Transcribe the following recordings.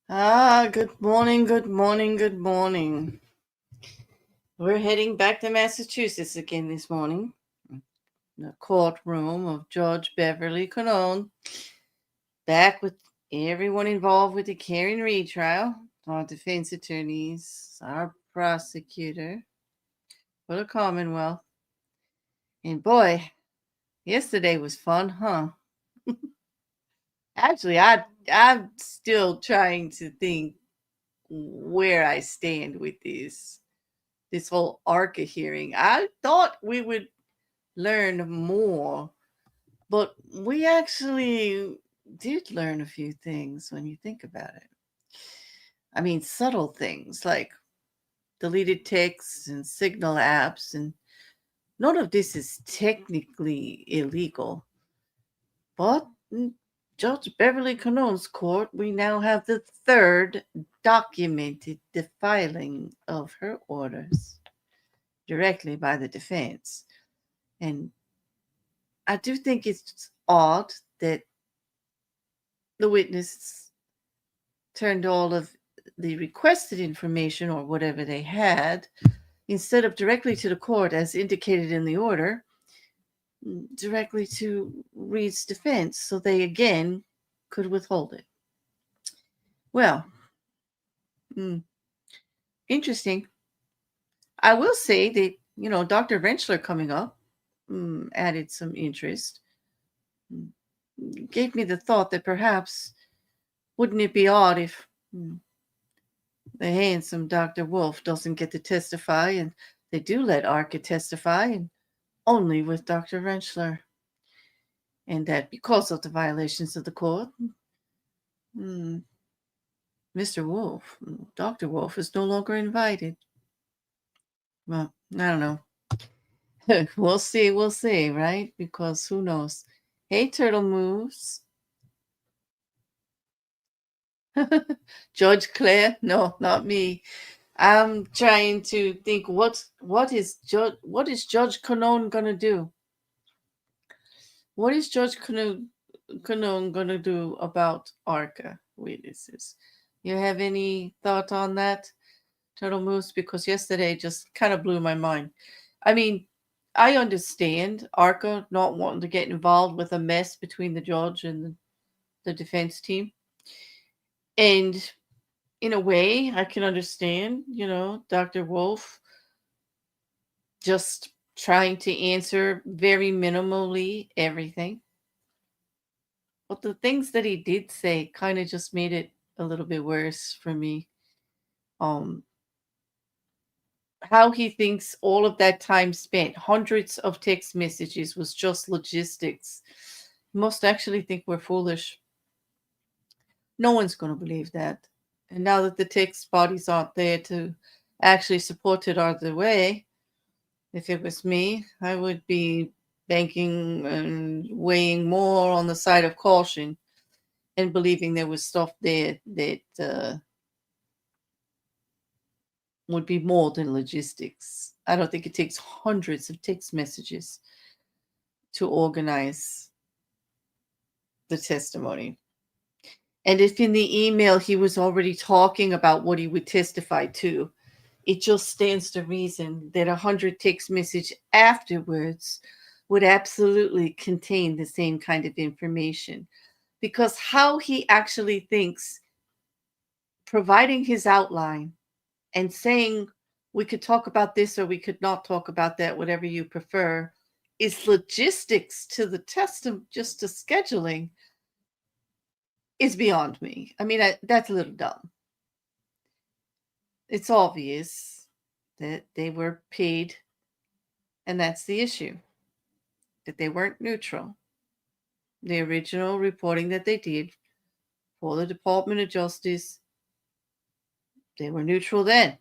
Good morning, good morning, good morning. We're heading back to Massachusetts again this morning. The courtroom of Judge Beverly Cannone. Back with everyone involved with the Karen Reed trial. Our defense attorneys, our prosecutor for the Commonwealth. And boy, yesterday was fun, huh? Actually, I'm still trying to think where I stand with this whole ARCA hearing. I thought we would learn more, but we actually did learn a few things when you think about it. I mean, subtle things like deleted texts and signal apps, and none of this is technically illegal. But in Judge Beverly Cannone's court, we now have the third documented defiling of her orders directly by the defense. And I do think it's odd that the witness turned all of the requested information or whatever they had, instead of directly to the court as indicated in the order, directly to Reed's defense, so they again could withhold it. Well, interesting. I will say that, Dr. Rentschler coming up added some interest. Gave me the thought that perhaps wouldn't it be odd if the handsome Dr. Wolf doesn't get to testify, and they do let Arca testify, and only with Dr. Rentschler. And that because of the violations of the court, Mr. Wolf, Dr. Wolf, is no longer invited. Well, I don't know. We'll see, right? Because who knows? Hey, Turtle Moves. Judge Claire? No, not me. I'm trying to think what is Judge Cannone gonna do? What is Judge Cannone gonna do about ARCA witnesses? You have any thought on that, Turtle Moose? Because yesterday just kind of blew my mind. I mean, I understand ARCA not wanting to get involved with a mess between the judge and the defense team. And in a way, I can understand, Dr. Wolf just trying to answer very minimally everything. But the things that he did say kind of just made it a little bit worse for me. How he thinks all of that time spent, hundreds of text messages, was just logistics. He must actually think we're foolish. No one's going to believe that. And now that the text bodies aren't there to actually support it either way, if it was me, I would be banking and weighing more on the side of caution and believing there was stuff there that would be more than logistics. I don't think it takes hundreds of text messages to organize the testimony. And if in the email he was already talking about what he would testify to, it just stands to reason that 100 text message afterwards would absolutely contain the same kind of information. Because how he actually thinks providing his outline and saying we could talk about this or we could not talk about that, whatever you prefer, is logistics to the test of just to scheduling is beyond me. I mean, that's a little dumb. It's obvious that they were paid, and that's the issue, that they weren't neutral. The original reporting that they did for the Department of Justice, they were neutral then.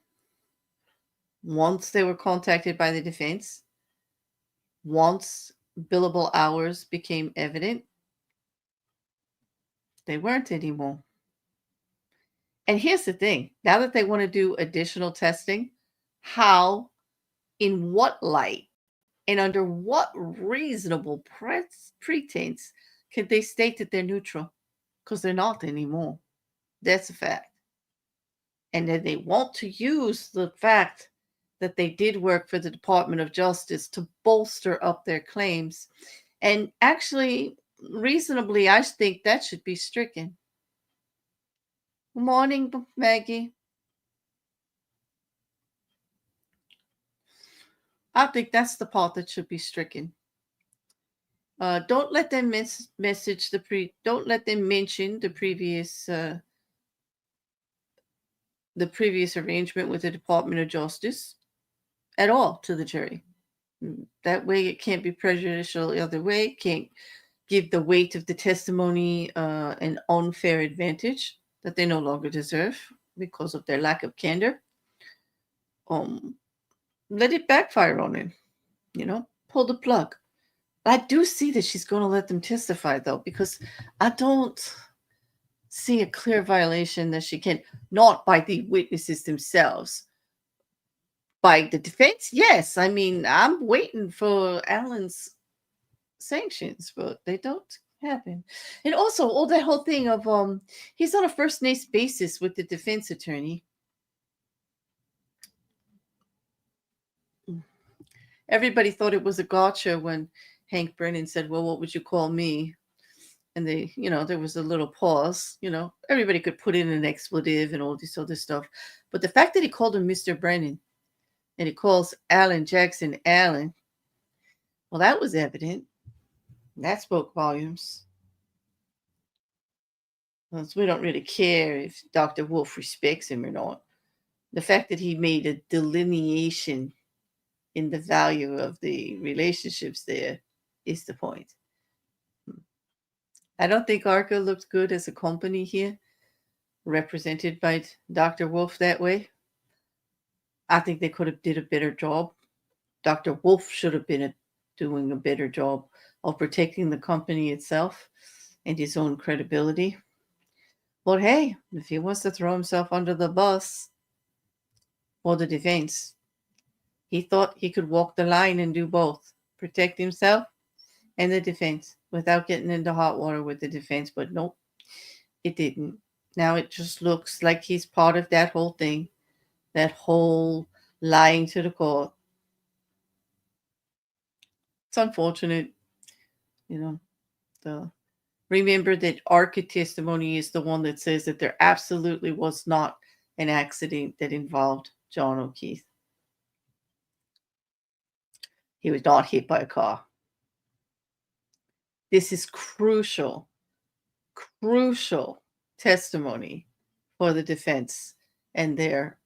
Once they were contacted by the defense, once billable hours became evident, they weren't anymore. And here's the thing, now that they want to do additional testing, how, in what light, and under what reasonable pretense could they state that they're neutral? Because they're not anymore. That's a fact. And then they want to use the fact that they did work for the Department of Justice to bolster up their claims. And actually, reasonably, I think that should be stricken. Good morning, Maggie. I think that's the part that should be stricken. Don't let them message don't let them mention the previous arrangement with the Department of Justice at all to the jury. That way it can't be prejudicial the other way, can't give the weight of the testimony an unfair advantage that they no longer deserve because of their lack of candor. Let it backfire on him, pull the plug. I do see that she's going to let them testify, though, because I don't see a clear violation that she can, not by the witnesses themselves. By the defense, yes. I mean, I'm waiting for Alan's sanctions, but they don't happen. And also, all that whole thing of he's on a first name basis with the defense attorney. Everybody thought it was a gotcha when Hank Brennan said, well, what would you call me? And they, there was a little pause. Everybody could put in an expletive and all this other stuff. But the fact that he called him Mr. Brennan and he calls Alan Jackson Alan, well, that was evident. That spoke volumes. Well, we don't really care if Dr. Wolf respects him or not. The fact that he made a delineation in the value of the relationships there is the point. I don't think ARCA looked good as a company here, represented by Dr. Wolf that way. I think they could have did a better job. Dr. Wolf should have been doing a better job of protecting the company itself and his own credibility. But hey, if he wants to throw himself under the bus for the defense, he thought he could walk the line and do both, protect himself and the defense without getting into hot water with the defense. But nope, it didn't. Now it just looks like he's part of that whole thing, that whole lying to the court. It's unfortunate, remember that ARCA testimony is the one that says that there absolutely was not an accident that involved John O'Keefe. He was not hit by a car. This is crucial testimony for the defense and their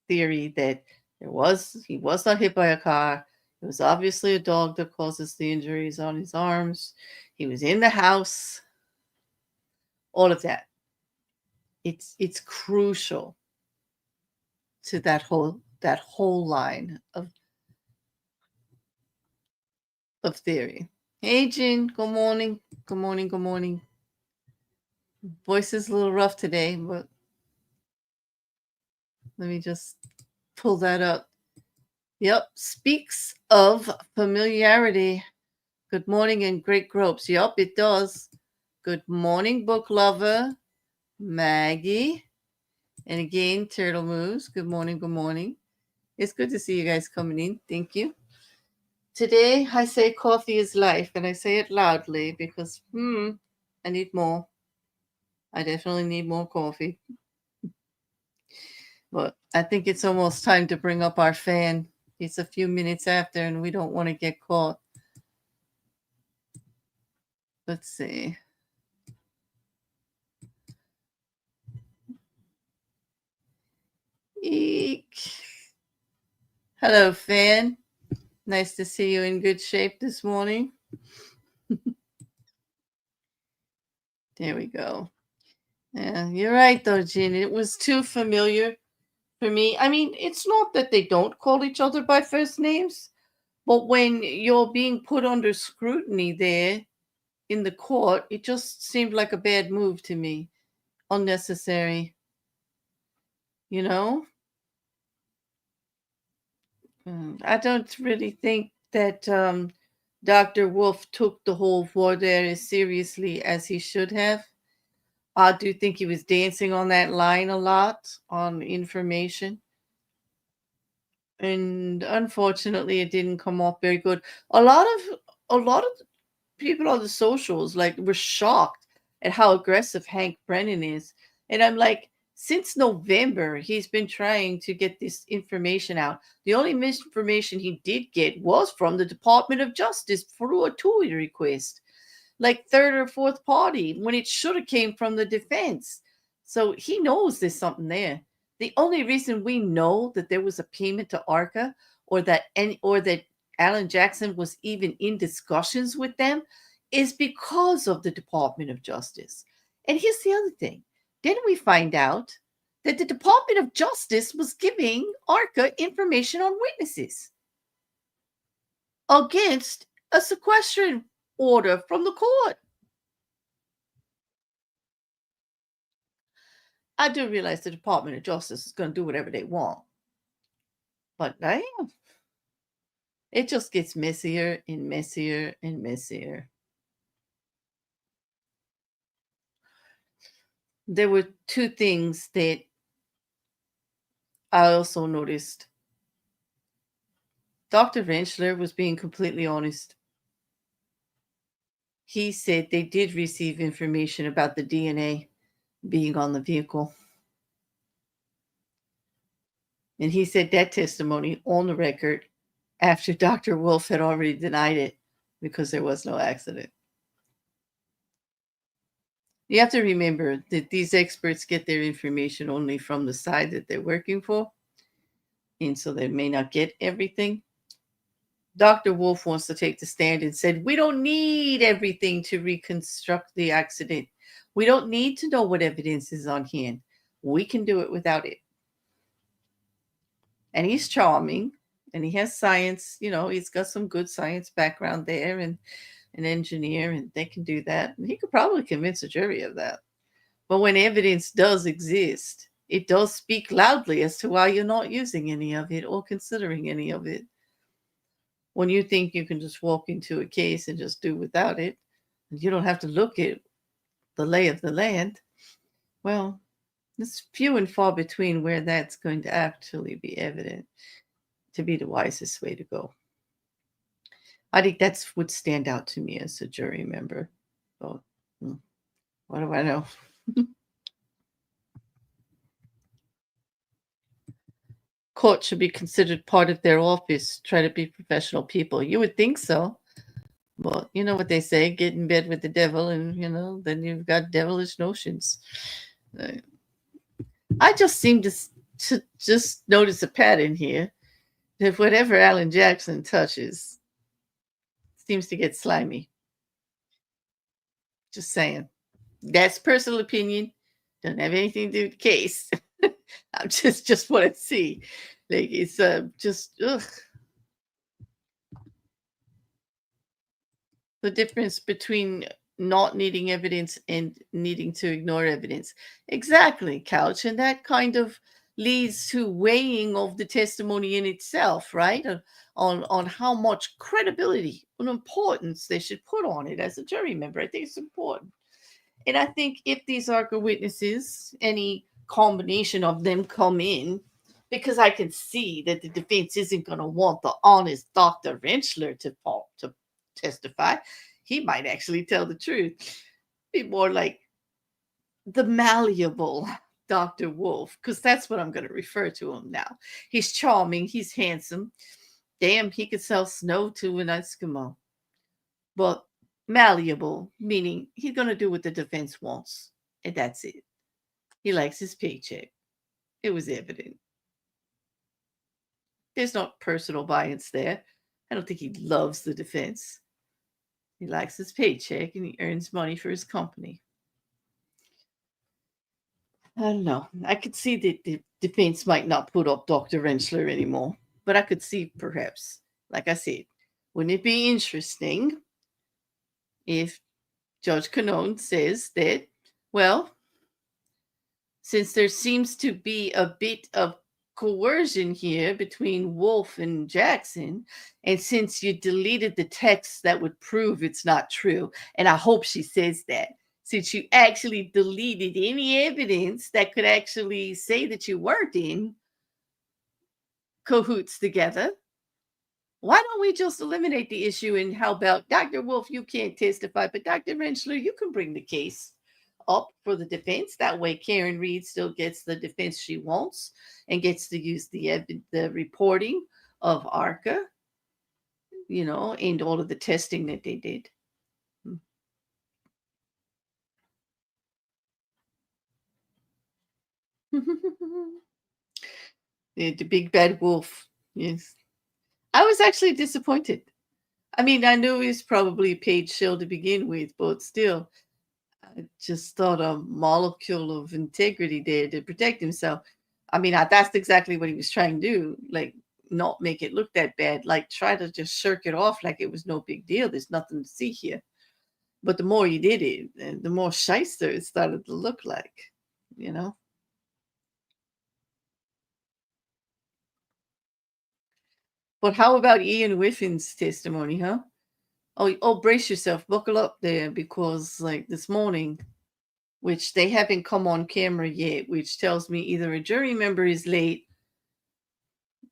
theory that he was not hit by a car. It was obviously a dog that causes the injuries on his arms. He was in the house. All of that. It's crucial to that whole line of theory. Hey, Jen. Good morning. Good morning. Good morning. Voice is a little rough today, but let me just pull that up. Yep. Speaks of familiarity. Good morning and great gropes. Yep, it does. Good morning, book lover. Maggie. And again, Turtle Moose. Good morning. Good morning. It's good to see you guys coming in. Thank you. Today, I say coffee is life, and I say it loudly because, I need more. I definitely need more coffee. But I think it's almost time to bring up our fan. It's a few minutes after, and we don't want to get caught. Let's see. Eek. Hello, fan. Nice to see you in good shape this morning. There we go. Yeah, you're right, though, Jen. It was too familiar for me. I mean, it's not that they don't call each other by first names, but when you're being put under scrutiny there in the court, it just seemed like a bad move to me. Unnecessary. I don't really think that Dr. Wolf took the whole voir dire as seriously as he should have. I do think he was dancing on that line a lot on information. And unfortunately, it didn't come off very good. A lot of a lot of people on the socials like were shocked at how aggressive Hank Brennan is. And I'm like, since November, he's been trying to get this information out. The only misinformation he did get was from the Department of Justice through a TUI request, like third or fourth party, when it should have came from the defense. So he knows there's something there. The only reason we know that there was a payment to ARCA, or that Alan Jackson was even in discussions with them, is because of the Department of Justice. And here's the other thing. Then we find out that the Department of Justice was giving ARCA information on witnesses against a sequestration order from the court. I do realize the Department of Justice is going to do whatever they want. But damn, it just gets messier and messier and messier. There were two things that I also noticed. Dr. Rentschler was being completely honest. He said they did receive information about the DNA being on the vehicle. And he said that testimony on the record after Dr. Wolf had already denied it because there was no accident. You have to remember that these experts get their information only from the side that they're working for, and so they may not get everything. Dr. Wolf wants to take the stand and said, we don't need everything to reconstruct the accident. We don't need to know what evidence is on hand. We can do it without it. And he's charming, and he has science, he's got some good science background there, and an engineer, and they can do that. And he could probably convince a jury of that. But when evidence does exist, it does speak loudly as to why you're not using any of it or considering any of it. When you think you can just walk into a case and just do without it, and you don't have to look at the lay of the land, well, it's few and far between where that's going to actually be evident to be the wisest way to go. I think that's would stand out to me as a jury member. But what do I know? Court should be considered part of their office. Try to be professional people. You would think so. Well, you know what they say, get in bed with the devil, and then you've got devilish notions. I just seem to just notice a pattern here. That whatever Alan Jackson touches seems to get slimy. Just saying. That's personal opinion. Doesn't have anything to do with the case. I'm just what I see. Like it's just ugh. The difference between not needing evidence and needing to ignore evidence. Exactly, Couch. And that kind of leads to weighing of the testimony in itself, right? On how much credibility and importance they should put on it as a jury member. I think it's important. And I think if these ARCA witnesses, any combination of them come in, because I can see that the defense isn't going to want the honest Dr. Rentschler to testify. He might actually tell the truth. Be more like the malleable Dr. Wolf, because that's what I'm going to refer to him now. He's charming. He's handsome. Damn, he could sell snow to an Eskimo. But malleable, meaning he's going to do what the defense wants. And that's it. He likes his paycheck. It was evident. There's not personal bias there. I don't think he loves the defense. He likes his paycheck and he earns money for his company. I don't know. I could see that the defense might not put up Dr. Rentschler anymore, but I could see perhaps, like I said, wouldn't it be interesting if Judge Cannone says that, well, since there seems to be a bit of coercion here between Wolf and Jackson, and since you deleted the text that would prove it's not true, and I hope she says that, since you actually deleted any evidence that could actually say that you weren't in cahoots together, why don't we just eliminate the issue? And how about Dr. Wolf? You can't testify, but Dr. Rentschler, you can bring the case up for the defense. That way, Karen Reed still gets the defense she wants and gets to use the reporting of ARCA, and all of the testing that they did. The big bad wolf. Yes. I was actually disappointed. I mean, I knew he was probably a paid shill to begin with, but still, I just thought a molecule of integrity there to protect himself. I mean, that's exactly what he was trying to do. Like, not make it look that bad. Like, try to just shirk it off like it was no big deal. There's nothing to see here. But the more you did it, the more shyster it started to look like, you know? But how about Ian Whiffin's testimony, huh? Oh, brace yourself, buckle up there, because like this morning, which they haven't come on camera yet, which tells me either a jury member is late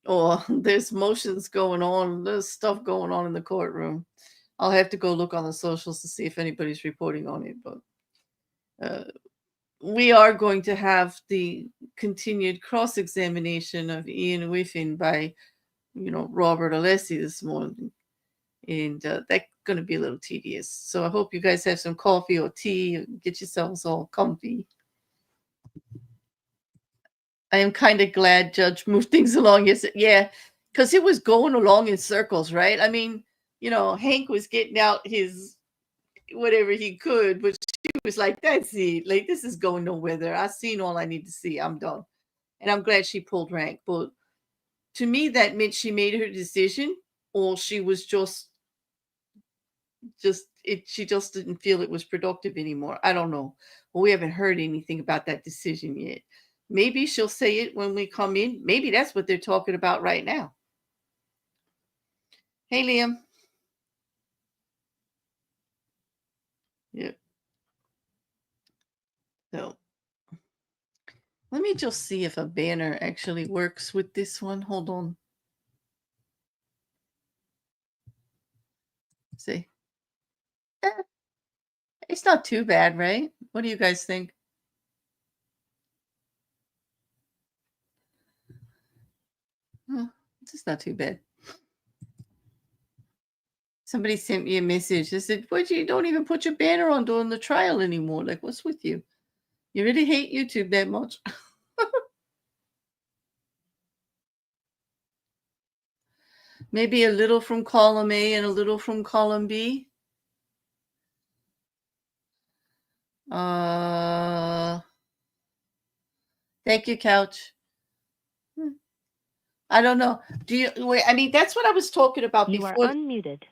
or there's motions going on, there's stuff going on in the courtroom. I'll have to go look on the socials to see if anybody's reporting on it, but we are going to have the continued cross-examination of Ian Whiffin by, RobertAlessi this morning. And that's going to be a little tedious. So I hope you guys have some coffee or tea, get yourselves all comfy. I am kind of glad Judge moved things along. Yes, yeah, because it was going along in circles, right? I mean, Hank was getting out his whatever he could, but she was like, that's it. Like, this is going nowhere there. I've seen all I need to see. I'm done. And I'm glad she pulled rank. But to me, that meant she made her decision, or she was she just didn't feel it was productive anymore. I don't know. Well, we haven't heard anything about that decision yet. Maybe she'll say it when we come in. Maybe that's what they're talking about right now. Hey, Liam. Yep. So let me just see if a banner actually works with this one. Hold on. See. It's not too bad, right? What do you guys think? It's not too bad. Somebody sent me a message. They said, "What? You don't even put your banner on during the trial anymore? Like, what's with you? You really hate YouTube that much?" Maybe a little from column A and a little from column B. Thank you, Couch. I don't know. Do you wait? I mean, that's what I was talking about before. You are unmuted.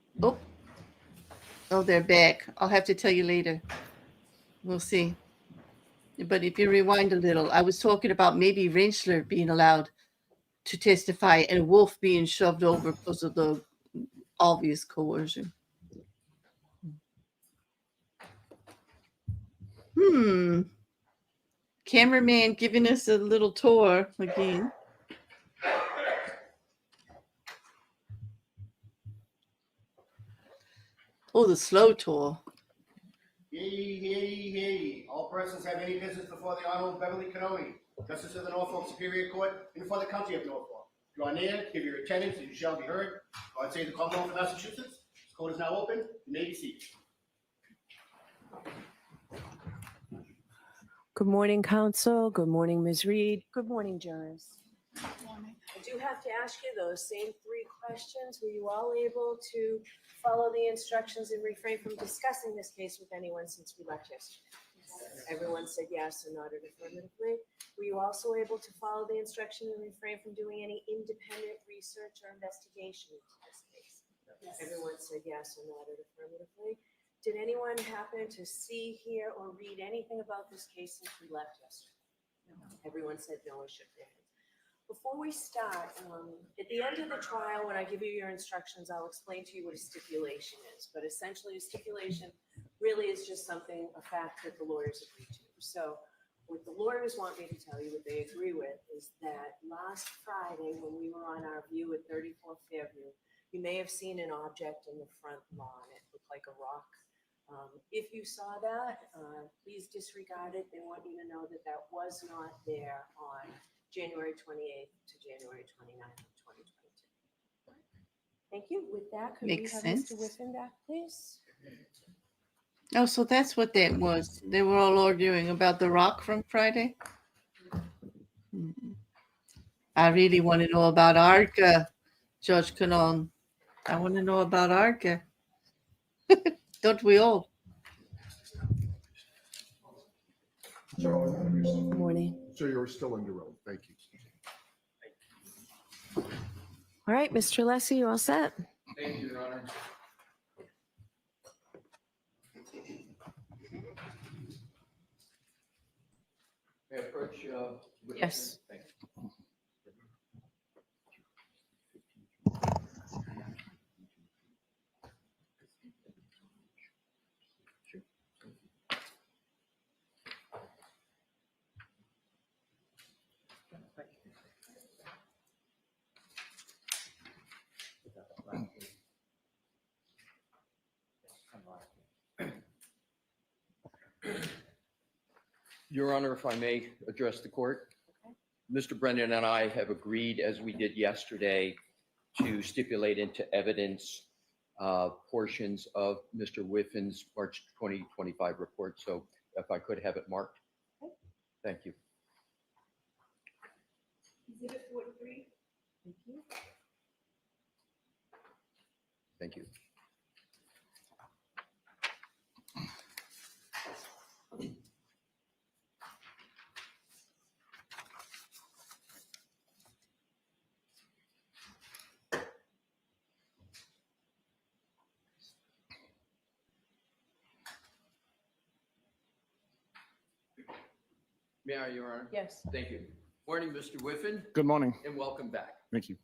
Oh, they're back. I'll have to tell you later. We'll see. But if you rewind a little, I was talking about maybe Rentschler being allowed to testify and Wolf being shoved over because of the obvious coercion. Cameraman giving us a little tour again. Oh, the slow tour. Yay. All persons have any business before the Honorable Beverly Cannone, Justice of the Norfolk Superior Court, and for the County of Norfolk. Draw near, give your attendance, and you shall be heard. God save the Commonwealth of Massachusetts. This court is now open. You may be seated. Good morning, counsel. Good morning, Ms. Reed. Good morning, jurors. Good morning. I do have to ask you those same 3 questions. Were you all able to follow the instructions and refrain from discussing this case with anyone since we left yesterday? Everyone said yes and nodded affirmatively. Were you also able to follow the instruction and refrain from doing any independent research or investigation into this case? Yes. Everyone said yes and nodded affirmatively. Did anyone happen to see, hear, or read anything about this case since we left yesterday? No. Everyone said no and shook their heads. Before we start, at the end of the trial, when I give you your instructions, I'll explain to you what a stipulation is. But essentially, a stipulation really is just something, a fact that the lawyers agree to. So what the lawyers want me to tell you, what they agree with, is that last Friday, when we were on our view at 34 Fairview, you may have seen an object in the front lawn. It looked like a rock. If you saw that, please disregard it. They want you to know that that was not there on January 28th to January 29th of 2022. Thank you. With that, could Makes we have sense. Mr. Whiffin back, please? Oh, so that's what that was. They were all arguing about the rock from Friday. I really want to know about ARCA, Judge Cannone. I want to know about ARCA. Don't we all? Good morning. So you're still on your own. Thank you. All right, Mr. Alessi, you all set? Thank you, Your Honor. May I approach? Whiffin? Yes. Thank you. Your Honor, if I may address the court. Mr. Brennan and I have agreed, as we did yesterday, to stipulate into evidence portions of Mr. Whiffin's March 2025 report. So if I could have it marked. Thank you. Exhibit 43. Thank you. Thank you. May I, Your Honor? Yes. Thank you. Morning, Mr. Whiffin, Good morning. and welcome back. Thank you.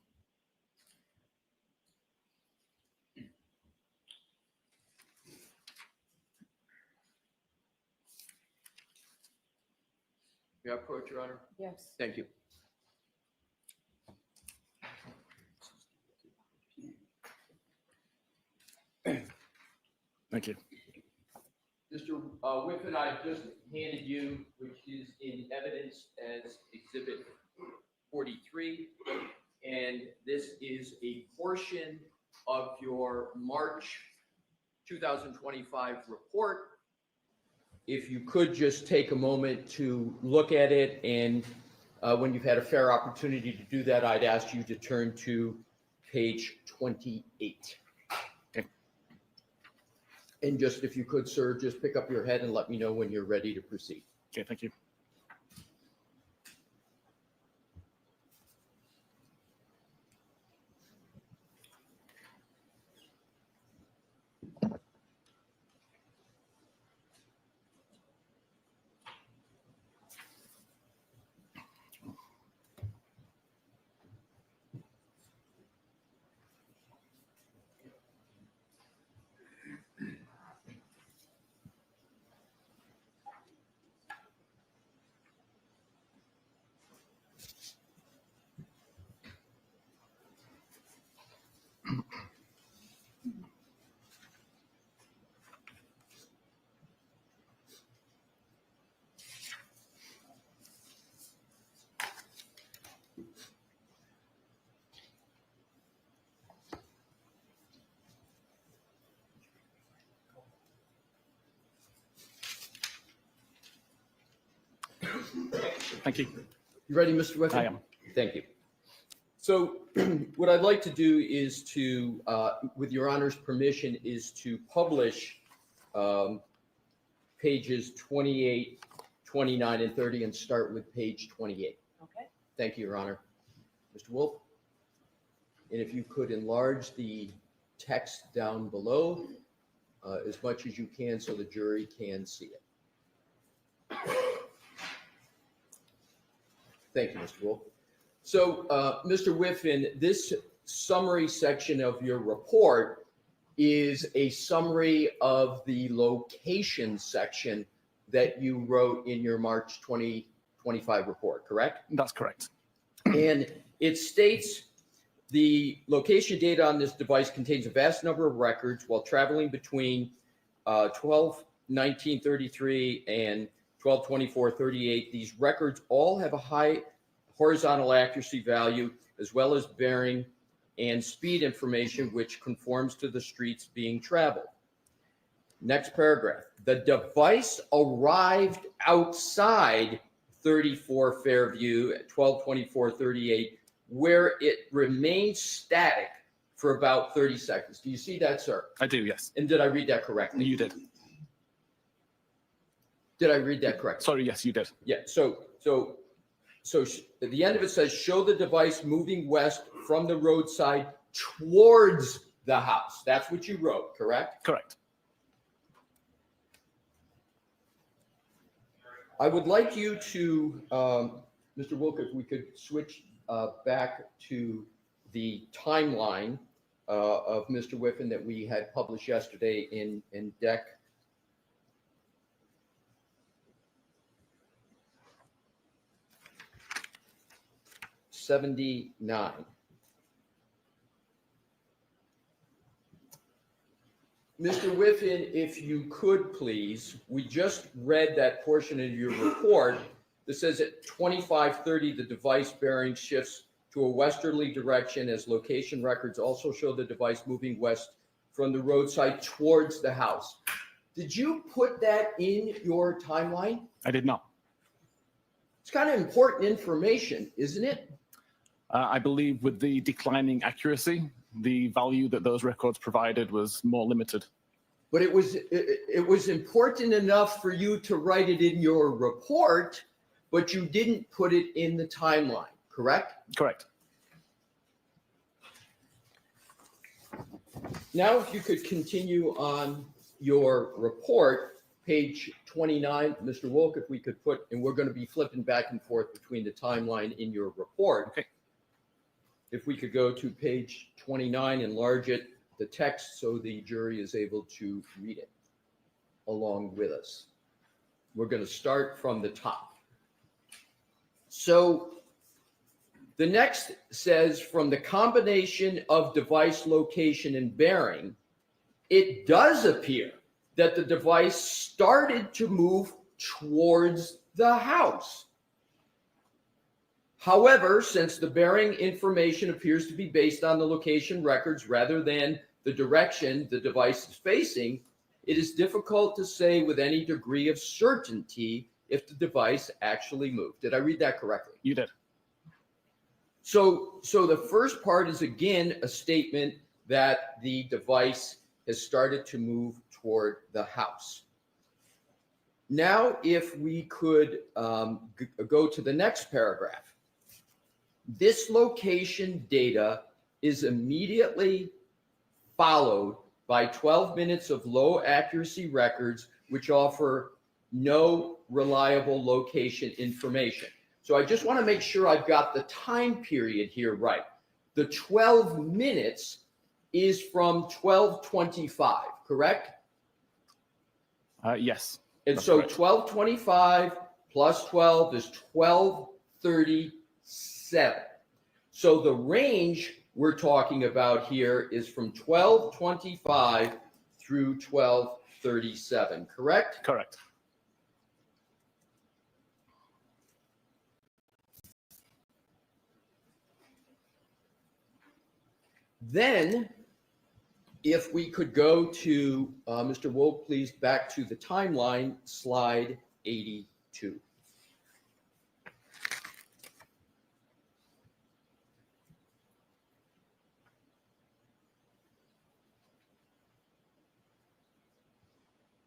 May I approach, Your Honor? Yes. Thank you. Thank you. Mr. Whiffin, I just handed you, which is in evidence as Exhibit 43, and this is a portion of your March 2025 report. If you could just take a moment to look at it, and when you've had a fair opportunity to do that, I'd ask you to turn to page 28. Okay. And just, if you could, sir, just pick up your head and let me know when you're ready to proceed. Okay, thank you. Thank you. You ready, Mr. Whiffin? I am. Thank you. So what I'd like to do is to, with your honor's permission, is to publish pages 28, 29, and 30 and start with page 28. Okay. Thank you, Your Honor. Mr. Wolf? And if you could enlarge the text down below as much as you can so the jury can see it. Thank you, Mr. Wolf. So, Mr. Whiffin, this summary section of your report is a summary of the location section that you wrote in your March 2025 report, correct? That's correct. And it states the location data on this device contains a vast number of records while traveling between 12/19/33 and 12/24/38. These records all have a high horizontal accuracy value as well as bearing and speed information which conforms to the streets being traveled. Next paragraph. The device arrived outside 34 Fairview at 12/24/38, where it remained static for about 30 seconds. Do you see that, sir? I do, yes. And did I read that correctly? You did. Did I read that correctly? Sorry, yes, you did. Yeah. So at the end of it says, show the device moving west from the roadside towards the house. That's what you wrote, correct? Correct. I would like you to, Mr. Wilk, if we could switch back to the timeline of Mr. Whiffin that we had published yesterday in deck 79. Mr. Whiffin, if you could please, we just read that portion of your report that says at 25:30 the device bearing shifts to a westerly direction as location records also show the device moving west from the roadside towards the house. Did you put that in your timeline? I did not. It's kind of important information, isn't it? I believe with the declining accuracy, the value that those records provided was more limited. But it was important enough for you to write it in your report, but you didn't put it in the timeline, correct? Correct. Now, if you could continue on your report, page 29, Mr. Wilk, if we could put, and we're going to be flipping back and forth between the timeline in your report. Okay. If we could go to page 29, enlarge it, the text, so the jury is able to read it along with us. We're going to start from the top. So the next says, from the combination of device location and bearing, it does appear that the device started to move towards the house. However, since the bearing information appears to be based on the location records rather than the direction the device is facing, it is difficult to say with any degree of certainty if the device actually moved. Did I read that correctly? You did. So the first part is, again, a statement that the device has started to move toward the house. Now, if we could go to the next paragraph. This location data is immediately followed by 12 minutes of low accuracy records, which offer no reliable location information. So I just want to make sure I've got the time period here right. The 12 minutes is from 12:25, correct? Yes. And that's so correct. 12:25 plus 12 is 12:37. So the range we're talking about here is from 12:25 through 12:37, correct? Correct. Then, if we could go to, Mr. Wolk, please, back to the timeline, slide 82.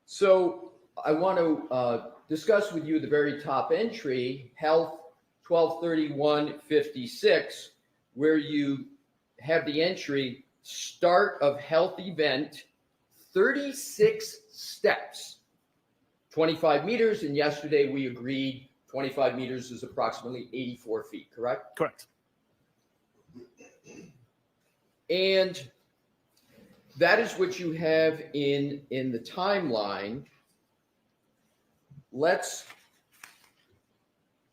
So I want to discuss with you the very top entry, Health 12/31/56, where you have the entry, start of health event, 36 steps, 25 meters. And yesterday we agreed 25 meters is approximately 84 feet, correct? Correct. And that is what you have in the timeline. Let's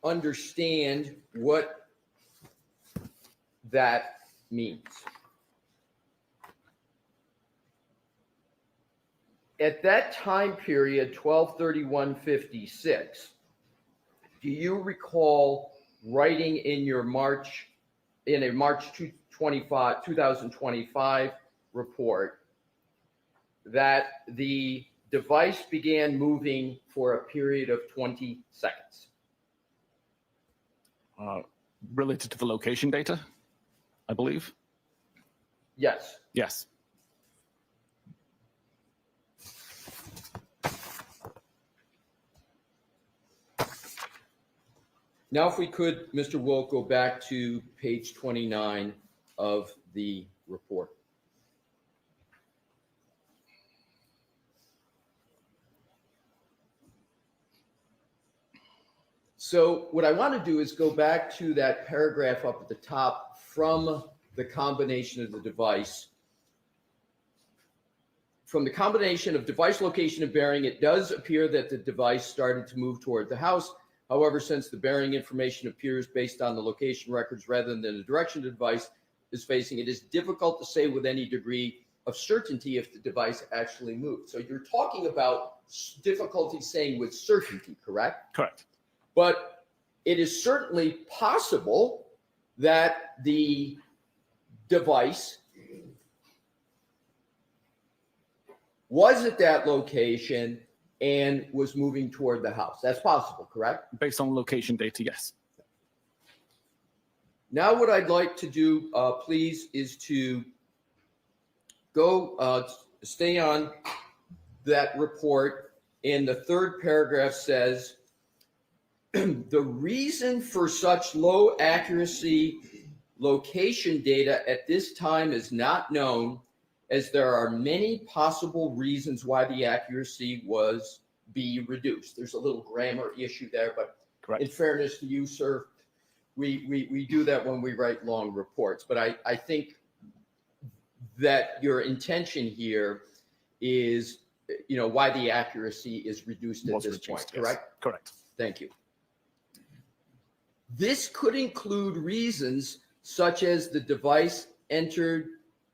understand what that means. At that time period, 12/31/56, do you recall writing in a March 2025 report that the device began moving for a period of 20 seconds? Related to the location data, I believe. Yes. Yes. Now, if we could, Mr. Wilk, go back to page 29 of the report. So what I want to do is go back to that paragraph up at the top from the combination of the device. From the combination of device location and bearing, it does appear that the device started to move toward the house. However, since the bearing information appears based on the location records rather than the direction the device is facing, it is difficult to say with any degree of certainty if the device actually moved. So you're talking about difficulty saying with certainty, correct? Correct. But it is certainly possible that the device was at that location and was moving toward the house. That's possible, correct? Based on location data, yes. Now what I'd like to do, please, is to go stay on that report. And the third paragraph says, the reason for such low accuracy location data at this time is not known, as there are many possible reasons why the accuracy was be reduced. There's a little grammar issue there, but Correct. in fairness to you, sir, we do that when we write long reports. But I think that your intention here is, why the accuracy is reduced at this point, yes. correct? Correct. Thank you. This could include reasons such as the device entered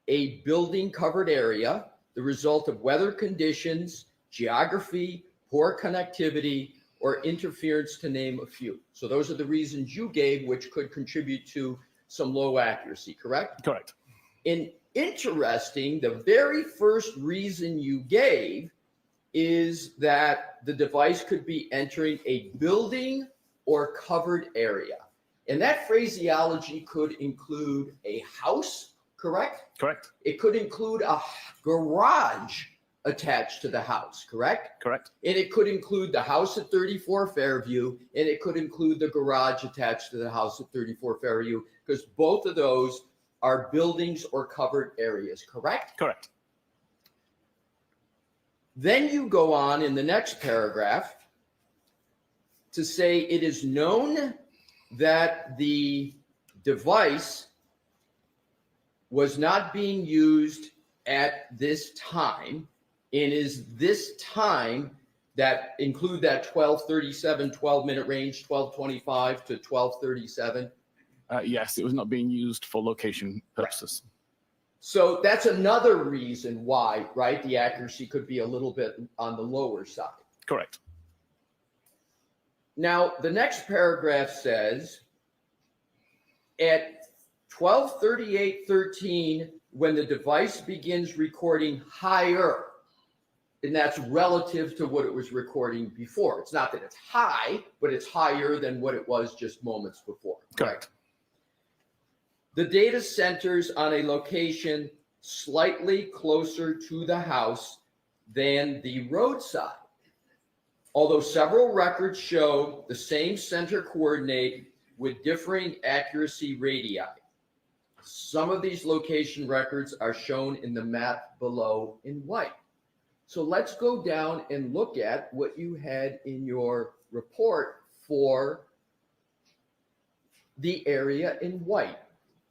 a building covered area, the result of weather conditions, geography, poor connectivity, or interference, to name a few. So those are the reasons you gave, which could contribute to some low accuracy, correct? Correct. And interesting, the very first reason you gave is that the device could be entering a building or covered area. And that phraseology could include a house, correct? Correct. It could include a garage attached to the house, correct? Correct. And it could include the house at 34 Fairview, and it could include the garage attached to the house at 34 Fairview, because both of those are buildings or covered areas, correct? Correct. Then you go on in the next paragraph to say it is known that the device was not being used at this time, and is this time that include that 12:37, 12-minute range, 12:25 to 12:37? Yes, it was not being used for location purposes. Right. So that's another reason why, right, the accuracy could be a little bit on the lower side. Correct. Now, the next paragraph says, at 12:38:13, when the device begins recording higher, and that's relative to what it was recording before. It's not that it's high, but it's higher than what it was just moments before. Correct. The data centers on a location slightly closer to the house than the roadside. Although several records show the same center coordinate with differing accuracy radii. Some of these location records are shown in the map below in white. So let's go down and look at what you had in your report for the area in white.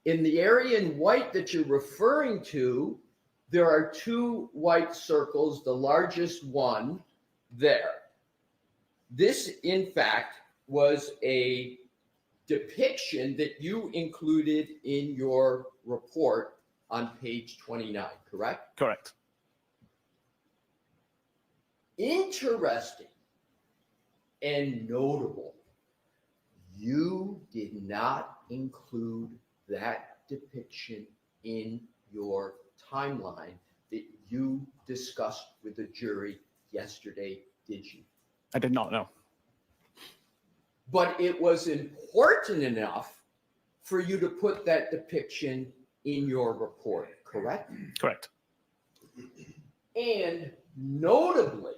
In the area in white that you're referring to there are two white circles, the largest one there. This, in fact, was a depiction that you included in your report on page 29, correct? Correct. Interesting and notable, you did not include that depiction in your timeline that you discussed with the jury yesterday, did you? I did not know. But it was important enough for you to put that depiction in your report, correct? Correct. And notably,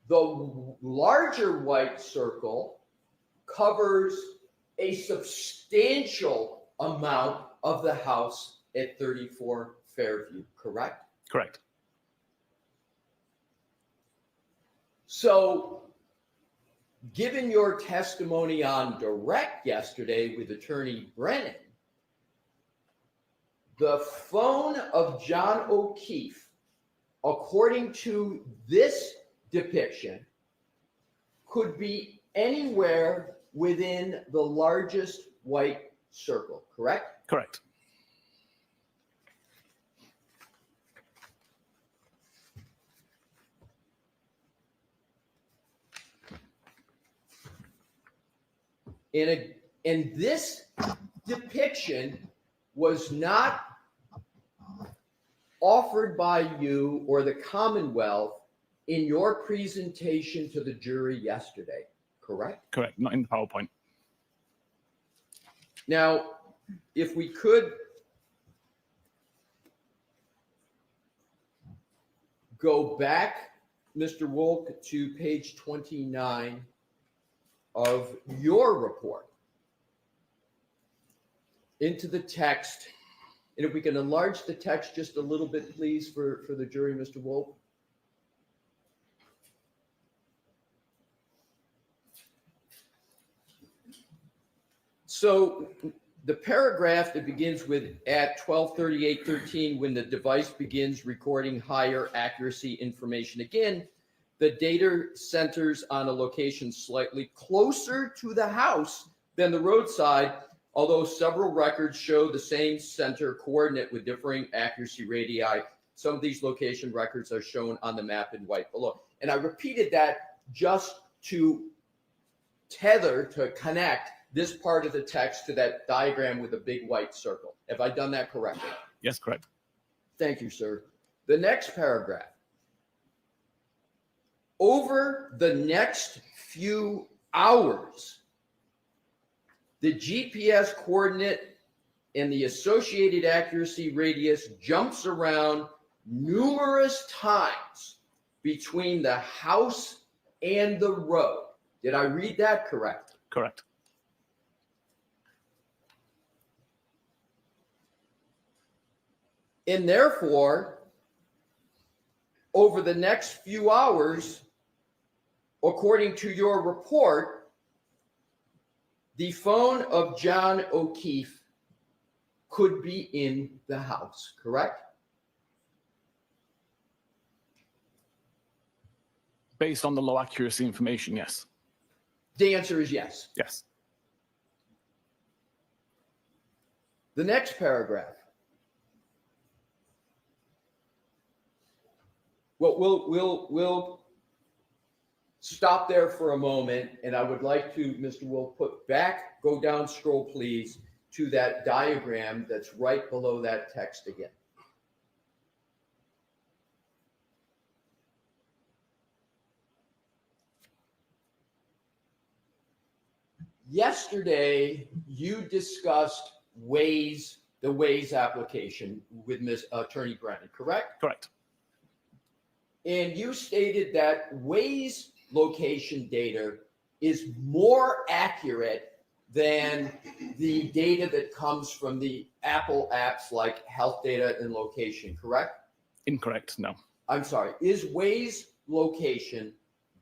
the larger white circle covers a substantial amount of the house at 34 Fairview, correct? Correct. So, given your testimony on direct yesterday with Attorney Brennan, the phone of John O'Keefe, according to this depiction, could be anywhere within the largest white circle, correct? Correct. And this depiction was not offered by you or the Commonwealth in your presentation to the jury yesterday, correct? Correct. Not in the PowerPoint. Now, if we could go back, Mr. Wolk, to page 29 of your report, into the text, and if we can enlarge the text just a little bit, please, for the jury, Mr. Wolk. So the paragraph that begins with at 12:38:13, when the device begins recording higher accuracy information, again, the data centers on a location slightly closer to the house than the roadside, although several records show the same center coordinate with differing accuracy radii. Some of these location records are shown on the map in white below. And I repeated that just to connect this part of the text to that diagram with a big white circle. Have I done that correctly? Yes, correct. Thank you, sir. The next paragraph. Over the next few hours, the GPS coordinate and the associated accuracy radius jumps around numerous times between the house and the road. Did I read that correctly? Correct. And therefore, over the next few hours, according to your report, the phone of John O'Keefe could be in the house, correct? Based on the low accuracy information, yes. The answer is yes. Yes. The next paragraph. Well, we'll stop there for a moment, and I would like to, Mr. Wolf, go down, scroll, please, to that diagram that's right below that text again. Yesterday, you discussed the Waze application with Attorney Brennan, correct? Correct. And you stated that Waze location data is more accurate than the data that comes from the Apple apps like health data and location, correct? Incorrect. No. I'm sorry. Is Waze location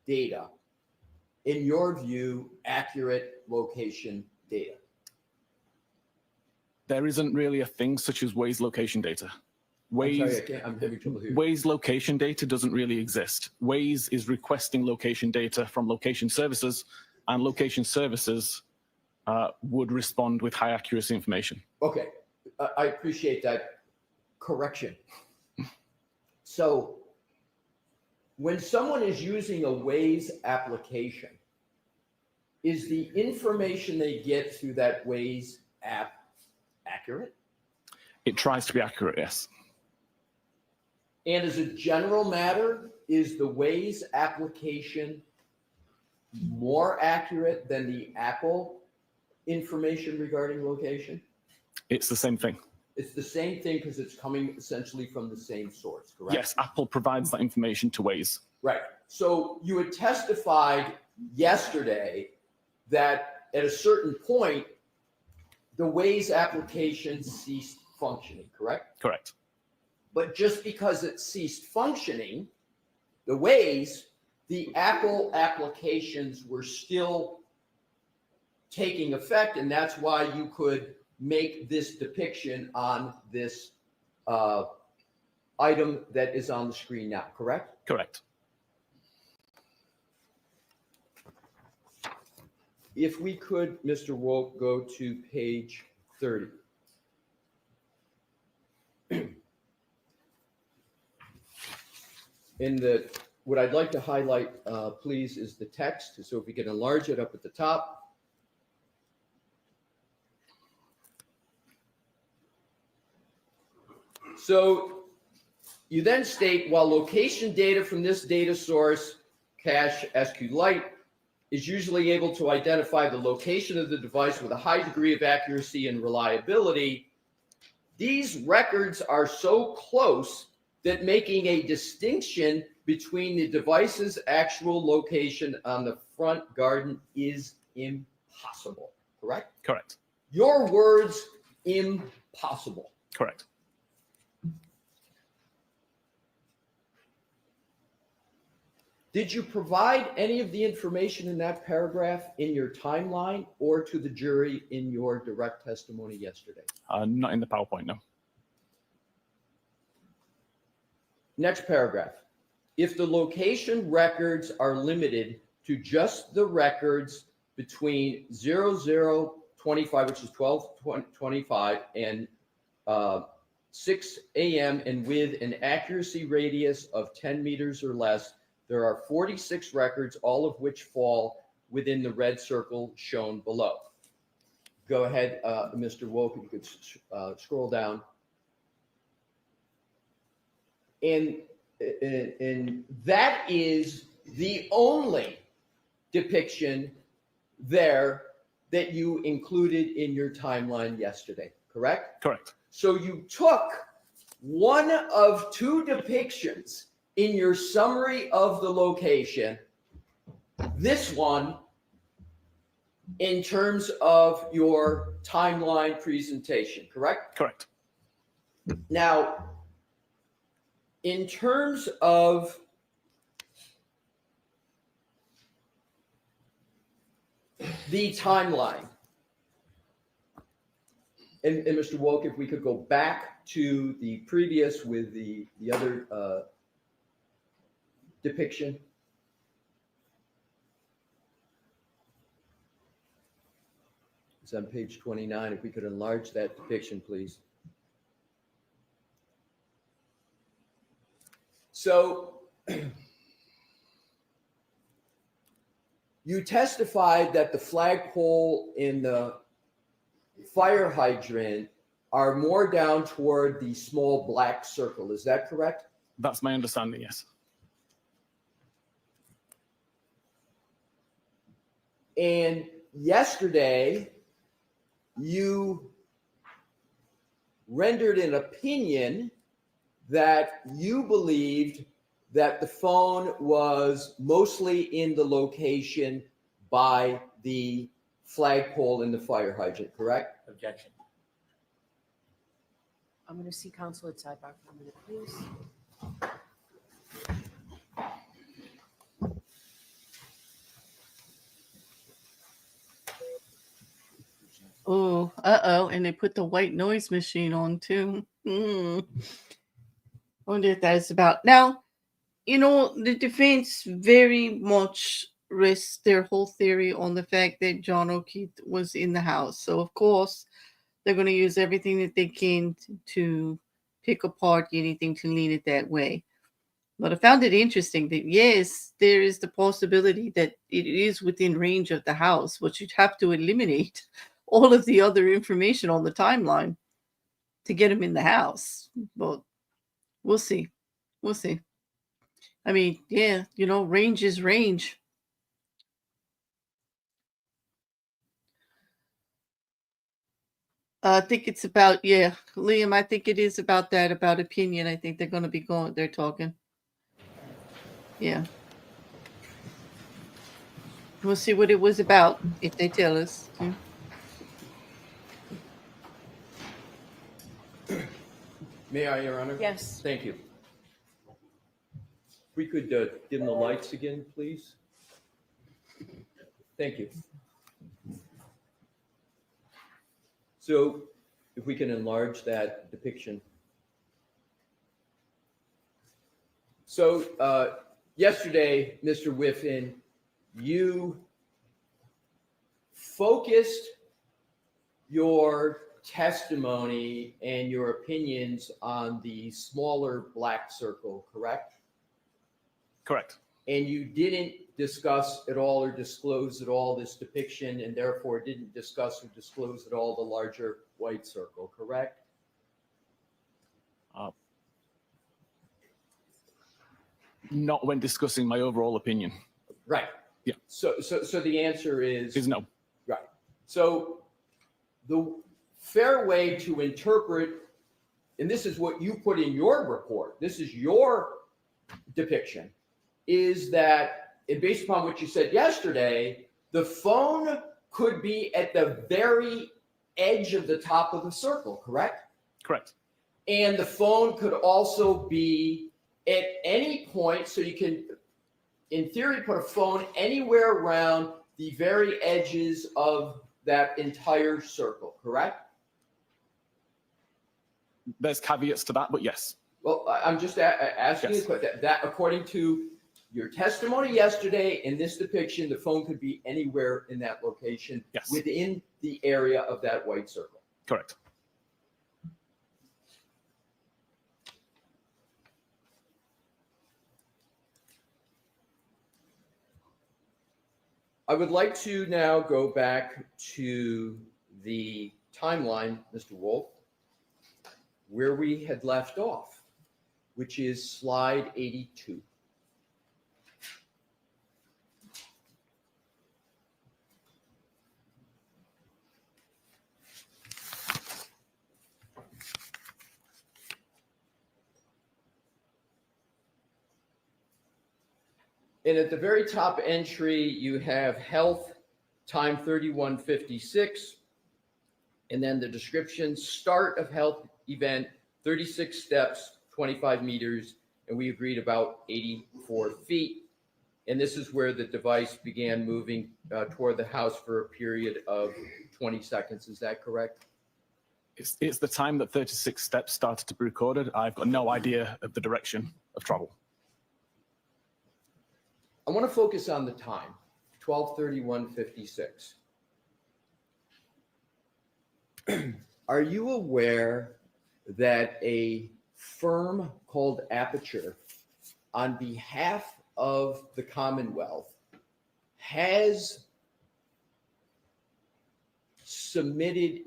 data, in your view, accurate location data? There isn't really a thing such as Waze location data. I'm having trouble hearing. Waze location data doesn't really exist. Waze is requesting location data from location services, and location services would respond with high accuracy information. Okay, I appreciate that correction. So when someone is using a Waze application, is the information they get through that Waze app accurate? It tries to be accurate, yes. And as a general matter, is the Waze application more accurate than the Apple information regarding location? It's the same thing. It's the same thing because it's coming essentially from the same source, correct? Yes, Apple provides that information to Waze. Right. So you had testified yesterday that at a certain point, the Waze application ceased functioning, correct? Correct. But just because it ceased functioning, the Waze, the Apple applications were still taking effect, and that's why you could make this depiction on this item that is on the screen now, correct? Correct. If we could, Mr. Wolk, go to page 30. What I'd like to highlight, please, is the text. So if we can enlarge it up at the top. So you then state, while location data from this data source, cache SQLite, is usually able to identify the location of the device with a high degree of accuracy and reliability, these records are so close that making a distinction between the device's actual location on the front garden is impossible, correct? Correct. Your words, impossible. Correct. Did you provide any of the information in that paragraph in your timeline or to the jury in your direct testimony yesterday? Not in the PowerPoint, no. Next paragraph. If the location records are limited to just the records between 0025, which is 12:25, and 6 a.m. and with an accuracy radius of 10 meters or less, there are 46 records, all of which fall within the red circle shown below. Go ahead, Mr. Wolk, if you could scroll down. And that is the only depiction there that you included in your timeline yesterday, correct? Correct. So you took one of two depictions in your summary of the location, this one, in terms of your timeline presentation, correct? Correct. Now, in terms of the timeline, and Mr. Wolk, if we could go back to the previous with the other depiction. It's on page 29. If we could enlarge that depiction, please. So you testified that the flagpole in the fire hydrant are more down toward the small black circle. Is that correct? That's my understanding, yes. And yesterday, you rendered an opinion that you believed that the phone was mostly in the location by the flagpole in the fire hydrant, correct? Objection. I'm going to see counsel at sidebar for a minute, please. Oh, uh-oh. And they put the white noise machine on too. wonder what that is about. Now, the defense very much rests their whole theory on the fact that John O'Keefe was in the house. So, of course, they're going to use everything that they can to pick apart anything to lean it that way. But I found it interesting that, yes, there is the possibility that it is within range of the house, but you'd have to eliminate all of the other information on the timeline to get him in the house. But we'll see. We'll see. I mean, yeah, range is range. I think it's about, Liam, I think it is about that, about opinion. I think they're going to be they're talking. Yeah. We'll see what it was about if they tell us. Yeah. May I, Your Honor? Yes. Thank you. If we could dim the lights again, please. Thank you. So if we can enlarge that depiction. So yesterday, Mr. Whiffin, you focused your testimony and your opinions on the smaller black circle, correct? Correct. And you didn't discuss at all or disclose at all this depiction, and therefore didn't discuss or disclose at all the larger white circle, correct? Not when discussing my overall opinion. Right. Yeah. So the answer is no. Right. So the fair way to interpret, and this is what you put in your report, this is your depiction, is that, and based upon what you said yesterday, the phone could be at the very edge of the top of the circle, correct? Correct. And the phone could also be at any point, so you can, in theory, put a phone anywhere around the very edges of that entire circle, correct? There's caveats to that, but yes. Well, I'm just asking you that according to your testimony yesterday in this depiction, the phone could be anywhere in that location, yes, within the area of that white circle. Correct. I would like to now go back to the timeline, Mr. Wolf, where we had left off, which is slide 82. And at the very top entry, you have health, time 31:56. And then the description, start of health event, 36 steps, 25 meters. And we agreed about 84 feet. And this is where the device began moving toward the house for a period of 20 seconds. Is that correct? It's the time that 36 steps started to be recorded. I've got no idea of the direction of travel. I want to focus on the time, 12:31:56. Are you aware that a firm called Aperture, on behalf of the Commonwealth, has submitted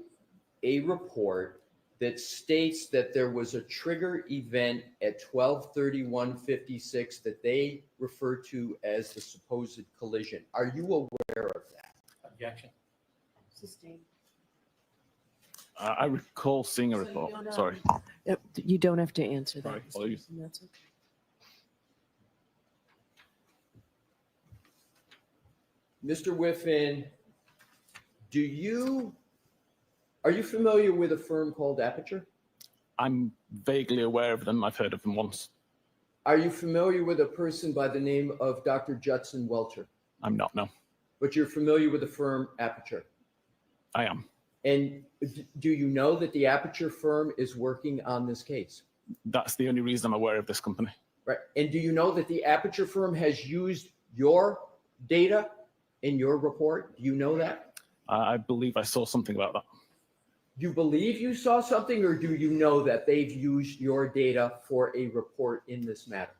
a report that states that there was a trigger event at 12:31:56 that they refer to as the supposed collision? Are you aware of that? Objection. Sustained. I recall seeing a report. Sorry. You don't have to answer that. Sorry, apologies. That's okay. Mr. Whiffin, are you familiar with a firm called Aperture? I'm vaguely aware of them. I've heard of them once. Are you familiar with a person by the name of Dr. Judson Welcher? I'm not, no. But you're familiar with the firm Aperture? I am. And do you know that the Aperture firm is working on this case? That's the only reason I'm aware of this company. Right. And do you know that the Aperture firm has used your data in your report? Do you know that? I believe I saw something about that. You believe you saw something, or do you know that they've used your data for a report in this matter?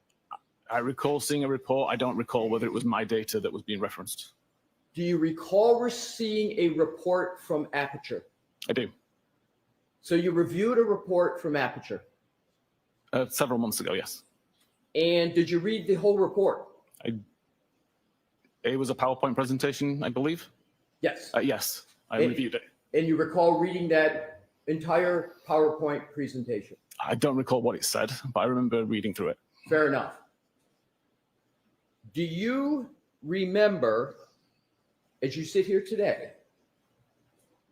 I recall seeing a report. I don't recall whether it was my data that was being referenced. Do you recall seeing a report from Aperture? I do. So you reviewed a report from Aperture. Several months ago, yes. And did you read the whole report? It was a PowerPoint presentation, I believe. Yes. Yes, I reviewed it. And you recall reading that entire PowerPoint presentation? I don't recall what it said, but I remember reading through it. Fair enough. Do you remember, as you sit here today,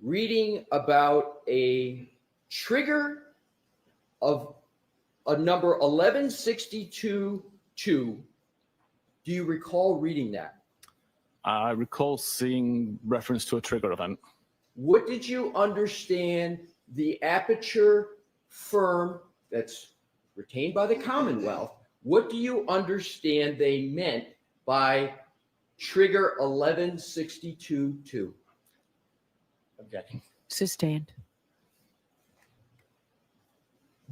reading about a trigger of a number 1162-2? Do you recall reading that? I recall seeing reference to a trigger event. What did you understand the Aperture firm that's retained by the Commonwealth, what do you understand they meant by trigger 1162-2? Objection. Sustained.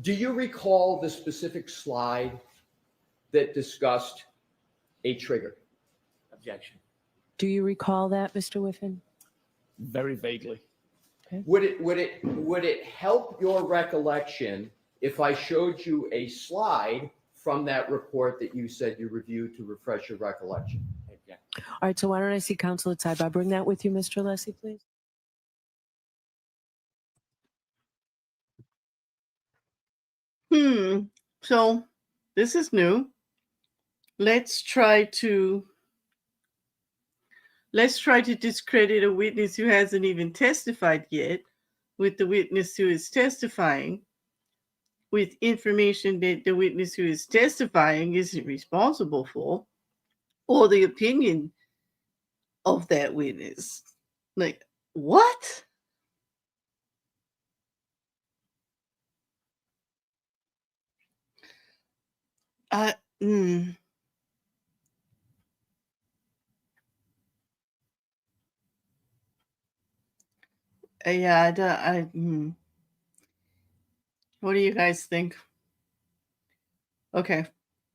Do you recall the specific slide that discussed a trigger? Objection. Do you recall that, Mr. Whiffin? Very vaguely. Would it help your recollection if I showed you a slide from that report that you said you reviewed to refresh your recollection? All right, so why don't I see counsel at sidebar? Bring that with you, Mr. Alessi, please. So this is new. Let's try to discredit a witness who hasn't even testified yet with the witness who is testifying with information that the witness who is testifying isn't responsible for, or the opinion of that witness. Like, what? Yeah, What do you guys think? Okay.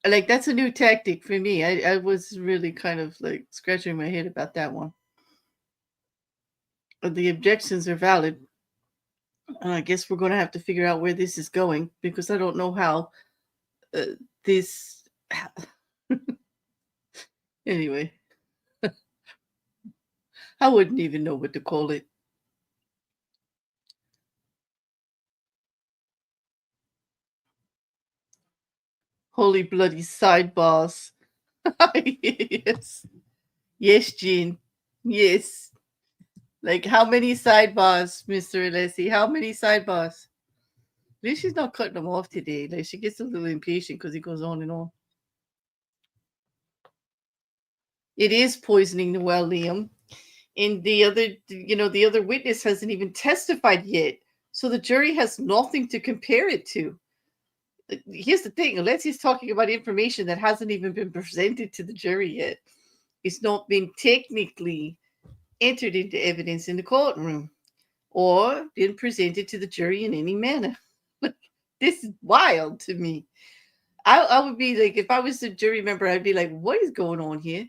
Like, that's a new tactic for me. I was really kind of like scratching my head about that one. But the objections are valid. And I guess we're going to have to figure out where this is going, because I don't know how this. Anyway, I wouldn't even know what to call it. Holy bloody sidebars. Yes. Yes, Jean. Yes. Like, how many sidebars, Mr. Alessi? How many sidebars? At least she's not cutting them off today. Like, she gets a little impatient because he goes on and on. It is poisoning the well, Liam. And the other witness hasn't even testified yet. So the jury has nothing to compare it to. Here's the thing. Alessi's talking about information that hasn't even been presented to the jury yet. It's not been technically entered into evidence in the courtroom or been presented to the jury in any manner. This is wild to me. I would be like, if I was a jury member, I'd be like, what is going on here?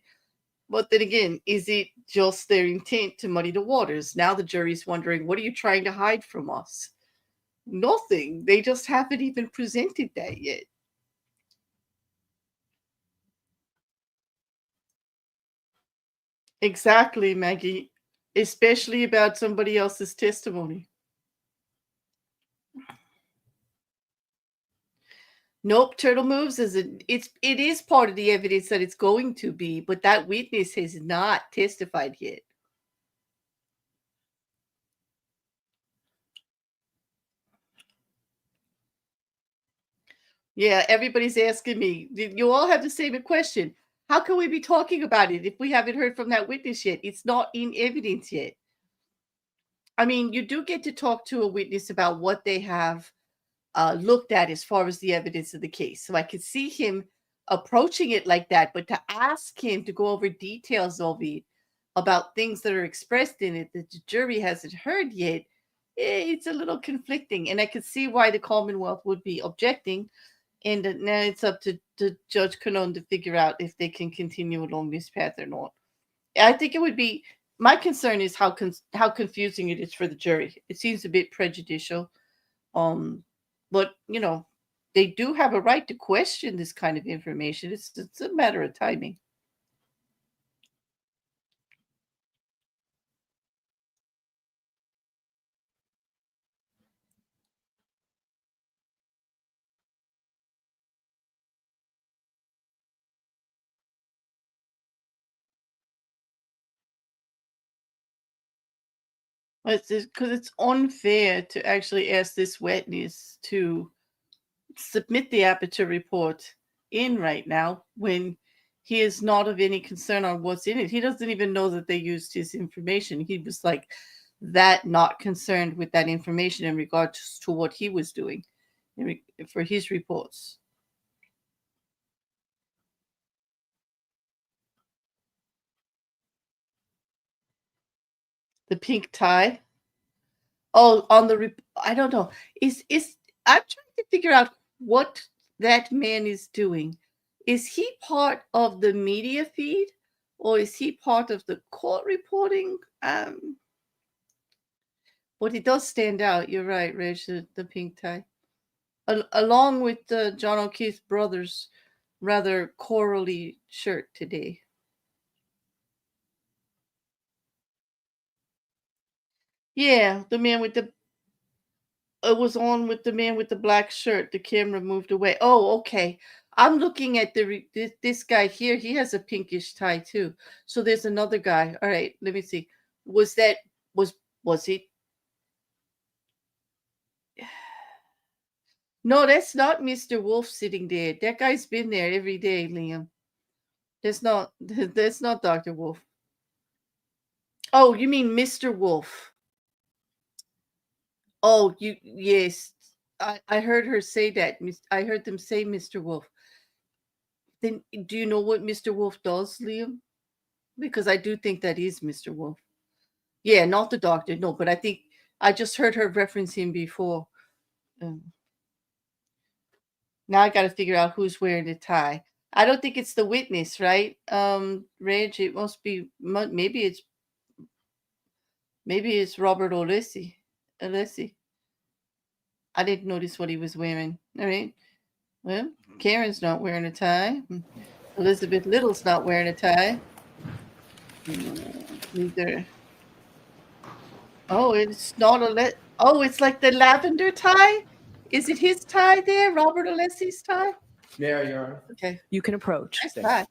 But then again, is it just their intent to muddy the waters? Now the jury's wondering, what are you trying to hide from us? Nothing. They just haven't even presented that yet. Exactly, Maggie. Especially about somebody else's testimony. Nope, turtle moves it is part of the evidence that it's going to be, but that witness has not testified yet. Yeah, everybody's asking me. You all have the same question. How can we be talking about it if we haven't heard from that witness yet? It's not in evidence yet. I mean, you do get to talk to a witness about what they have looked at as far as the evidence of the case. So I could see him approaching it like that, but to ask him to go over details of it about things that are expressed in it that the jury hasn't heard yet, it's a little conflicting. And I could see why the Commonwealth would be objecting. And now it's up to Judge Cannone to figure out if they can continue along this path or not. I think it would be, my concern is how confusing it is for the jury. It seems a bit prejudicial. But, you know, they do have a right to question this kind of information. It's a matter of timing. It's because it's unfair to actually ask this witness to submit the aperture report in right now when he is not of any concern on what's in it. He doesn't even know that they used his information. He was like that, not concerned with that information in regards to what he was doing for his reports. The pink tie. Oh, on the I don't know. Is I'm trying to figure out what that man is doing. Is he part of the media feed, or is he part of the court reporting? But it does stand out. You're right, Reg, the pink tie, along with the John O'Keefe brothers' rather corally shirt today. Yeah, the man with the it was on with the man with the black shirt. The camera moved away. Oh, okay. I'm looking at this guy here. He has a pinkish tie too. So there's another guy. All right, let me see. Was he? No, that's not Mr. Wolf sitting there. That guy's been there every day, Liam. That's not Dr. Wolf. Oh, you mean Mr. Wolf? Oh, yes. I heard her say that. I heard them say Mr. Wolf. Then do you know what Mr. Wolf does, Liam? Because I do think that is Mr. Wolf. Yeah, not the doctor. No, but I think I just heard her reference him before. Now I got to figure out who's wearing the tie. I don't think it's the witness, right? Reg, it must be. Maybe it's RobertAlessi. Alessi. I didn't notice what he was wearing. All right. Well, Karen's not wearing a tie. Elizabeth Little's not wearing a tie. Neither. Oh, it's not oh, it's like the lavender tie? Is it his tie there? RobertAlessi's tie? Mayor, Your Honor. Okay, you can approach. Nice tie.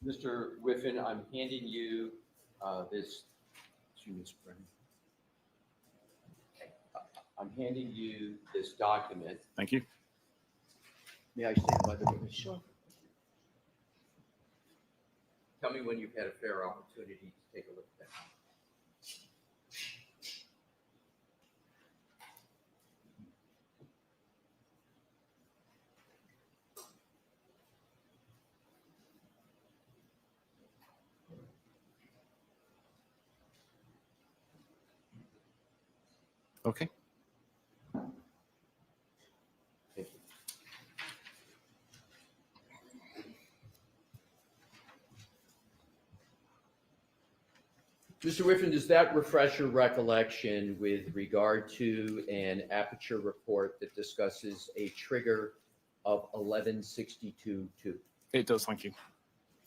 Mr. Whiffin, I'm handing you this. Brennan. I'm handing you this document. Thank you. May I stand by the witness? Sure. Tell me when you've had a fair opportunity to take a look at that. Okay. Thank you. Mr. Whiffin, does that refresh your recollection with regard to an aperture report that discusses a trigger of 1162-2? It does, thank you.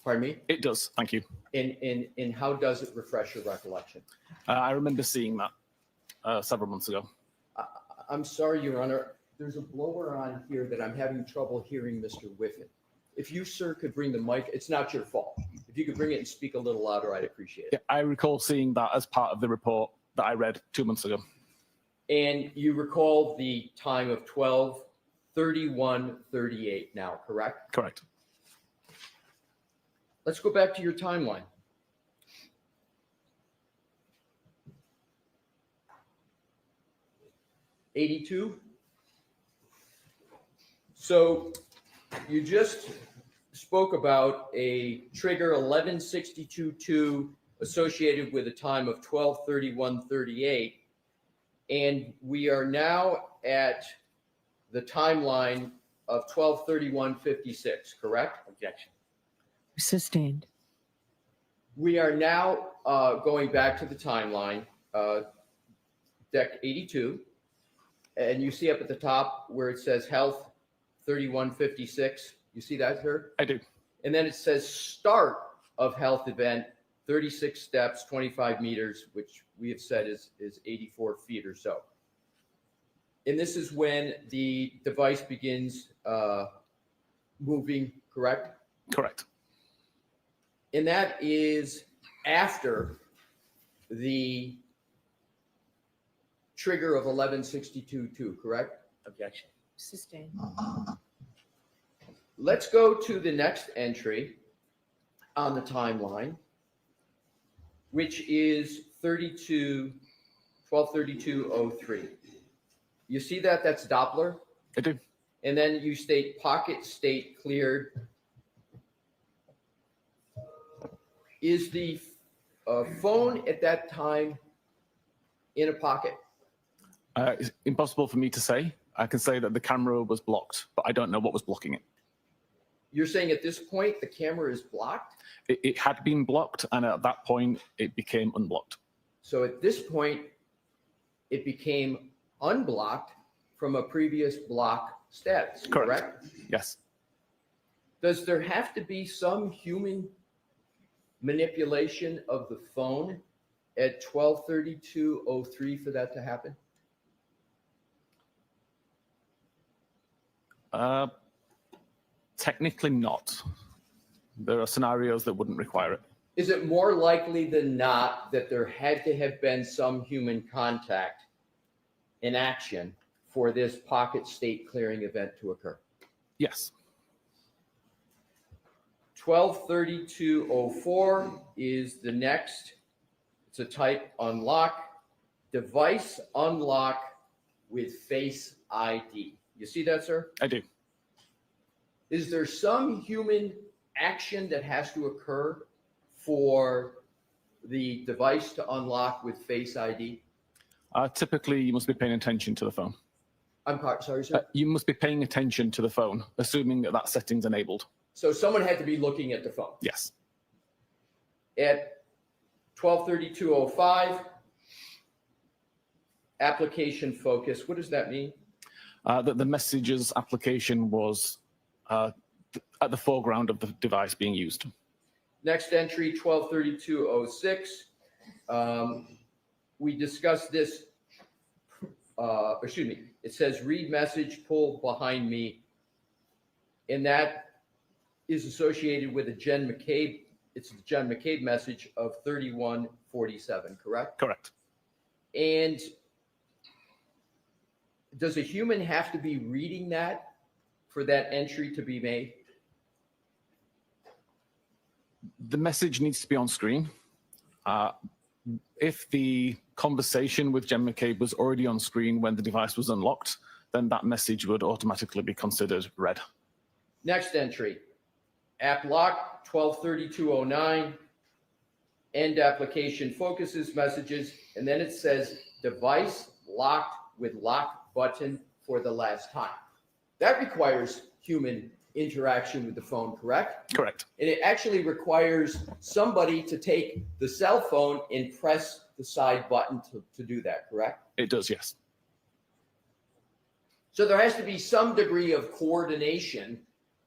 Pardon me? It does, thank you. And how does it refresh your recollection? I remember seeing that several months ago. I'm sorry, Your Honor. There's a blower on here that I'm having trouble hearing Mr. Whiffin. If you, sir, could bring the mic, it's not your fault. If you could bring it and speak a little louder, I'd appreciate it. Yeah, I recall seeing that as part of the report that I read 2 months ago. And you recall the time of 12:31:38 now, correct? Correct. Let's go back to your timeline. 82. So you just spoke about a trigger 1162-2 associated with a time of 12:31:38, and we are now at the timeline of 12:31:56, correct? Objection. Sustained. We are now going back to the timeline, deck 82, and you see up at the top where it says health 31:56. You see that, sir? I do. And then it says start of health event, 36 steps, 25 meters, which we have said is 84 feet or so. And this is when the device begins moving, correct? Correct. And that is after the trigger of 1162-2, correct? Objection. Sustained. Let's go to the next entry on the timeline, which is 12:32:03. You see that? That's Doppler. I do. And then you state pocket state cleared. Is the phone at that time in a pocket? It's impossible for me to say. I can say that the camera was blocked, but I don't know what was blocking it. You're saying at this point the camera is blocked? It had been blocked, and at that point, it became unblocked. So at this point, it became unblocked from a previous block status, correct? Yes. Does there have to be some human manipulation of the phone at 12:32:03 for that to happen? Technically not. There are scenarios that wouldn't require it. Is it more likely than not that there had to have been some human contact in action for this pocket state clearing event to occur? Yes. 12:32:04 is the next. It's a type unlock. Device unlock with Face ID. You see that, sir? I do. Is there some human action that has to occur for the device to unlock with Face ID? Typically, you must be paying attention to the phone. I'm sorry, sir. You must be paying attention to the phone, assuming that that setting's enabled. So someone had to be looking at the phone. Yes. At 12:32:05, application focus. What does that mean? That the messages application was at the foreground of the device being used. Next entry, 12:32:06. We discussed this, it says read message, pull behind me. And that is associated with a Jen McCabe. It's the Jen McCabe message of 31:47, correct? Correct. And does a human have to be reading that for that entry to be made? The message needs to be on screen. If the conversation with Jen McCabe was already on screen when the device was unlocked, then that message would automatically be considered read. Next entry, app lock, 12:32:09, end application focuses messages, and then it says device locked with lock button for the last time. That requires human interaction with the phone, correct? Correct. And it actually requires somebody to take the cell phone and press the side button to do that, correct? It does, yes. So there has to be some degree of coordination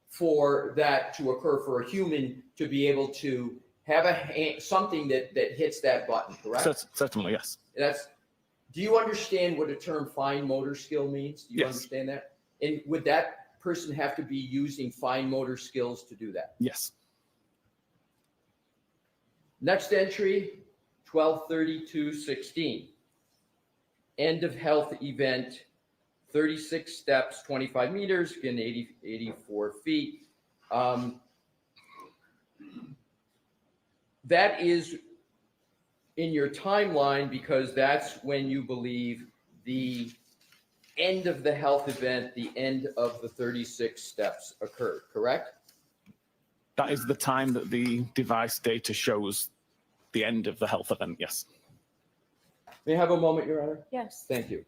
for that to occur, for a human to be able to have something that hits that button, correct? Certainly, yes. Do you understand what the term fine motor skill means? Do you Yes. understand that? And would that person have to be using fine motor skills to do that? Yes. Next entry, 12:32:16. End of health event, 36 steps, 25 meters, again, 84 feet. That is in your timeline because that's when you believe the end of the health event, the end of the 36 steps occurred, correct? That is the time that the device data shows the end of the health event, yes. May I have a moment, Your Honor? Yes. Thank you.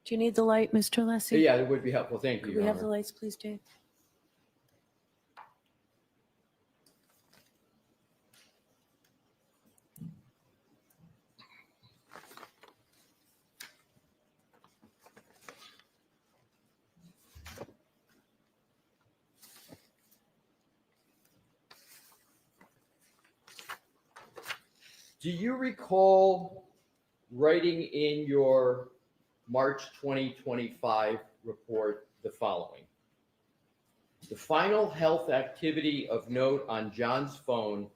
Do you need the light, Mr. Alessi? Yeah, that would be helpful. Thank you, Could Your we have the Honor. lights, please, Dave? Do you recall writing in your March 2025 report the following? The final health activity of note on John's phone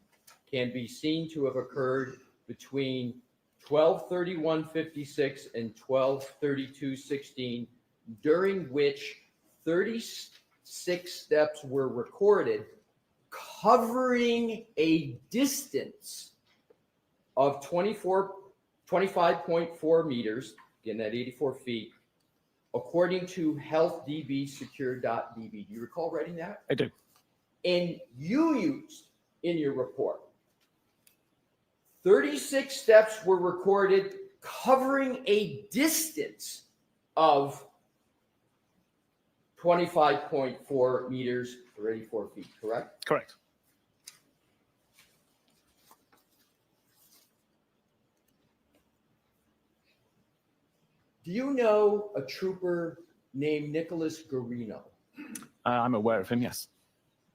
can be seen to have occurred between 12:31:56 and 12:32:16, during which 36 steps were recorded, covering a distance of 25.4 meters, again, that 84 feet, according to healthdbsecure.db. Do you recall writing that? I do. And you used in your report 36 steps were recorded covering a distance of 25.4 meters or 84 feet, correct? Correct. Do you know a trooper named Nicholas Garino? I'm aware of him, yes.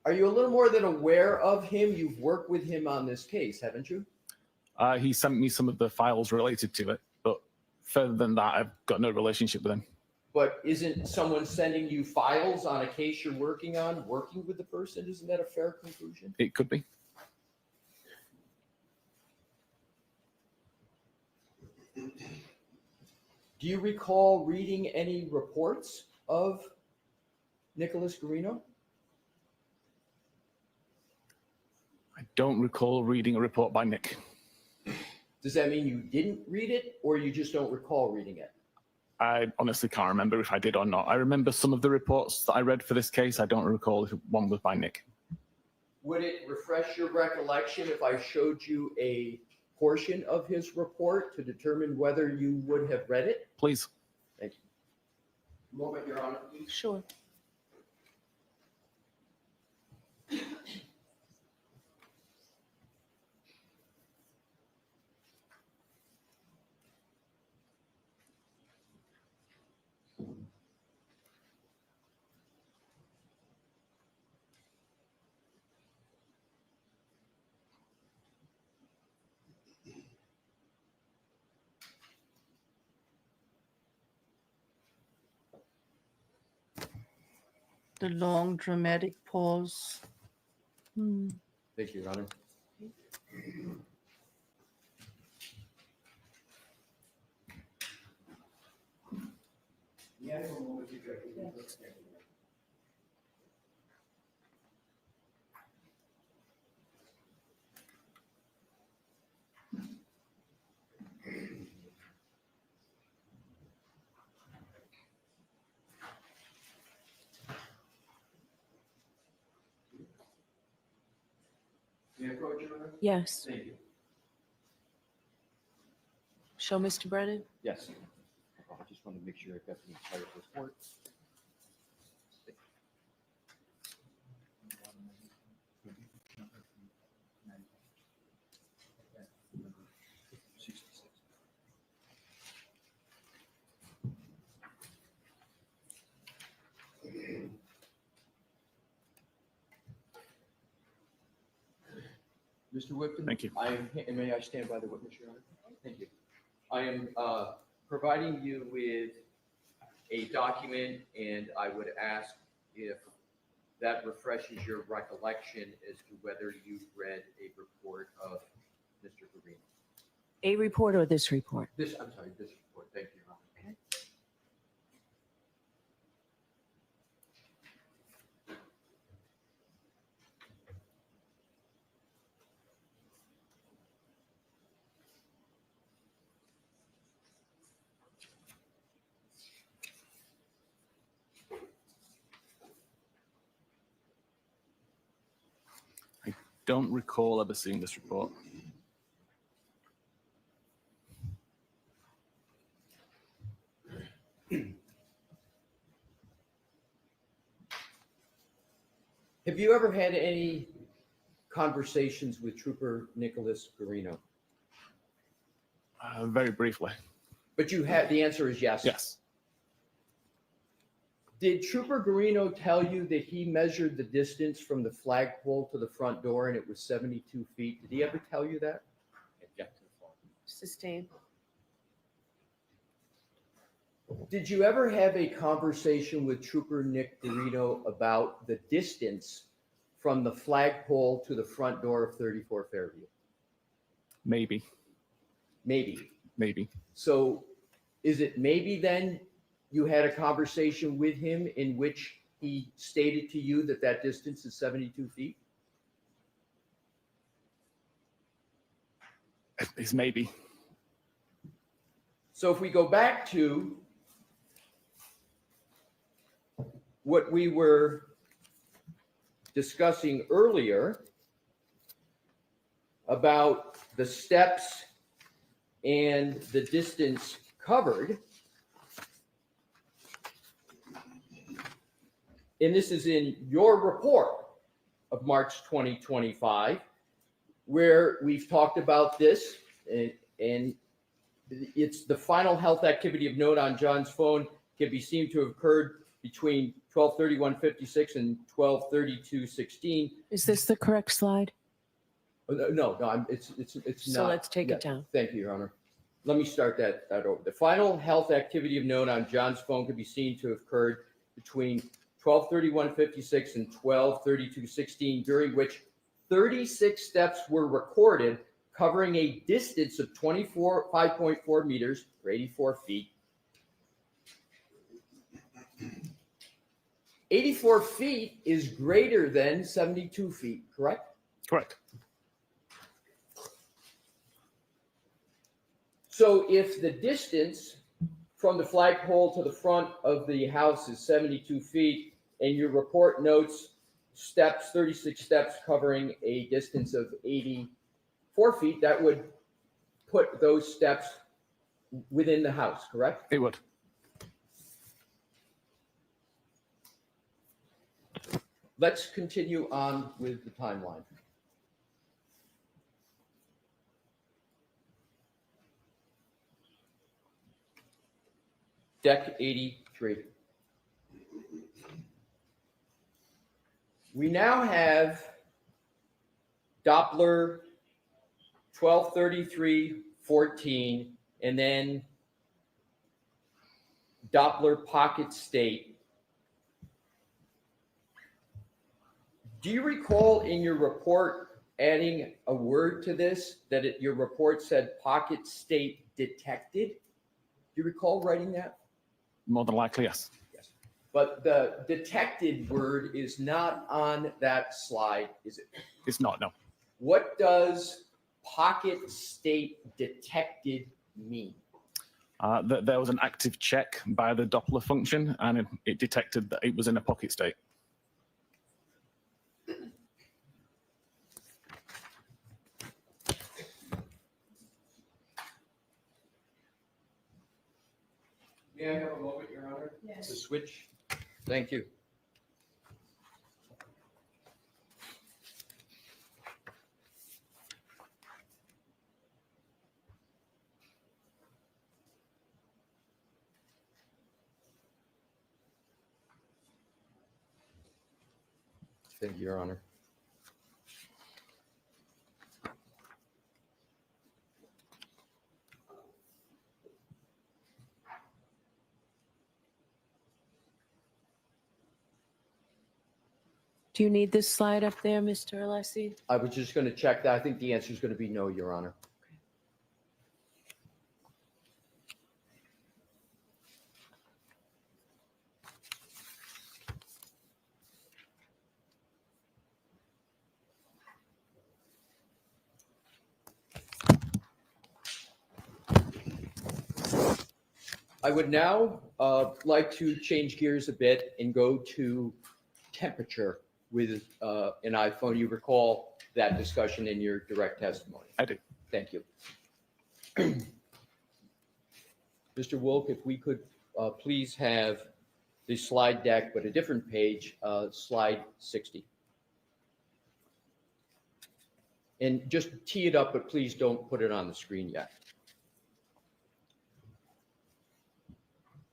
Are you a little more than aware of him? You've worked with him on this case, haven't you? He sent me some of the files related to it, but further than that, I've got no relationship with him. But isn't someone sending you files on a case you're working on, working with the person? Isn't that a fair conclusion? It could be. Do you recall reading any reports of Nicholas Garino? I don't recall reading a report by Nick. Does that mean you didn't read it, or you just don't recall reading it? I honestly can't remember if I did or not. I remember some of the reports that I read for this case. I don't recall if one was by Nick. Would it refresh your recollection if I showed you a portion of his report to determine whether you would have read it? Please. Thank you. Moment, Your Honor, please. Sure. The long dramatic pause. Thank you, Your Honor. May I approach, Your Honor? Yes. Thank you. Show Mr. Brennan. Yes. I just want to make sure I've got the entire report. Mr. Whiffin? Thank you. May I stand by the witness, Your Honor? Thank you. I am providing you with a document, and I would ask if that refreshes your recollection as to whether you've read a report of Mr. Garino. A report or this report? This report. Thank you, Your Honor. I don't recall ever seeing this report. Have you ever had any conversations with Trooper Nicholas Garino? Very briefly. But you had, the answer is yes. Yes. Did Trooper Garino tell you that he measured the distance from the flagpole to the front door and it was 72 feet? Did he ever tell you that? Sustained. Did you ever have a conversation with Trooper Nick Garino about the distance from the flagpole to the front door of 34 Fairview? Maybe. Maybe. Maybe. So is it maybe then you had a conversation with him in which he stated to you that that distance is 72 feet? It's maybe. So if we go back to what we were discussing earlier about the steps and the distance covered, and this is in your report of March 2025, where we've talked about this, and it's the final health activity of note on John's phone can be seen to have occurred between 12:31:56 and 12:32:16. Is this the correct slide? No, it's not. So let's take Yeah, it down. Thank you, Your Honor. Let me start that over. The final health activity of note on John's phone can be seen to have occurred between 12:31:56 and 12:32:16, during which 36 steps were recorded, covering a distance of 5.4 meters or 84 feet. 84 feet is greater than 72 feet, correct? Correct. So if the distance from the flagpole to the front of the house is 72 feet, and your report notes steps, 36 steps covering a distance of 84 feet, that would put those steps within the house, correct? It would. Let's continue on with the timeline. Deck 83. We now have Doppler 1233:14, and then Doppler pocket state. Do you recall in your report adding a word to this that your report said pocket state detected? Do you recall writing that? More than likely, yes. Yes. But the detected word is not on that slide, is it? It's not, no. What does pocket state detected mean? There was an active check by the Doppler function, and it detected that it was in a pocket state. May I have a moment, Your Honor? Yes. To switch? Thank you. Thank you, Your Honor. Do you need this slide up there, Mr. Alessi? I was just going to check that. I think the answer is going to be no, Your Honor. I would now like to change gears a bit and go to temperature with an iPhone. You recall that discussion in your direct testimony. I do. Thank you. Mr. Wilk, if we could please have the slide deck, but a different page, slide 60. And just tee it up, but please don't put it on the screen yet.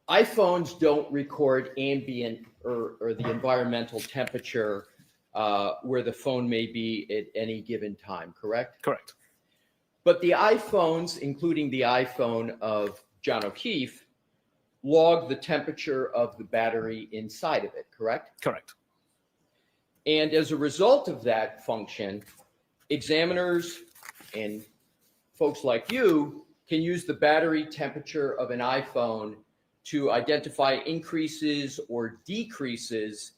iPhones don't record ambient or the environmental temperature where the phone may be at any given time, correct? Correct. But the iPhones, including the iPhone of John O'Keefe, log the temperature of the battery inside of it, correct? Correct. And as a result of that function, examiners and folks like you can use the battery temperature of an iPhone to identify increases or decreases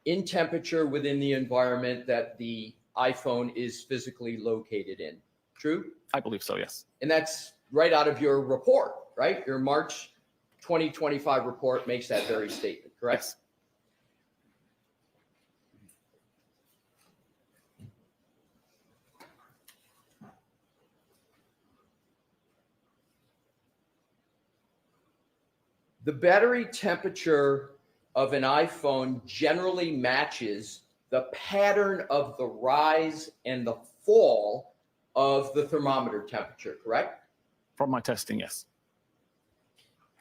in temperature within the environment that the iPhone is physically located in. True? I believe so, yes. And that's right out of your report, right? Your March 2025 report makes that very statement, correct? Yes. The battery temperature of an iPhone generally matches the pattern of the rise and the fall of the thermometer temperature, correct? From my testing, yes.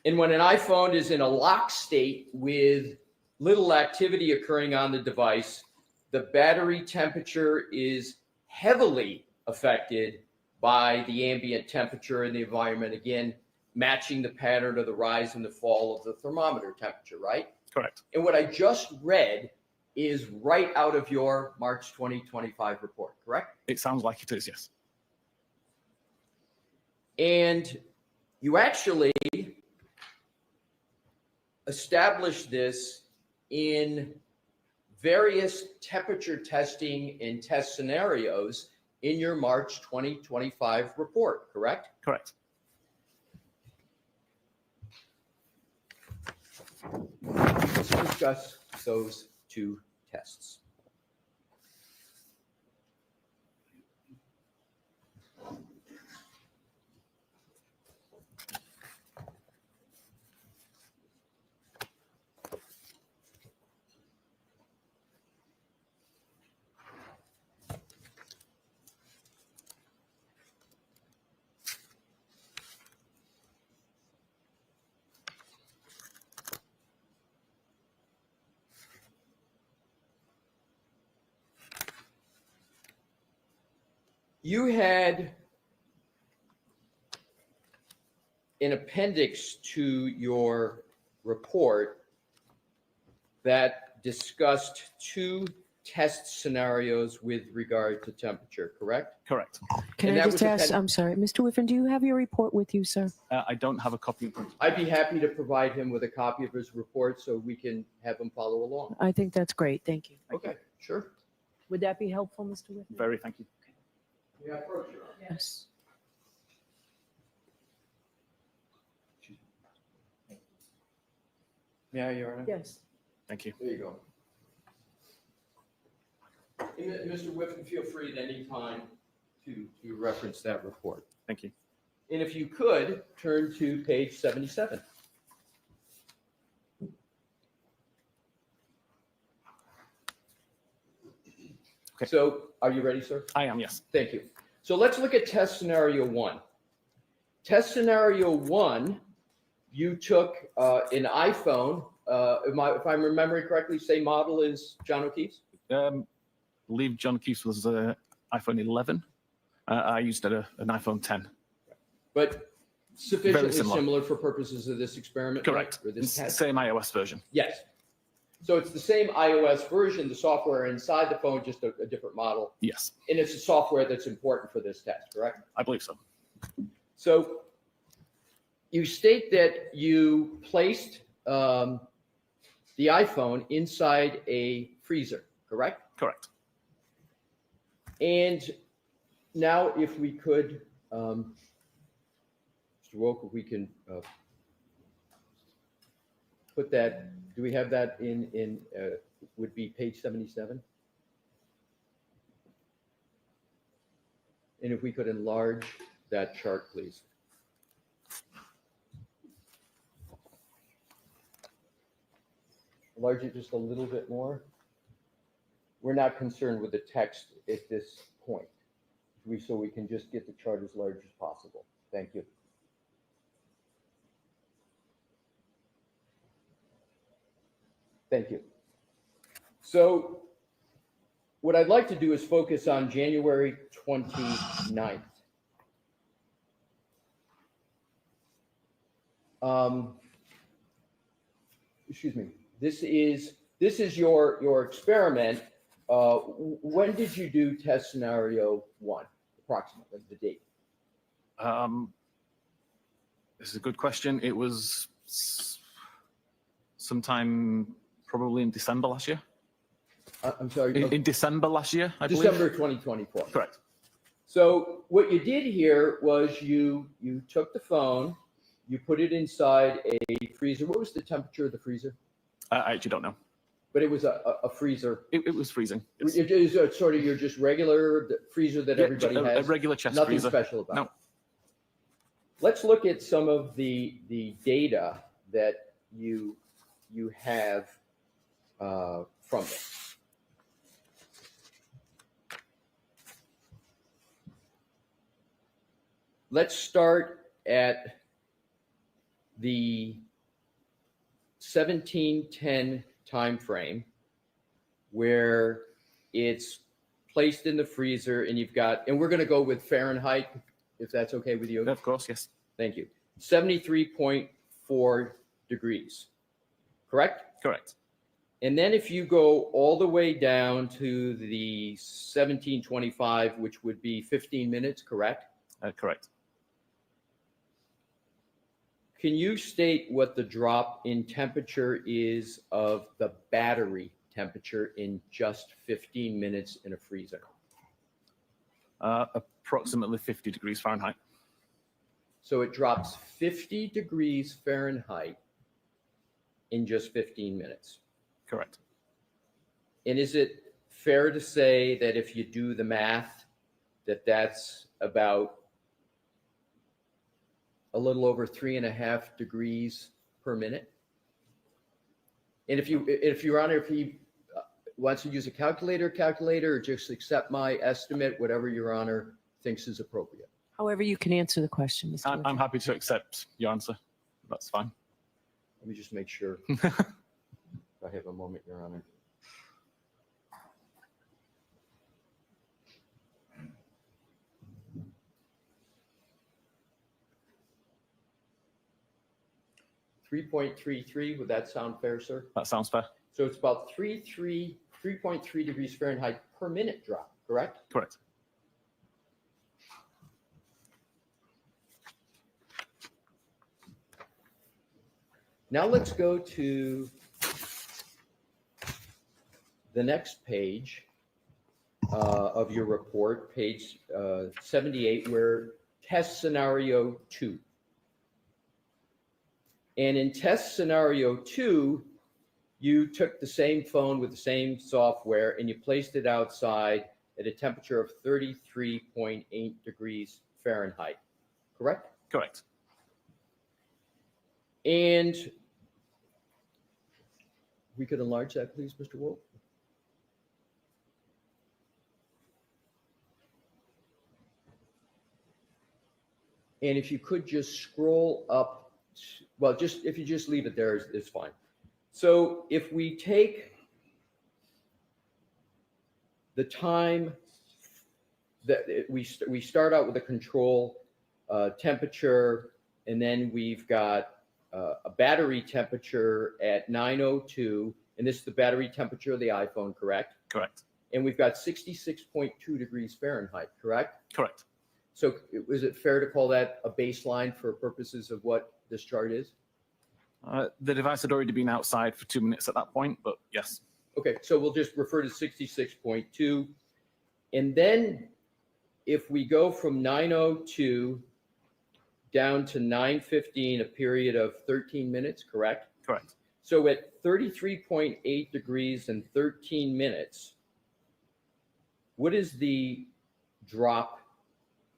And when an iPhone is in a lock state with little activity occurring on the device, the battery temperature is heavily affected by the ambient temperature in the environment, again, matching the pattern of the rise and the fall of the thermometer temperature, right? Correct. And what I just read is right out of your March 2025 report, correct? It sounds like it is, yes. And you actually established this in various temperature testing and test scenarios in your March 2025 report, correct? Correct. Let's discuss those two tests. You had an appendix to your report that discussed two test scenarios with regard to temperature, correct? Correct. Can And I that just was ask, I'm sorry, Mr. Whiffin, do you have your report with you, sir? I don't have a copy in front of me. I'd be happy to provide him with a copy of his report so we can have him follow along. I think that's great. Thank you. Okay, sure. Would that be helpful, Mr. Whiffin? Very, thank you. Yeah, approach, Your Honor. Yes. May I, Your Honor? Yes. Thank you. There you go. And Mr. Whiffin, feel free at any time to reference that report. Thank you. And if you could, turn to page 77. Okay. So are you ready, sir? I am, yes. Thank you. So let's look at test scenario one. Test scenario one, you took an iPhone, if I'm remembering correctly, same model as John O'Keefe's? I believe John O'Keefe's was iPhone 11. I used an iPhone 10. But sufficiently Very similar. similar for purposes of this experiment? Correct. Or this test? Same iOS version. Yes. So it's the same iOS version, the software inside the phone, just a different model. Yes, And it's a software that's important for this test, correct? I believe so. So you state that you placed the iPhone inside a freezer, correct? Correct. And now if we could, Mr. Woke, if we can put that, do we have that in would be page 77? And if we could enlarge that chart, please. Enlarge it just a little bit more. We're not concerned with the text at this point. So we can just get the chart as large as possible. Thank you. Thank you. So what I'd like to do is focus on January 29th. Excuse me. This is your experiment. When did you do test scenario 1, approximately, the date? This is a good question. It was sometime probably in December last year. I'm sorry. In December last year, I believe. December 2024. Correct. So what you did here was you took the phone, you put it inside a freezer. What was the temperature of the freezer? I actually don't know. But it was a freezer. It was freezing. Yes. It is sort of your just regular freezer that everybody has. A regular chest Nothing freezer. special about No. it. Let's look at some of the data that you have from it. Let's start at the 1710 time frame, where it's placed in the freezer, and you've got, and we're going to go with Fahrenheit, if that's okay with you. Of course, yes. Thank you. 73.4 degrees, correct? Correct. And then if you go all the way down to the 1725, which would be 15 minutes, correct? Correct. Can you state what the drop in temperature is of the battery temperature in just 15 minutes in a freezer? Approximately 50 degrees Fahrenheit. So it drops 50 degrees Fahrenheit in just 15 minutes. Correct. And is it fair to say that if you do the math, that's about a little over 3.5 degrees per minute? And if Your Honor, if he wants to use a calculator, or just accept my estimate, whatever Your Honor thinks is appropriate. However you can answer the question, Mr. I'm happy to accept your answer. That's fine. Let me just make sure. I have a moment, Your Honor. .33, would that sound fair, sir? That sounds fair. So it's about 3.3 degrees Fahrenheit per minute drop, correct? Correct. Now let's go to the next page of your report, page 78, where test scenario 2. And in test scenario 2, you took the same phone with the same software and you placed it outside at a temperature of 33.8 degrees Fahrenheit, correct? Correct. And we could enlarge that, please, Mr. Wolf. And if you could just scroll up, well, if you just leave it there, it's fine. So if we take the time that we start out with a control temperature, and then we've got a battery temperature at 9:02, And this is the battery temperature of the iPhone, correct? Correct. And we've got 66.2 degrees Fahrenheit, correct? Correct. So is it fair to call that a baseline for purposes of what this chart is? The device had already been outside for 2 minutes at that point, but yes. Okay, so we'll just refer to 66.2. And then if we go from 9:02 down to 9:15, a period of 13 minutes, correct? Correct. So at 33.8 degrees and 13 minutes, what is the drop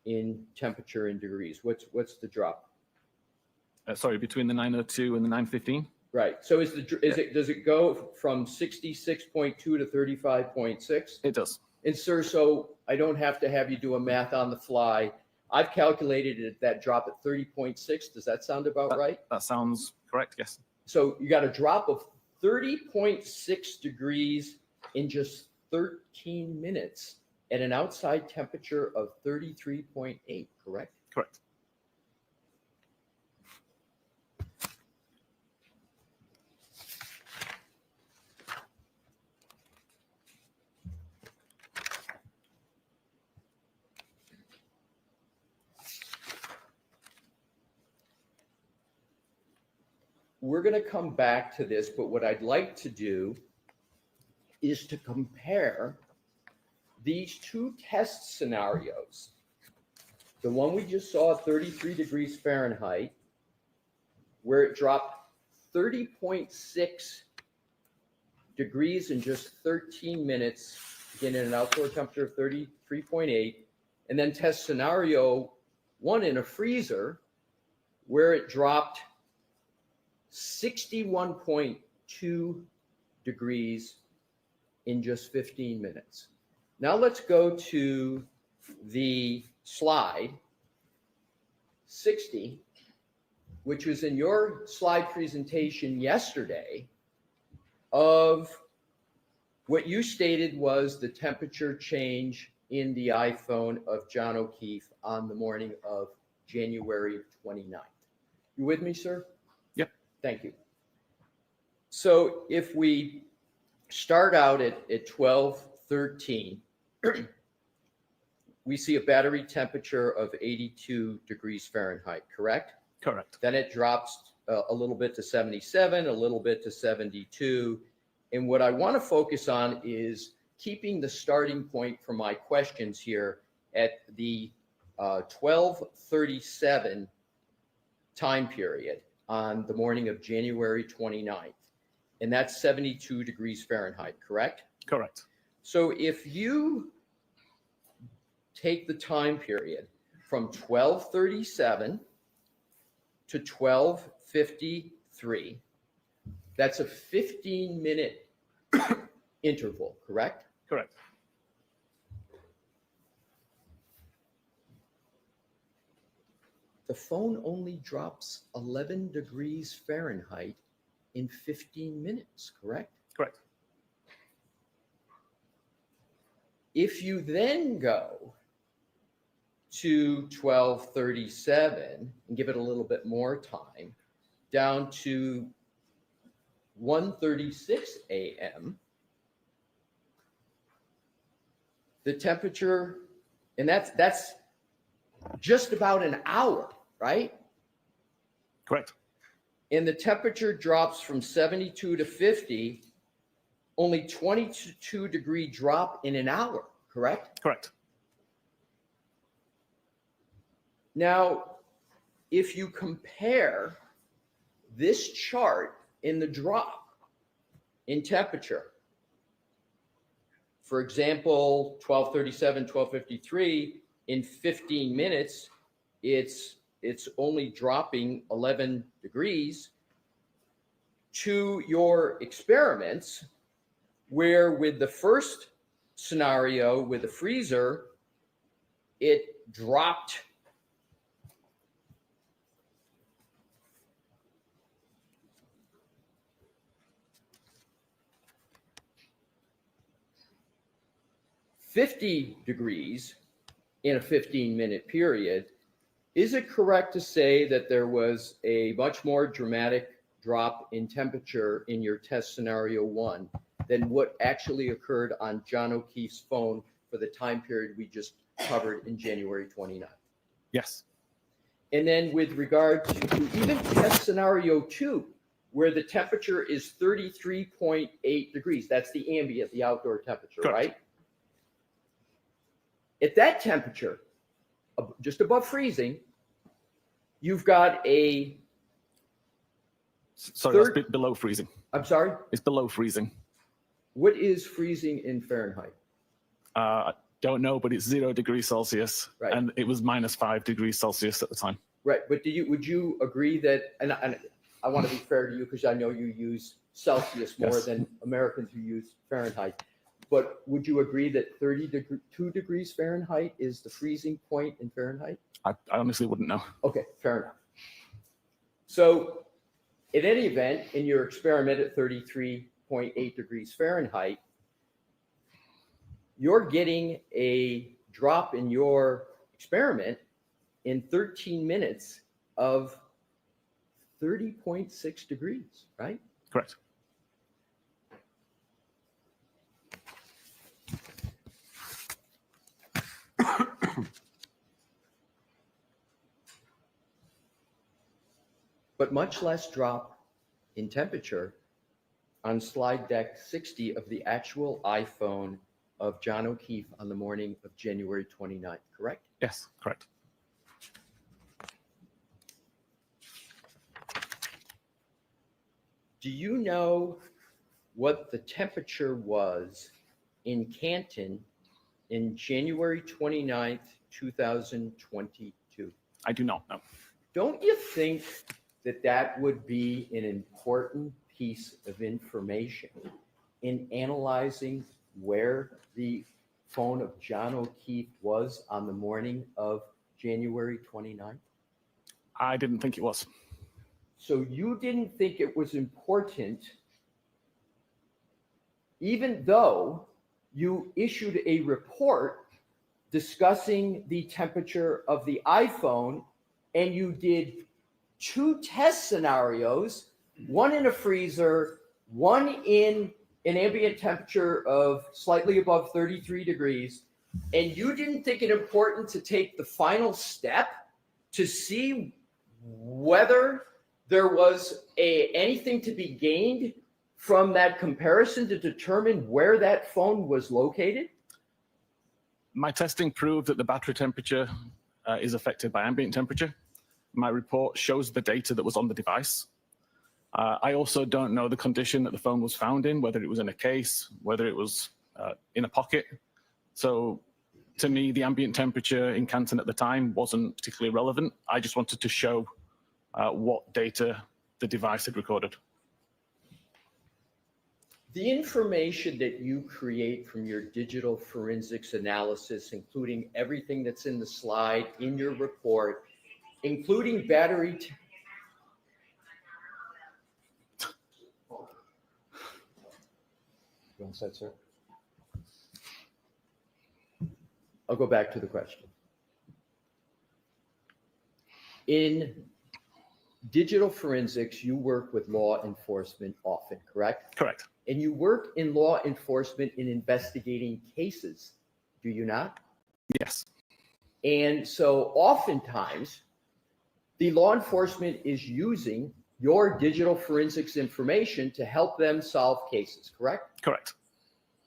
in temperature in degrees? What's the drop? Sorry, between the 9:02 and the 9:15? Right. So does it go from 66.2 to 35.6? It does. And sir, so I don't have to have you do a math on the fly. I've calculated it, that drop at 30.6. Does that sound about right? That sounds correct, yes. So you got a drop of 30.6 degrees in just 13 minutes at an outside temperature of 33.8, correct? Correct. We're going to come back to this, but what I'd like to do is to compare these two test scenarios. The one we just saw at 33 degrees Fahrenheit, where it dropped 30.6 degrees in just 13 minutes, again at an outdoor temperature of 33.8, and then test scenario 1 in a freezer, where it dropped 61.2 degrees in just 15 minutes. Now let's go to the slide 60, which was in your slide presentation yesterday, of what you stated was the temperature change in the iPhone of John O'Keefe on the morning of January 29th. You with me, sir? Yep. Thank you. So if we start out at 12:13, we see a battery temperature of 82 degrees Fahrenheit, correct? Correct. Then it drops a little bit to 77, a little bit to 72. And what I want to focus on is keeping the starting point for my questions here at the 12:37 time period on the morning of January 29th. And that's 72 degrees Fahrenheit, correct? Correct. So if you take the time period from 12:37 to 12:53, that's a 15-minute interval, correct? Correct. The phone only drops 11 degrees Fahrenheit in 15 minutes, correct? Correct. If you then go to 12:37 and give it a little bit more time, down to 1:36 a.m., the temperature, and that's just about an hour, right? Correct. And the temperature drops from 72 to 50, only 22 degree drop in an hour, correct? Correct. Now, if you compare this chart in the drop in temperature, for example, 12:37, 12:53, in 15 minutes, it's only dropping 11 degrees, to your experiments, where with the first scenario with the freezer, it dropped 50 degrees in a 15-minute period. Is it correct to say that there was a much more dramatic drop in temperature in your test scenario 1 than what actually occurred on John O'Keefe's phone for the time period we just covered in January 29th? Yes. And then with regard to even test scenario 2, where the temperature is 33.8 degrees, that's the ambient, the outdoor temperature, Correct. right? At that temperature, just above freezing, you've got a, Sorry, that's below freezing. I'm sorry, It's below freezing. what is freezing in Fahrenheit? I don't know, but it's 0 degrees Celsius, Right. and it was -5 degrees Celsius at the time. Right, but would you agree that, and I want to be fair to you because I know you use Celsius more Yes. than Americans who use Fahrenheit, but would you agree that 32 degrees Fahrenheit is the freezing point in Fahrenheit? I honestly wouldn't know. Okay, fair enough. So in any event, in your experiment at 33.8 degrees Fahrenheit, you're getting a drop in your experiment in 13 minutes of 30.6 degrees, right? Correct. But much less drop in temperature on slide deck 60 of the actual iPhone of John O'Keefe on the morning of January 29th, correct? Yes, correct. Do you know what the temperature was in Canton in January 29th, 2022? I do not know. Don't you think that that would be an important piece of information in analyzing where the phone of John O'Keefe was on the morning of January 29th? I didn't think it was. So you didn't think it was important, even though you issued a report discussing the temperature of the iPhone, and you did 2 test scenarios, one in a freezer, one in an ambient temperature of slightly above 33 degrees, and you didn't think it important to take the final step to see whether there was anything to be gained from that comparison to determine where that phone was located? My testing proved that the battery temperature is affected by ambient temperature. My report shows the data that was on the device. I also don't know the condition that the phone was found in, whether it was in a case, whether it was in a pocket. So to me, the ambient temperature in Canton at the time wasn't particularly relevant. I just wanted to show what data the device had recorded. The information that you create from your digital forensics analysis, including everything that's in the slide in your report, including battery. You want to say, sir? I'll go back to the question. In digital forensics, you work with law enforcement often, correct? Correct. And you work in law enforcement in investigating cases, do you not? Yes. And so oftentimes, the law enforcement is using your digital forensics information to help them solve cases, correct? Correct.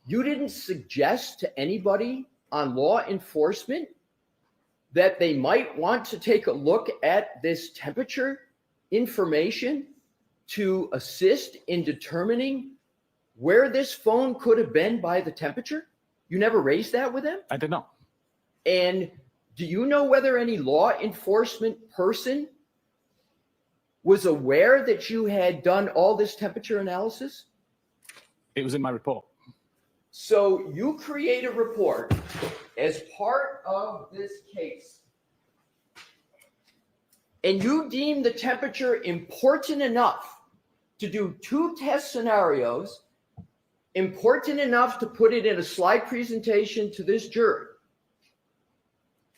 You didn't suggest to anybody on law enforcement that they might want to take a look at this temperature information to assist in determining where this phone could have been by the temperature? You never raised that with them? I did not. And do you know whether any law enforcement person was aware that you had done all this temperature analysis? It was in my report. So you create a report as part of this case, and you deem the temperature important enough to do 2 test scenarios, important enough to put it in a slide presentation to this jury.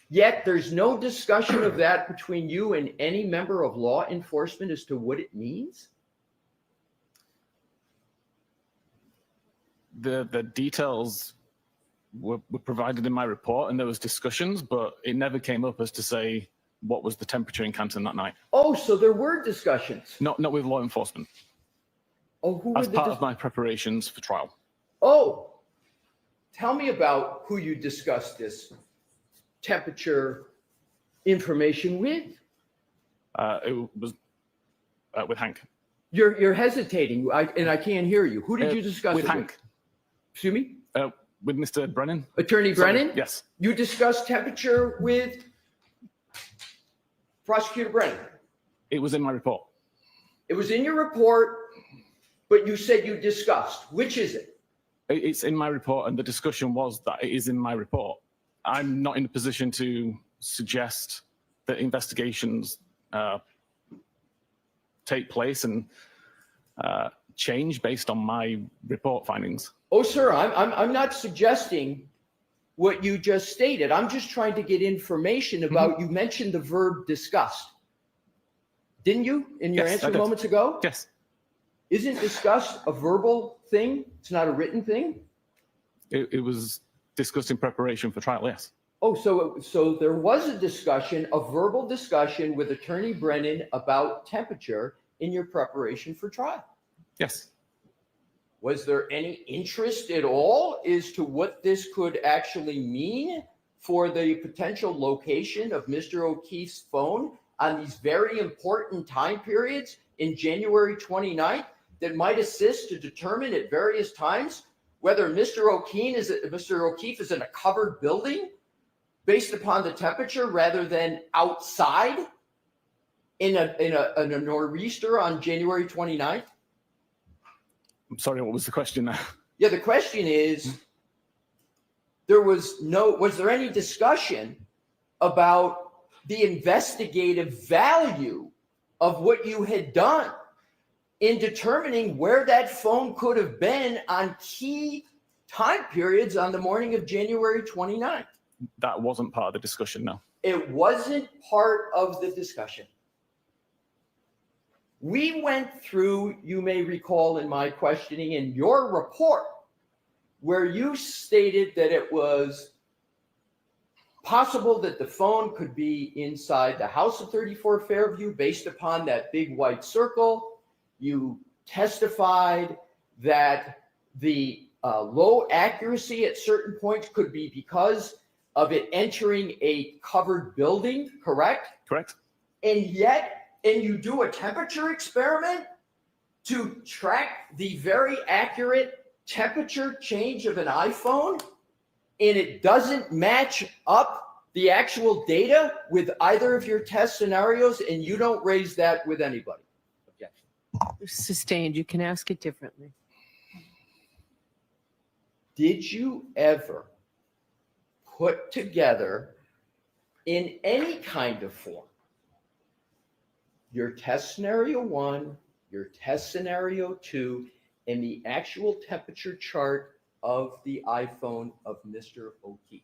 Yet there's no discussion of that between you and any member of law enforcement as to what it means? The details were provided in my report, and there was discussions, but it never came up as to say what was the temperature in Canton that night. Oh, so there were discussions. Not with law enforcement. Oh, who were As the part of my preparations for trial. Oh, tell me about who you discussed this temperature information with. It was with Hank. You're hesitating, and I can't hear you. Who did you discuss with it Hank? with? Excuse me? With Mr. Brennan. Attorney Sorry, Brennan? yes. You discussed temperature with Prosecutor Brennan. It was in my report. It was in your report, but you said you discussed. Which is it? It's in my report, and the discussion was that it is in my report. I'm not in a position to suggest that investigations take place and change based on my report findings. Oh, sir, I'm not suggesting what you just stated. I'm just trying to get information about, you mentioned the verb discussed. Didn't you, in your Yes, I answer did. moments ago? Yes, Isn't discussed a verbal thing? It's not a written thing? it was discussed in preparation for trial, yes. Oh, so there was a discussion, a verbal discussion with Attorney Brennan about temperature in your preparation for trial. Yes. Was there any interest at all as to what this could actually mean for the potential location of Mr. O'Keefe's phone on these very important time periods in January 29th that might assist to determine at various times whether Mr. O'Keefe is in a covered building based upon the temperature rather than outside in a nor'easter on January 29th? I'm sorry, what was the question now? Yeah, the question is, was there any discussion about the investigative value of what you had done in determining where that phone could have been on key time periods on the morning of January 29th? That wasn't part of the discussion, no. It wasn't part of the discussion. We went through, you may recall in my questioning, in your report, where you stated that it was possible that the phone could be inside the house of 34 Fairview based upon that big white circle. You testified that the low accuracy at certain points could be because of it entering a covered building, correct? Correct. And you do a temperature experiment to track the very accurate temperature change of an iPhone, and it doesn't match up the actual data with either of your test scenarios, and you don't raise that with anybody. Objection. Sustained. You can ask it differently. Did you ever put together in any kind of form your test scenario 1, your test scenario 2, and the actual temperature chart of the iPhone of Mr. O'Keefe?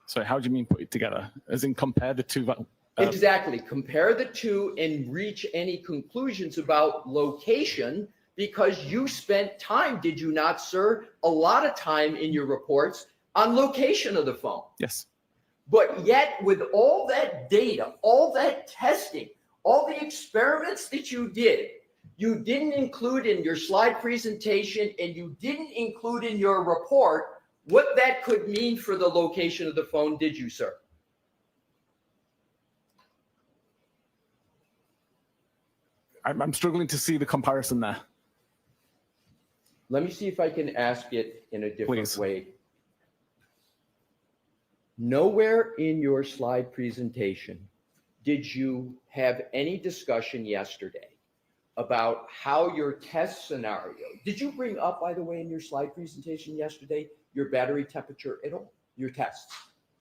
So how do you mean put it together? As in compare the two? Exactly. Compare the two and reach any conclusions about location, because you spent time, did you not, sir? A lot of time in your reports on location of the phone. Yes. But yet, with all that data, all that testing, all the experiments that you did, you didn't include in your slide presentation and you didn't include in your report what that could mean for the location of the phone, did you, sir? I'm struggling to see the comparison there. Let me see if I can ask it in a different Please. way. Nowhere in your slide presentation did you have any discussion yesterday about how your test scenario, did you bring up, by the way, in your slide presentation yesterday, your battery temperature at all, your tests?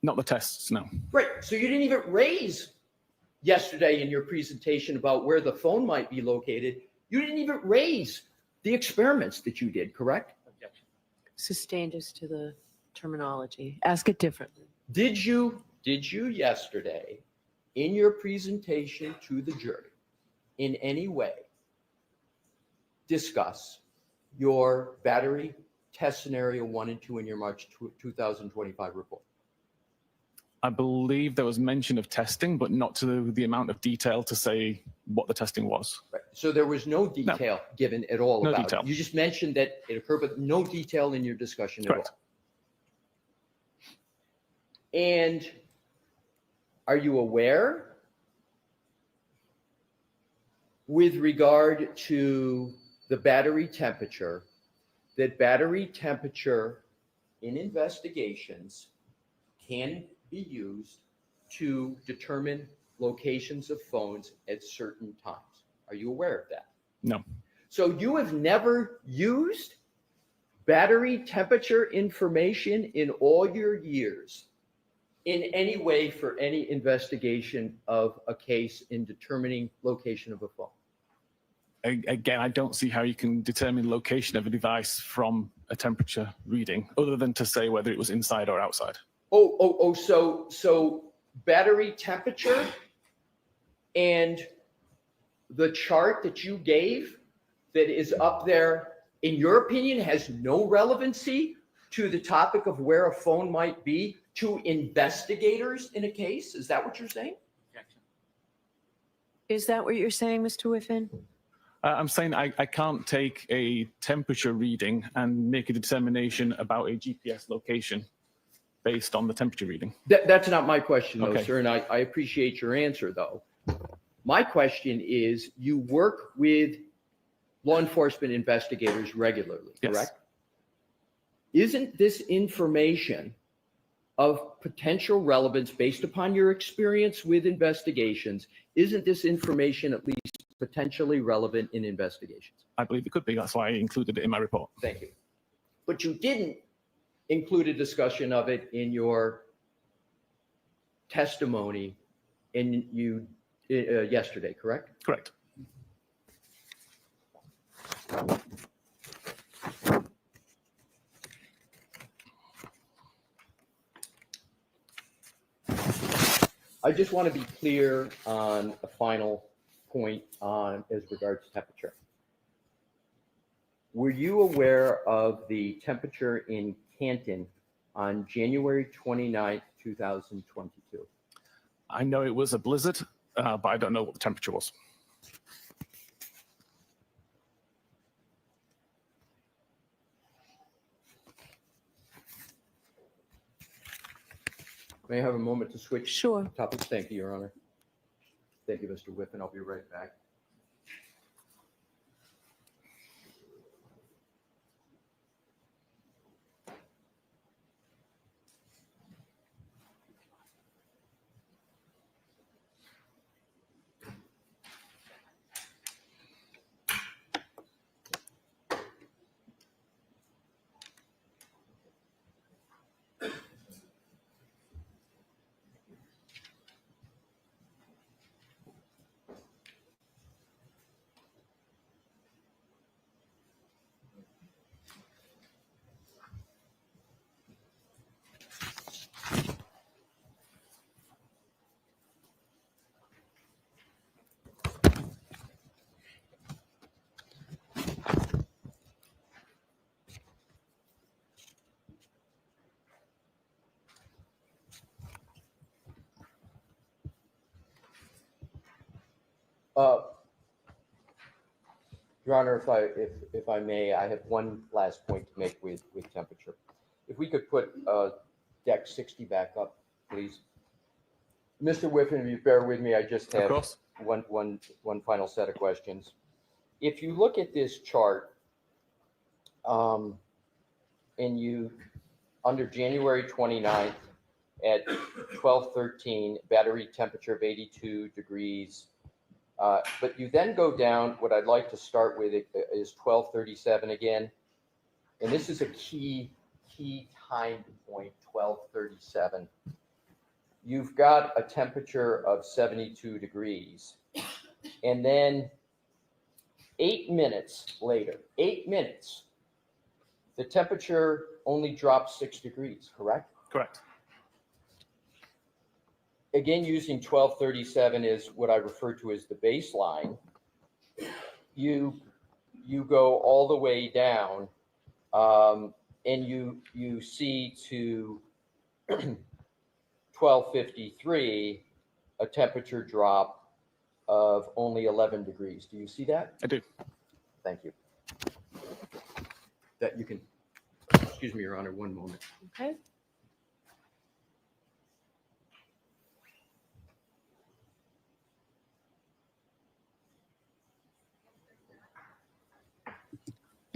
Not the tests, no. Great. So you didn't even raise yesterday in your presentation about where the phone might be located. You didn't even raise the experiments that you did, correct? Objection. Sustained as to the terminology. Ask it differently. Did you yesterday in your presentation to the jury in any way discuss your battery test scenario 1 and 2 in your March 2025 report? I believe there was mention of testing, but not to the amount of detail to say what the testing was. Right. So there was no detail given at all No about detail. it. You just mentioned that it occurred, but no detail in your discussion at Correct. all. And are you aware, with regard to the battery temperature, that battery temperature in investigations can be used to determine locations of phones at certain times? Are you aware of that? No. So you have never used battery temperature information in all your years in any way for any investigation of a case in determining location of a phone? Again, I don't see how you can determine location of a device from a temperature reading, other than to say whether it was inside or outside. So battery temperature and the chart that you gave that is up there, in your opinion, has no relevancy to the topic of where a phone might be to investigators in a case? Is that what you're saying? Is that what you're saying, Mr. Whiffin? I'm saying I can't take a temperature reading and make a determination about a GPS location based on the temperature reading. That's not my question, though, Okay. sir, and I appreciate your answer, though. My question is, you work with law enforcement investigators regularly, Yes. correct? Isn't this information of potential relevance based upon your experience with investigations? Isn't this information at least potentially relevant in investigations? I believe it could be. That's why I included it in my report. Thank you. But you didn't include a discussion of it in your testimony yesterday, correct? Correct. I just want to be clear on a final point on as regards to temperature. Were you aware of the temperature in Canton on January 29th, 2022? I know it was a blizzard, but I don't know what the temperature was. May I have a moment to switch Sure. topics? Thank you, Your Honor. Thank you, Mr. Whiffin. I'll be right back. Your Honor, if I may, I have one last point to make with temperature. If we could put deck 60 back up, please. Mr. Whiffin, if you bear with me, I just Of have course. one final set of questions. If you look at this chart, and you, under January 29th at 12:13, battery temperature of 82 degrees. But you then go down, what I'd like to start with is 12:37 again. And this is a key time point, 12:37. You've got a temperature of 72 degrees. And then 8 minutes later, 8 minutes, the temperature only drops 6 degrees, correct? Correct. Again, using 12:37 is what I refer to as the baseline. You you go all the way down, and you see to 1253 a temperature drop of only 11 degrees. Do you see that? I do. Thank you. That you can, excuse me, Your Honor, one moment. Okay.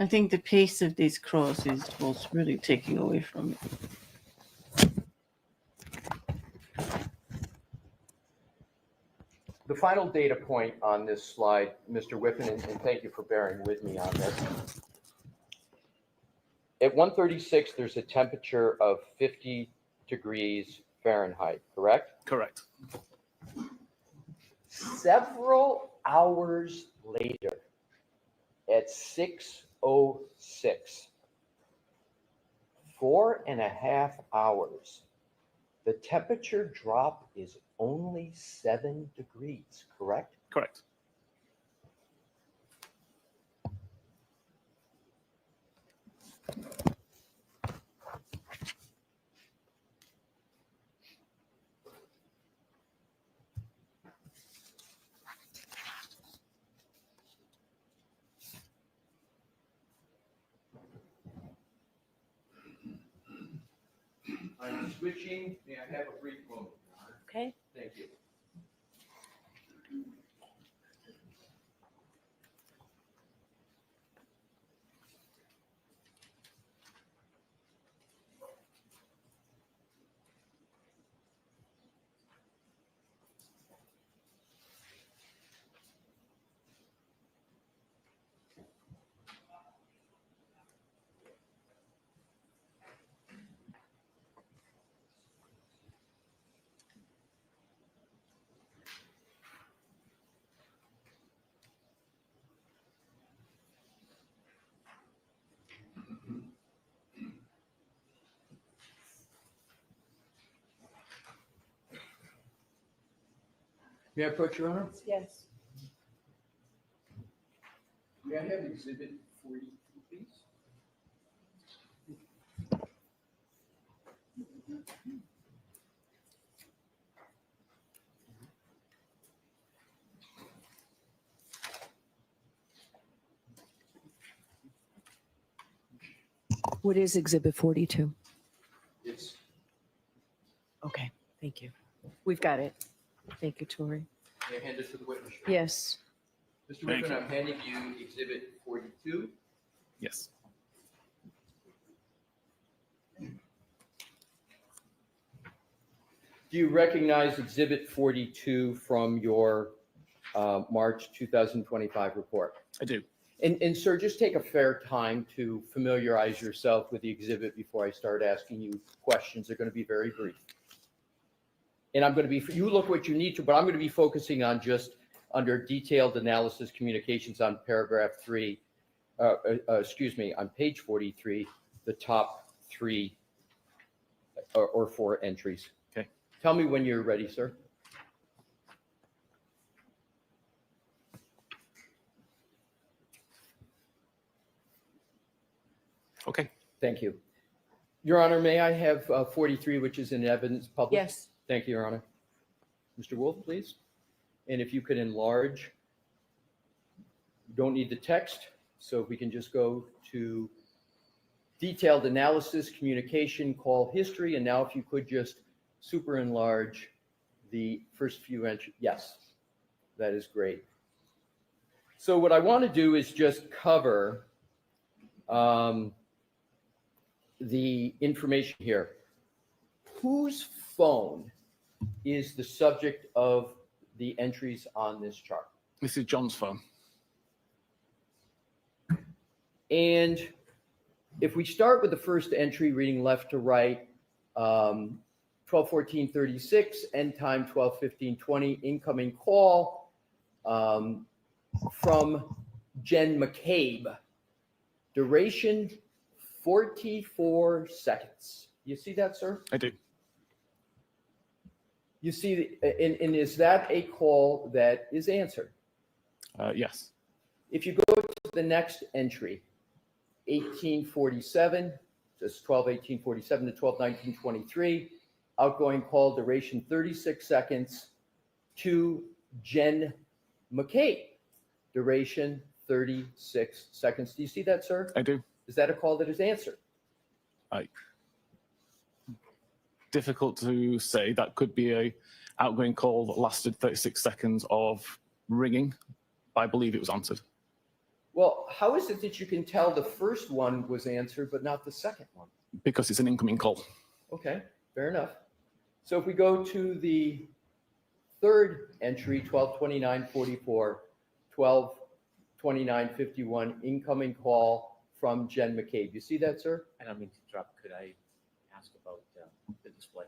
I think the pace of these crosses was really taking away from it. The final data point on this slide, Mr. Whiffin, and thank you for bearing with me on this. At 136, there's a temperature of 50 degrees Fahrenheit, correct? Correct. Several hours later, at 6:06, 4.5 hours, the temperature drop is only 7 degrees, correct? Correct. I'm switching. May I have a brief moment? Okay. Thank you. May I approach, Your Honor? Yes. May I have exhibit 42, please? What is Exhibit 42? It's Okay, thank you. We've got it. Thank you, Tori. May I hand this to the witness? Yes. Mr. Thank Whiffin, you. I'm handing you exhibit 42. Yes. Do you recognize exhibit 42 from your March 2025 report? I do. And sir, just take a fair time to familiarize yourself with the exhibit before I start asking you questions. They're going to be very brief. And I'm going to be, you look what you need to, but I'm going to be focusing on just under detailed analysis communications on paragraph 3, on page 43, the top 3 or 4 entries. Okay. Tell me when you're ready, sir. Okay. Thank you. Your Honor, may I have 43, which is in evidence published? Yes. Thank you, Your Honor. Mr. Wolf, please. And if you could enlarge, you don't need the text, so if we can just go to detailed analysis, communication, call history, and now if you could just super enlarge the first few entries. Yes, that is great. So what I want to do is just cover the information here. Whose phone is the subject of the entries on this chart? This is John's phone. And if we start with the first entry, reading left to right, 12:14:36, end time 12:15:20, incoming call from Jen McCabe, duration 44 seconds. You see that, sir? I do. You see, and is that a call that is answered? Yes. If you go to the next entry, 1847, just 12/1847 to 12/19/23, outgoing call duration 36 seconds to Jen McCabe, duration 36 seconds. Do you see that, sir? I do. Is that a call that is answered? Difficult to say. That could be a outgoing call that lasted 36 seconds of ringing, but I believe it was answered. Well, how is it that you can tell the first one was answered but not the second one? Because it's an incoming call. Okay, fair enough. So if we go to the third entry, 12/29/44, 12/29/51, incoming call from Jen McCabe. You see that, sir? I don't mean to interrupt. Could I ask about the display?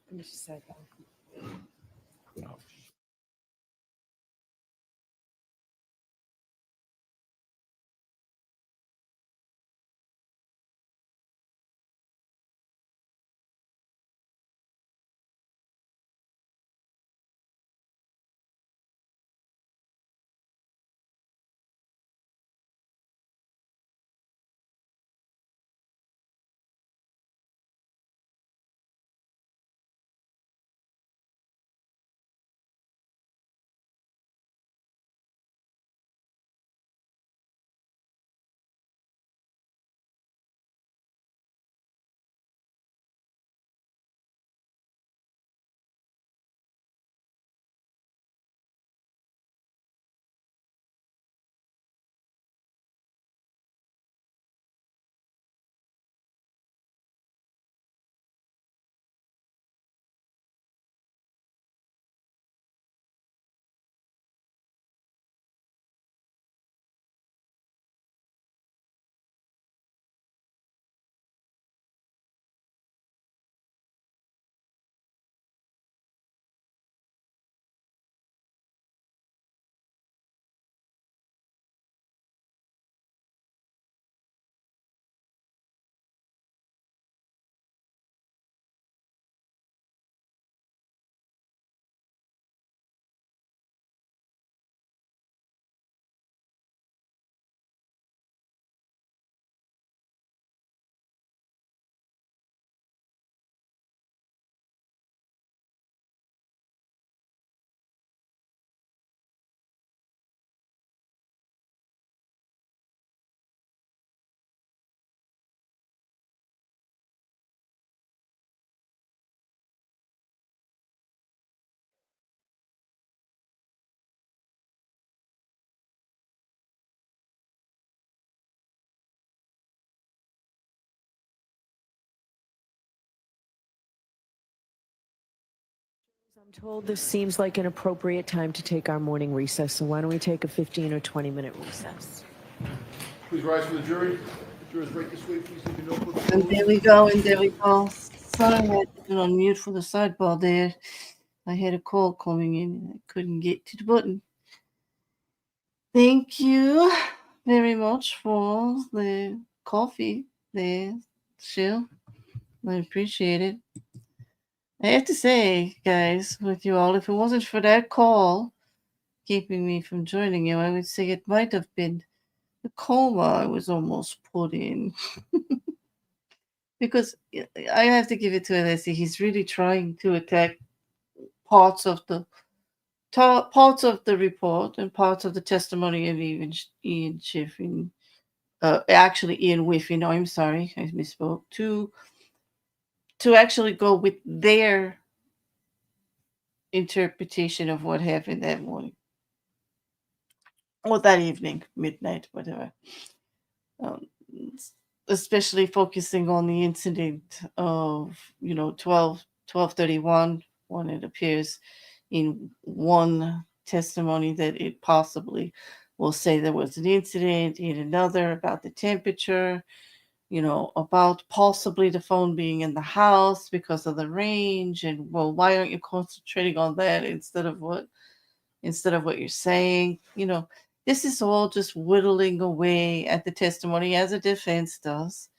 Let me just say that. No. I'm told this seems like an appropriate time to take our morning recess, so why don't we take a 15 or 20-minute recess? Please rise for the jury. The jurors break this way. Please leave your notebooks. And there we go, and there we go. Sorry, I had to put on mute for the sidebar there. I had a call coming in and I couldn't get to the button. Thank you very much for the coffee there, Shil. I appreciate it. I have to say, guys, with you all, if it wasn't for that call keeping me from joining you, I would say it might have been the coma I was almost put in. Because I have to give it to Alessi. He's really trying to attack parts of the report and parts of the testimony of Ian Whiffin. Actually, Ian Whiffin. I'm sorry, I misspoke. To actually go with their interpretation of what happened that morning or that evening, midnight, whatever. Especially focusing on the incident of 12/31, when it appears in one testimony that it possibly will say there was an incident, in another about the temperature, about possibly the phone being in the house because of the range, and well, why aren't you concentrating on that instead of what you're saying? This is all just whittling away at the testimony, as a defense does,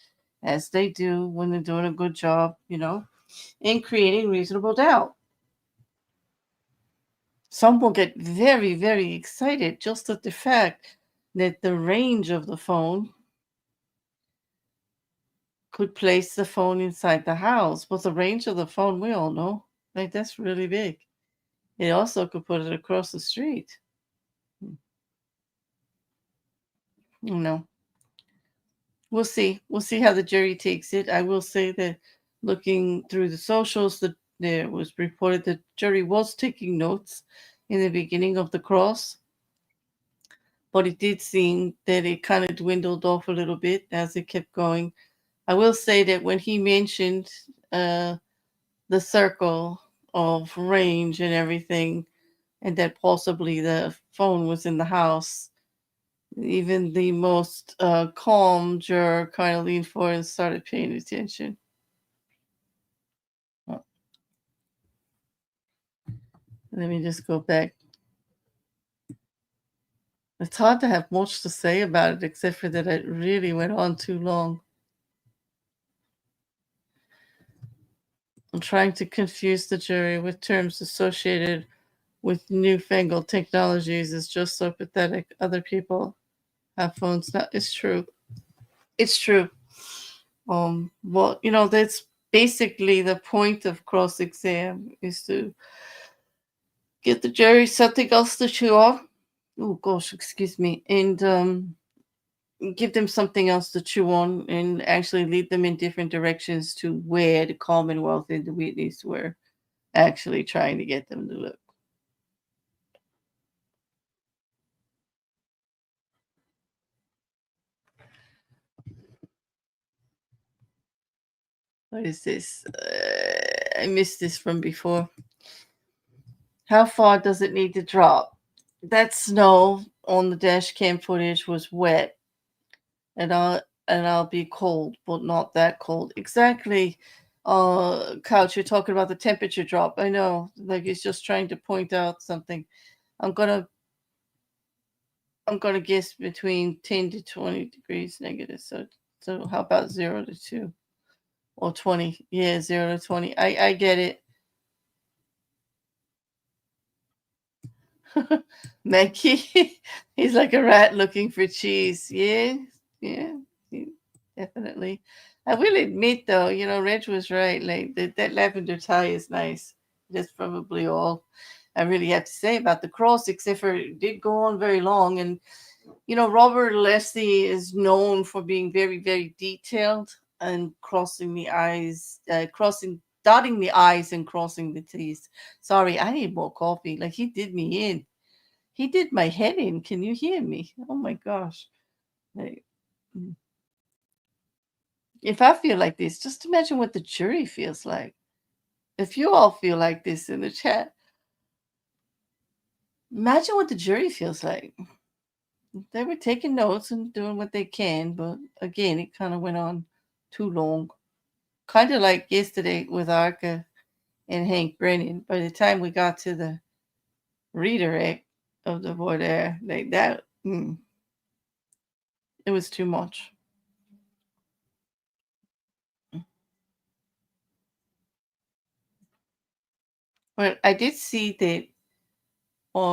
as they do when they're doing a good job, in creating reasonable doubt. some will get very, very excited just at the fact that the range of the phone could place the phone inside the house. But the range of the phone, we all know, like that's really big. It also could put it across the street. You know, we'll see. We'll see how the jury takes it. I will say that looking through the socials, that there was reported that jury was taking notes in the beginning of the cross, but it did seem that it kind of dwindled off a little bit as it kept going. I will say that when he mentioned the circle of range and everything, and that possibly the phone was in the house, even the most calm juror kind of leaned forward and started paying attention. Let me just go back. It's hard to have much to say about it, except for that it really went on too long. I'm trying to confuse the jury with terms associated with newfangled technologies is just so pathetic. Other people have phones now. It's true. It's true. Well, that's basically the point of cross-exam, is to get the jury something else to chew on. Oh gosh, excuse me. And give them something else to chew on and actually lead them in different directions to where the Commonwealth and the witness were actually trying to get them to look. What is this? I missed this from before. How far does it need to drop? That snow on the dash cam footage was wet, and I'll be cold, but not that cold. Exactly. Couch, you're talking about the temperature drop. I know, like he's just trying to point out something. I'm gonna guess between 10 to 20 degrees negative. So how about 0 to 2 or 20? Yeah, 0 to 20. I get it. Mackie, he's like a rat looking for cheese. Yeah, definitely. I will admit, though, Reg was right. Like that lavender tie is nice. That's probably all I really have to say about the cross, except for it did go on very long. And RobertAlessi is known for being very, very detailed and dotting the I's and crossing the T's. Sorry, I need more coffee. Like he did me in. He did my head in. Can you hear me? Oh my gosh. Like, if I feel like this, just imagine what the jury feels like. If you all feel like this in the chat, imagine what the jury feels like. They were taking notes and doing what they can, but again, it kind of went on too long. Kind of like yesterday with Arca and Hank Brennan. By the time we got to the redirect of the voir dire, like that, it was too much. But I did see that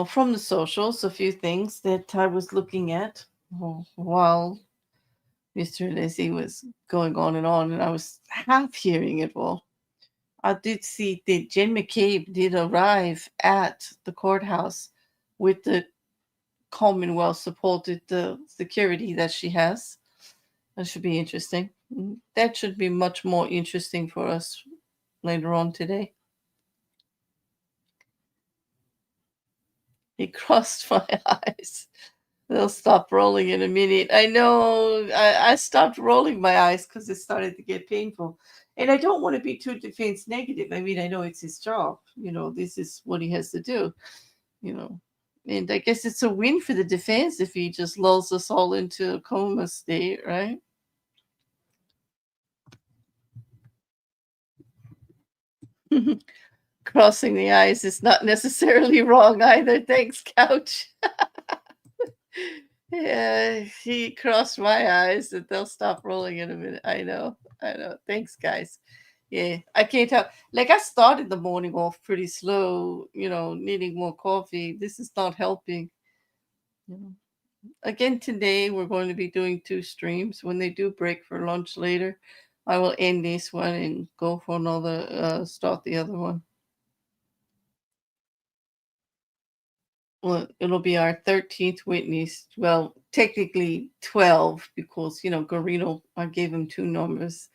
from the socials, a few things that I was looking at while Mr. Alessi was going on, and I was half hearing it all. I did see that Jen McCabe did arrive at the courthouse with the Commonwealth supported the security that she has. That should be interesting. That should be much more interesting for us later on today. He crossed my eyes. They'll stop rolling in a minute. I know. I stopped rolling my eyes because it started to get painful. And I don't want to be too defense negative. I mean, I know it's his job. This is what he has to do. And I guess it's a win for the defense if he just lulls us all into a coma state, right? Crossing the eyes is not necessarily wrong either. Thanks, Couch. Yeah, he crossed my eyes and they'll stop rolling in a minute. I know. Thanks, guys. Yeah, I can't tell. Like, I started the morning off pretty slow, needing more coffee. This is not helping. You know. Again, today we're going to be doing 2 streams. When they do break for lunch later, I will end this one and go for another, start the other one. Well, it'll be our 13th witness. Well, technically 12 because, Garino, I gave him 2 numbers.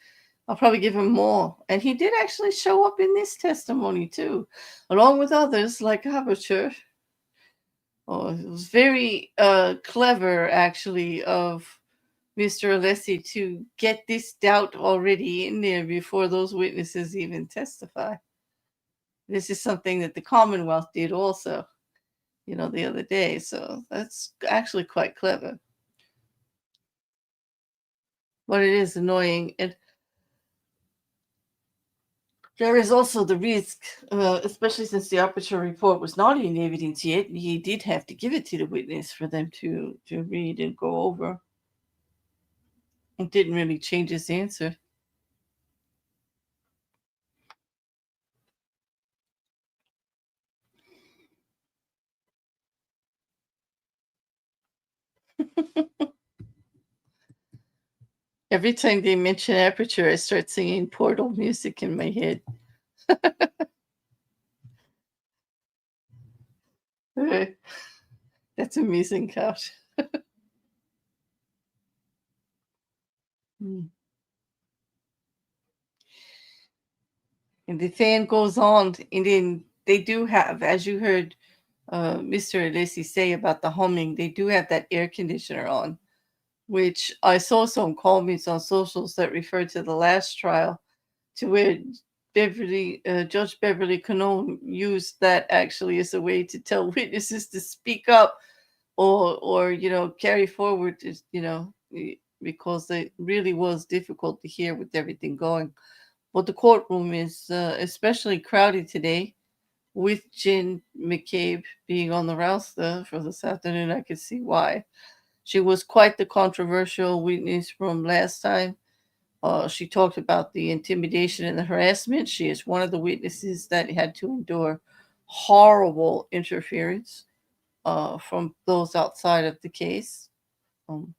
I'll probably give him more. And he did actually show up in this testimony too, along with others like Aperture. Oh, it was very clever, actually, of Mr. Alessi to get this doubt already in there before those witnesses even testify. This is something that the Commonwealth did also, the other day. So that's actually quite clever. But it is annoying. And there is also the risk, especially since the Aperture report was not in evidence yet, he did have to give it to the witness for them to read and go over. It didn't really change his answer. Every time they mention Aperture, I start singing Portal music in my head. That's amazing, couch. And the fan goes on, and then they do have, as you heard Mr. Alessi say about the humming, they do have that air conditioner on, which I saw some comments on socials that referred to the last trial, to where Judge Beverly Cannone used that actually as a way to tell witnesses to speak up or carry forward, because it really was difficult to hear with everything going. But the courtroom is especially crowded today, with Jen McCabe being on the roster for this afternoon. I could see why. She was quite the controversial witness from last time. She talked about the intimidation and the harassment. She is one of the witnesses that had to endure horrible interference from those outside of the case. And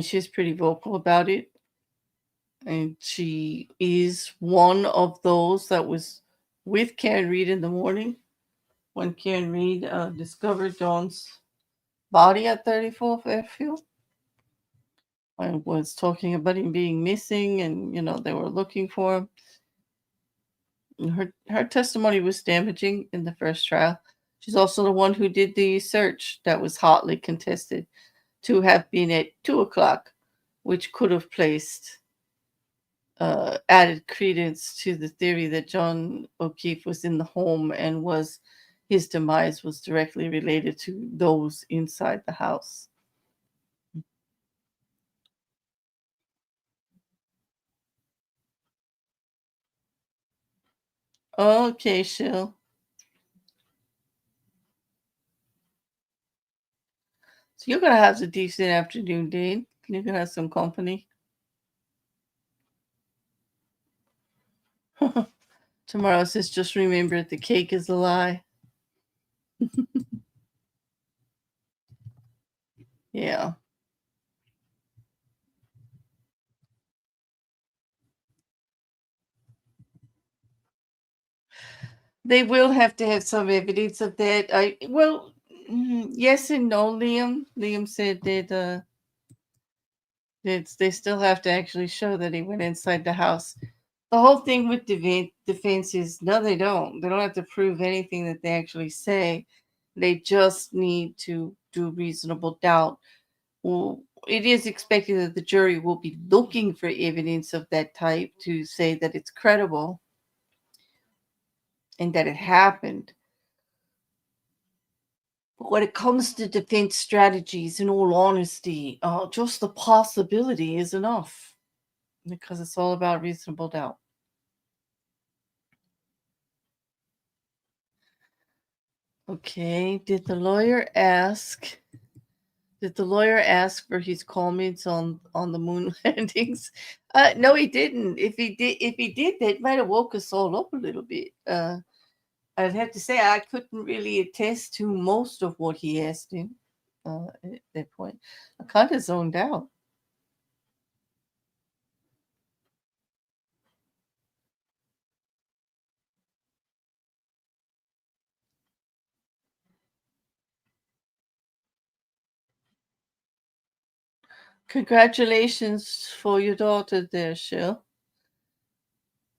she's pretty vocal about it. And she is one of those that was with Karen Reed in the morning when Karen Reed discovered John's body at 34th Airfield. I was talking about him being missing, and they were looking for him. Her testimony was damaging in the first trial. She's also the one who did the search that was hotly contested to have been at 2:00, which could have placed added credence to the theory that Johnokeefe was in the home and his demise was directly related to those inside the house. Okay, Shill. So you're gonna have a decent afternoon, Dane. You're gonna have some company. Tomorrow says, just remember the cake is a lie. Yeah. They will have to have some evidence of that. Yes and no, Liam. Liam said that they still have to actually show that he went inside the house. The whole thing with defense is no, they don't. They don't have to prove anything that they actually say. They just need to do reasonable doubt. Well, it is expected that the jury will be looking for evidence of that type to say that it's credible and that it happened. But when it comes to defense strategies, in all honesty, just the possibility is enough because it's all about reasonable doubt. Okay, did the lawyer ask Did the lawyer ask for his comments on the moon landings? No, he didn't. If he did, that might have woke us all up a little bit. I'd have to say I couldn't really attest to most of what he asked him at that point. I kind of zoned out. Congratulations for your daughter there, Shell.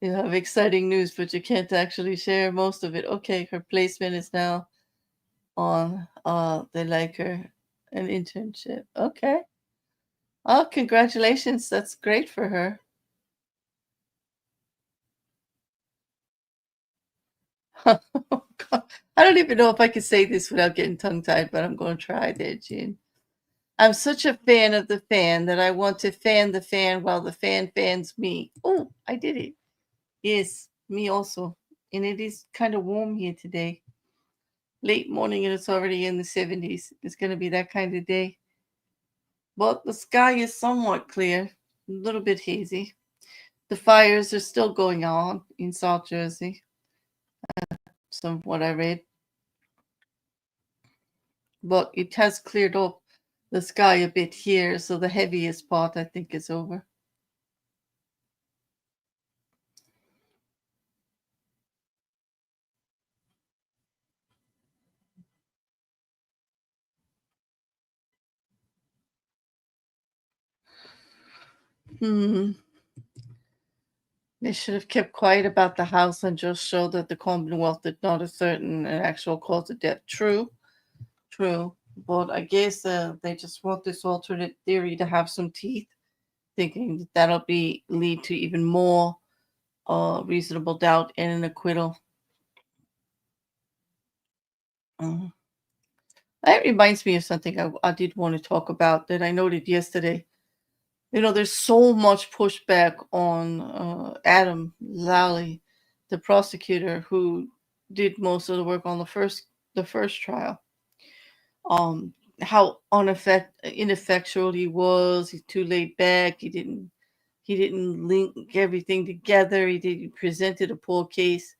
You have exciting news, but you can't actually share most of it. Okay, her placement is now on they like her an internship. Okay. Oh, congratulations. That's great for her. I don't even know if I can say this without getting tongue-tied, but I'm going to try there, Jean. I'm such a fan of the fan that I want to fan the fan while the fan fans me. Oh, I did it. Yes, me also. And it is kind of warm here today. Late morning and it's already in the 70s. It's going to be that kind of day. But the sky is somewhat clear, a little bit hazy. The fires are still going on in South Jersey, some of what I read. But it has cleared up the sky a bit here, so the heaviest part I think is over. They should have kept quiet about the house and just showed that the Commonwealth did not assert an actual cause of death. True. But I guess they just want this alternate theory to have some teeth, thinking that that'll lead to even more reasonable doubt and an acquittal. That reminds me of something I did want to talk about that I noted yesterday. You know, there's so much pushback on Adam Lally, the prosecutor who did most of the work on the first trial. How ineffectual he was. He's too laid back. He didn't link everything together. He presented a poor case.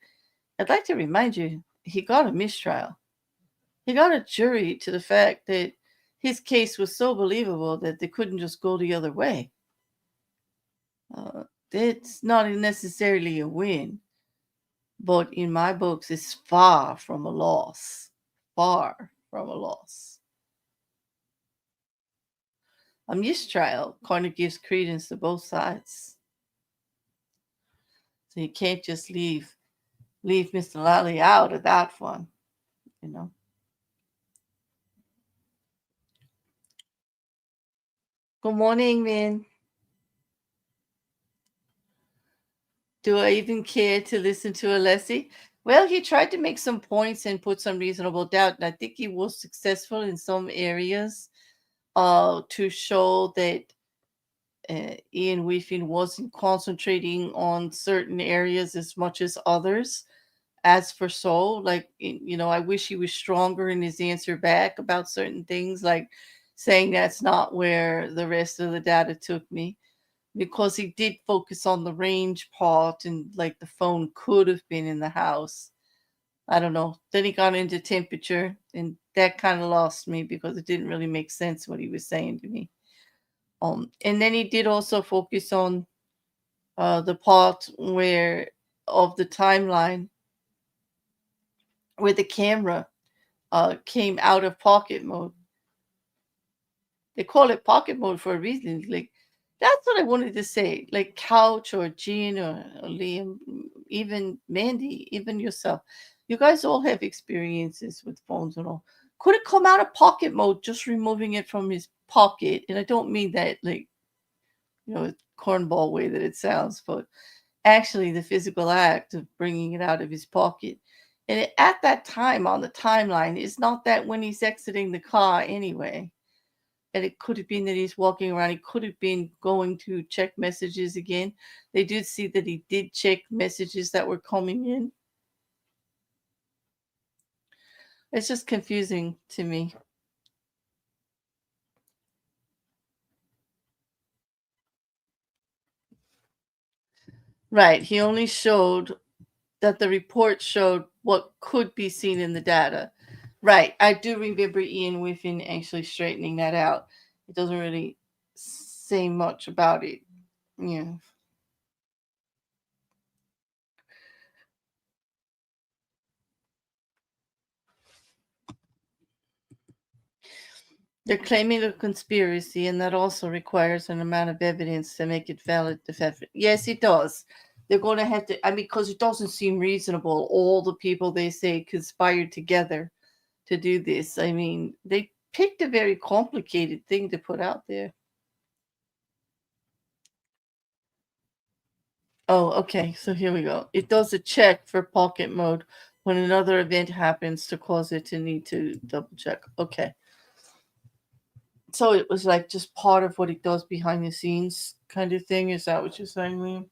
I'd like to remind you, he got a mistrial. He got a jury to the fact that his case was so believable that they couldn't just go the other way. It's not necessarily a win, but in my books, it's far from a loss. Far from a loss. A mistrial kind of gives credence to both sides. So you can't just leave Mr. Lally out of that one, you know. Good morning, Min. Do I even care to listen to Alessi? Well, he tried to make some points and put some reasonable doubt, and I think he was successful in some areas to show that Ian Whiffin wasn't concentrating on certain areas as much as others. As for like, you know, I wish he was stronger in his answer back about certain things, like saying that's not where the rest of the data took me, because he did focus on the range part and like the phone could have been in the house. I don't know. Then he got into temperature, and that kind of lost me because it didn't really make sense what he was saying to me. And then he did also focus on the part where of the timeline where the camera came out of pocket mode. They call it pocket mode for a reason. Like, that's what I wanted to say. Like Couch or Jean or Liam, even Mandy, even yourself. You guys all have experiences with phones and all. Could it come out of pocket mode, just removing it from his pocket? And I don't mean that like, you know, cornball way that it sounds, but actually the physical act of bringing it out of his pocket. And at that time on the timeline, it's not that when he's exiting the car anyway. And it could have been that he's walking around. He could have been going to check messages again. They did see that he did check messages that were coming in. It's just confusing to me. Right. He only showed that the report showed what could be seen in the data. Right. I do remember Ian Whiffin actually straightening that out. It doesn't really say much about it. Yeah. They're claiming a conspiracy, and that also requires an amount of evidence to make it valid defense. Yes, it does. They're going to have to, I mean, because it doesn't seem reasonable. All the people they say conspired together to do this. I mean, they picked a very complicated thing to put out there. Oh, okay. So here we go. It does a check for pocket mode when another event happens to cause it to need to double check. Okay. So it was like just part of what it does behind the scenes kind of thing. Is that what you're saying, Liam?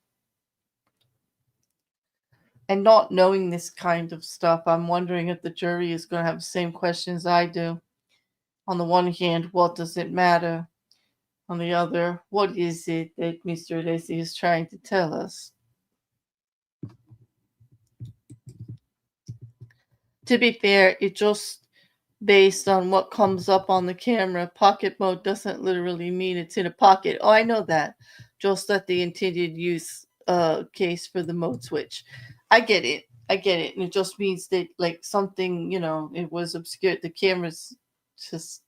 And not knowing this kind of stuff, I'm wondering if the jury is going to have the same questions I do. On the one hand, what does it matter? On the other, what is it that Mr. Alessi is trying to tell us? To be fair, it just based on what comes up on the camera. Pocket mode doesn't literally mean it's in a pocket. Oh, I know that. Just that the intended use case for the mode switch. I get it. And it just means that like something, it was obscured. The camera's just,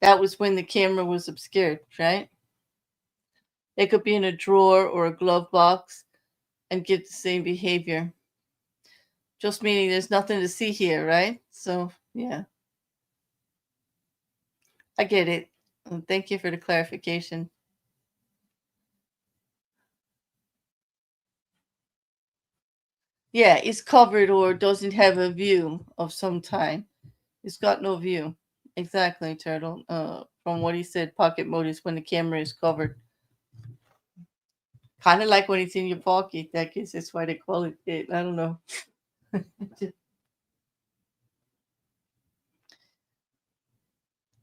that was when the camera was obscured, right? It could be in a drawer or a glove box and give the same behavior. Just meaning there's nothing to see here, right? So, yeah. I get it. Thank you for the clarification. Yeah, it's covered or doesn't have a view of some time. It's got no view. Exactly, Turtle. From what he said, pocket mode is when the camera is covered. Kind of like when it's in your pocket. I guess that's why they call it it. I don't know.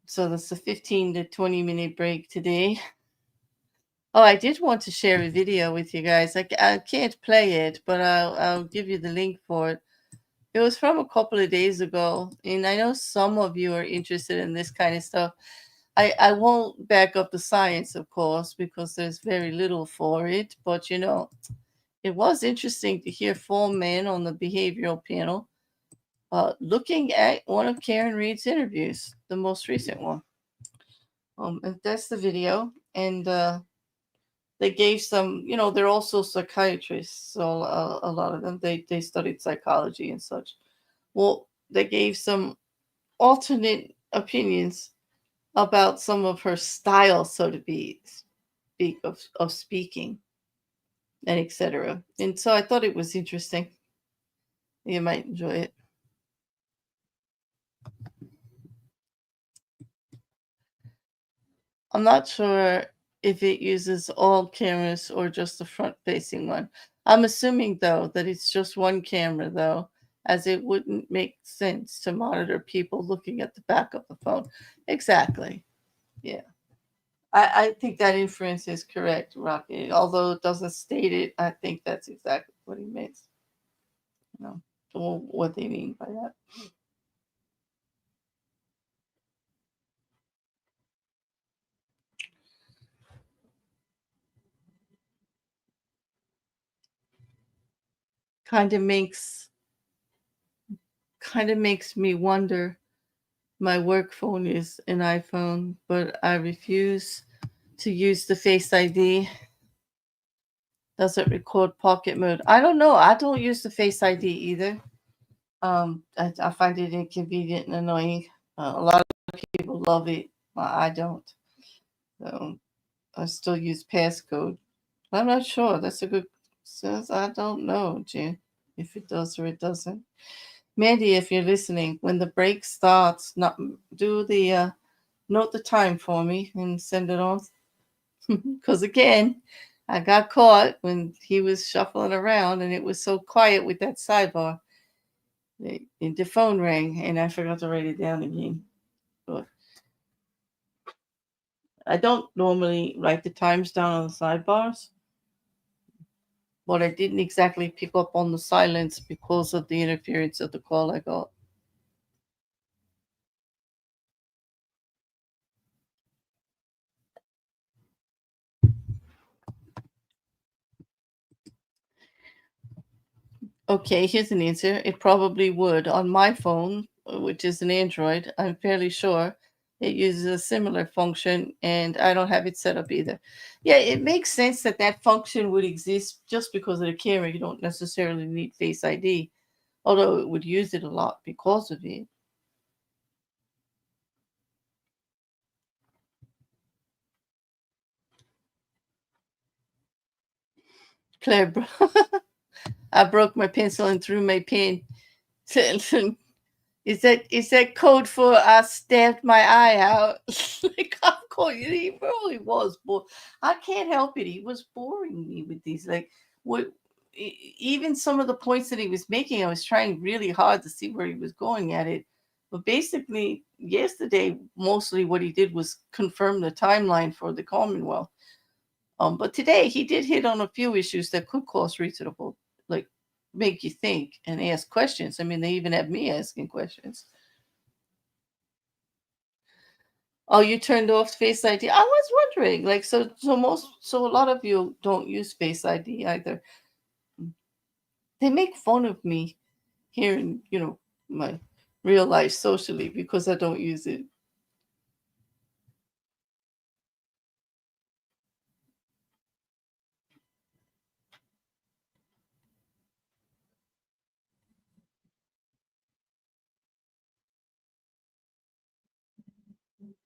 So that's a 15 to 20 minute break today. Oh, I did want to share a video with you guys. I can't play it, but I'll give you the link for it. It was from a couple of days ago, and I know some of you are interested in this kind of stuff. I won't back up the science, of course, because there's very little for it, but it was interesting to hear 4 men on the behavioral panel looking at one of Karen Reed's interviews, the most recent one. And that's the video, and they gave some, they're also psychiatrists, so a lot of them, they studied psychology and such. Well, they gave some alternate opinions about some of her style, so to speak, of speaking and etc. And so I thought it was interesting. You might enjoy it. I'm not sure if it uses all cameras or just the front-facing one. I'm assuming, though, that it's just one camera, though, as it wouldn't make sense to monitor people looking at the back of the phone. Exactly. Yeah. I think that inference is correct, Rocky. Although it doesn't state it, I think that's exactly what he means. What they mean by that. Kind of makes me wonder. My work phone is an iPhone, but I refuse to use the Face ID. Does it record pocket mode? I don't know. I don't use the Face ID either. I find it inconvenient and annoying. A lot of people love it. I don't. So I still use passcode. I'm not sure. That's a good. Says I don't know, Jen, if it does or it doesn't. Mandy, if you're listening, when the break starts, not do the note the time for me and send it on. Because again, I got caught when he was shuffling around and it was so quiet with that sidebar. The phone rang and I forgot to write it down again. But I don't normally write the times down on the sidebars. but I didn't exactly pick up on the silence because of the interference of the call I got. Okay, here's an answer. It probably would. On my phone, which is an Android, I'm fairly sure it uses a similar function, and I don't have it set up either. Yeah, it makes sense that that function would exist just because of the camera. You don't necessarily need Face ID, although it would use it a lot because of it. Claire, I broke my pencil and threw my pen. Is that code for I stabbed my eye out? Like, of course, he really was bored. I can't help it. He was boring me with these. Like, what? Even some of the points that he was making, I was trying really hard to see where he was going at it. But basically, yesterday, mostly what he did was confirm the timeline for the Commonwealth. But today he did hit on a few issues that could cause reasonable, like, make you think and ask questions. I mean, they even have me asking questions. Oh, you turned off Face ID? I was wondering, like, so a lot of you don't use Face ID either. They make fun of me here in, my real life socially because I don't use it.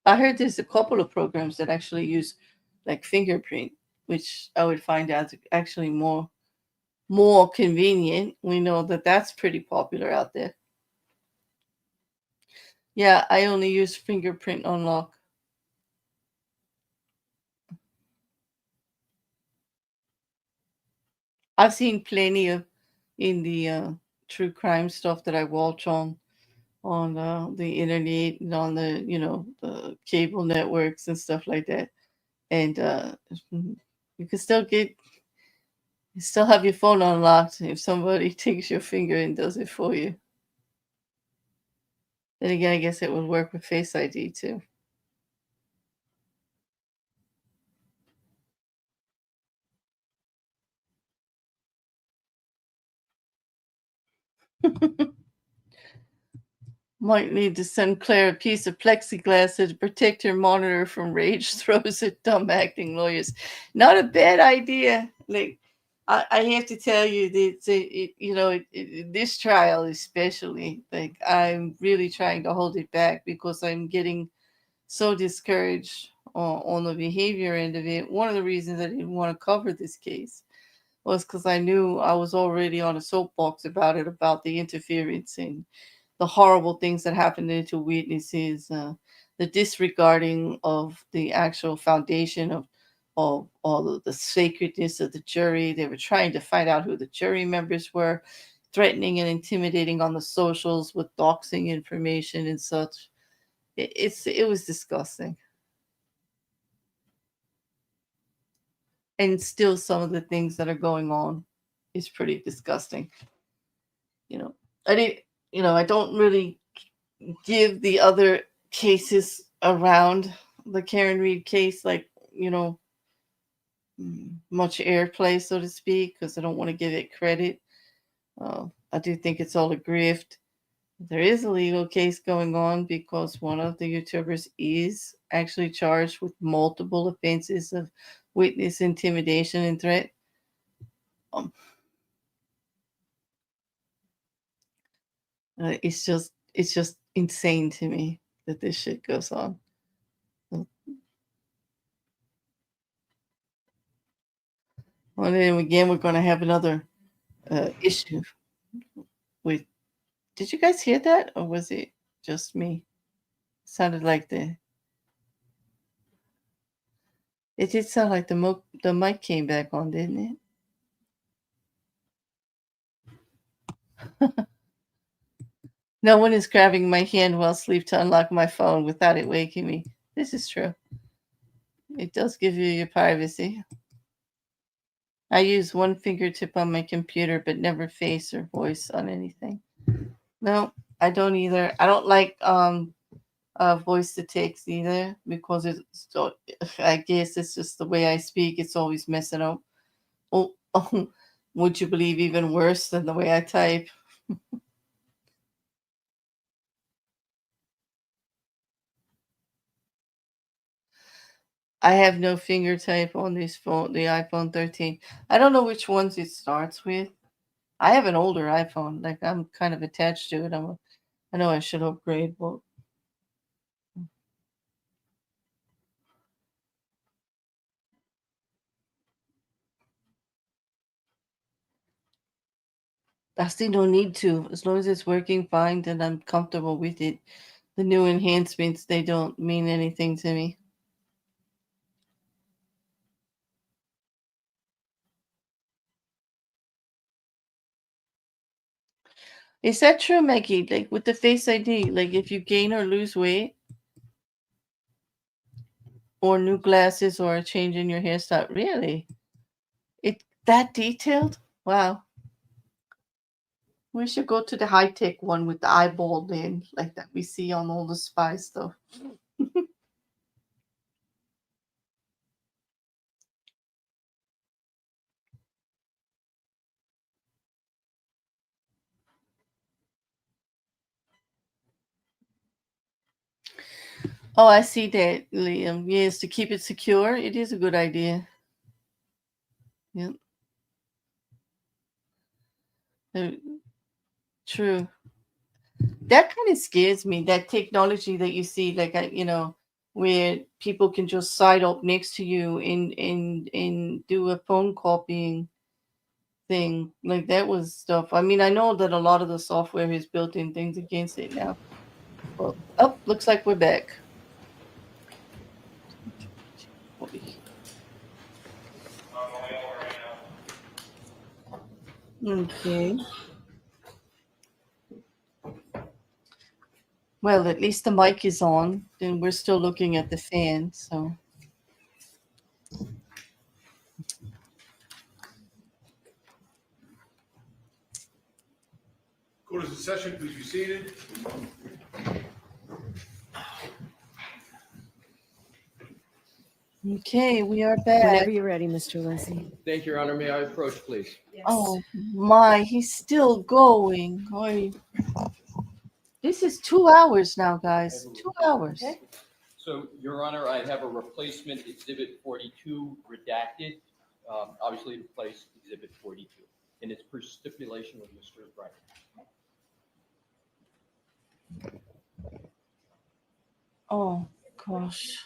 I heard there's a couple of programs that actually use like fingerprint, which I would find out actually more convenient. We know that that's pretty popular out there. Yeah, I only use fingerprint unlock. I've seen plenty of in the true crime stuff that I watch on the internet and on the cable networks and stuff like that. And you can you still have your phone unlocked if somebody takes your finger and does it for you. Then again, I guess it would work with Face ID too. Might need to send Claire a piece of plexiglass to protect her monitor from rage throws at dumb acting lawyers. Not a bad idea. Like, I have to tell you that this trial especially, like, I'm really trying to hold it back because I'm getting so discouraged on the behavior end of it. One of the reasons I didn't want to cover this case was because I knew I was already on a soapbox about it, about the interference and the horrible things that happened to witnesses, the disregarding of the actual foundation of all of the sacredness of the jury. They were trying to find out who the jury members were, threatening and intimidating on the socials with doxing information and such. It was disgusting. And still some of the things that are going on is pretty disgusting. I don't really give the other cases around the Karen Reed case like, much airplay, so to speak, because I don't want to give it credit. I do think it's all a grift. There is a legal case going on because one of the YouTubers is actually charged with multiple offenses of witness intimidation and threat. It's just insane to me that this shit goes on. Well, then again, we're going to have another issue with. Did you guys hear that, or was it just me? It sounded like it did sound like the mic came back on, didn't it? No one is grabbing my hand while asleep to unlock my phone without it waking me. This is true. It does give you your privacy. I use one fingertip on my computer, but never face or voice on anything. No, I don't either. I don't like voice to text either because it's so, I guess it's just the way I speak. It's always messing up. Oh, would you believe even worse than the way I type? I have no finger type on this phone, the iPhone 13. I don't know which ones it starts with. I have an older iPhone. Like I'm kind of attached to it. I know I should upgrade, but I still don't need to. As long as it's working fine, then I'm comfortable with it. The new enhancements, they don't mean anything to me. Is that true, Maggie? Like with the Face ID, like if you gain or lose weight, or new glasses, or a change in your hairstyle, really? It that detailed? Wow. We should go to the high-tech one with the eyeball lens, like that we see on all the spy stuff. Oh, I see that, Liam. Yes, to keep it secure, it is a good idea. Yep. True. That kind of scares me. That technology that you see, like where people can just side up next to you and do a phone copying thing. Like that was stuff. I mean, I know that a lot of the software has built in things against it now. Well, looks like we're back. Okay. Well, at least the mic is on. Then we're still looking at the fan, so. Go to the session, please be seated. Okay, we are back. Whenever you're ready, Mr. Alessi. Thank you, Your Honor. May I approach, please? Yes. Oh my, he's still going. Oy. This is 2 hours now, guys. 2 hours. Okay. So, Your Honor, I have a replacement Exhibit 42 redacted, obviously to replace Exhibit 42, and it's per stipulation with Mr. Brennan. Oh gosh.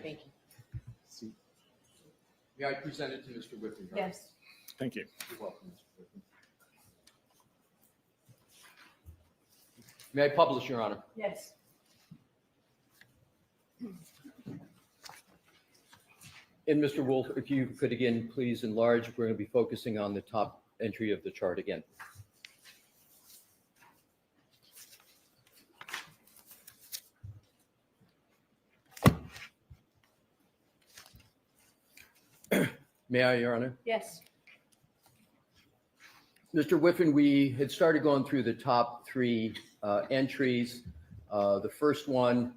Thank you. May I present it to Mr. Whiffin? Your Honor? Yes. Thank you. You're welcome, Mr. Whiffin. May I publish, Your Honor? Yes. And Mr. Wolf, if you could again, please enlarge, we're going to be focusing on the top entry of the chart again. May I, Your Honor? Yes. Mr. Whiffin, we had started going through the top three entries. The first one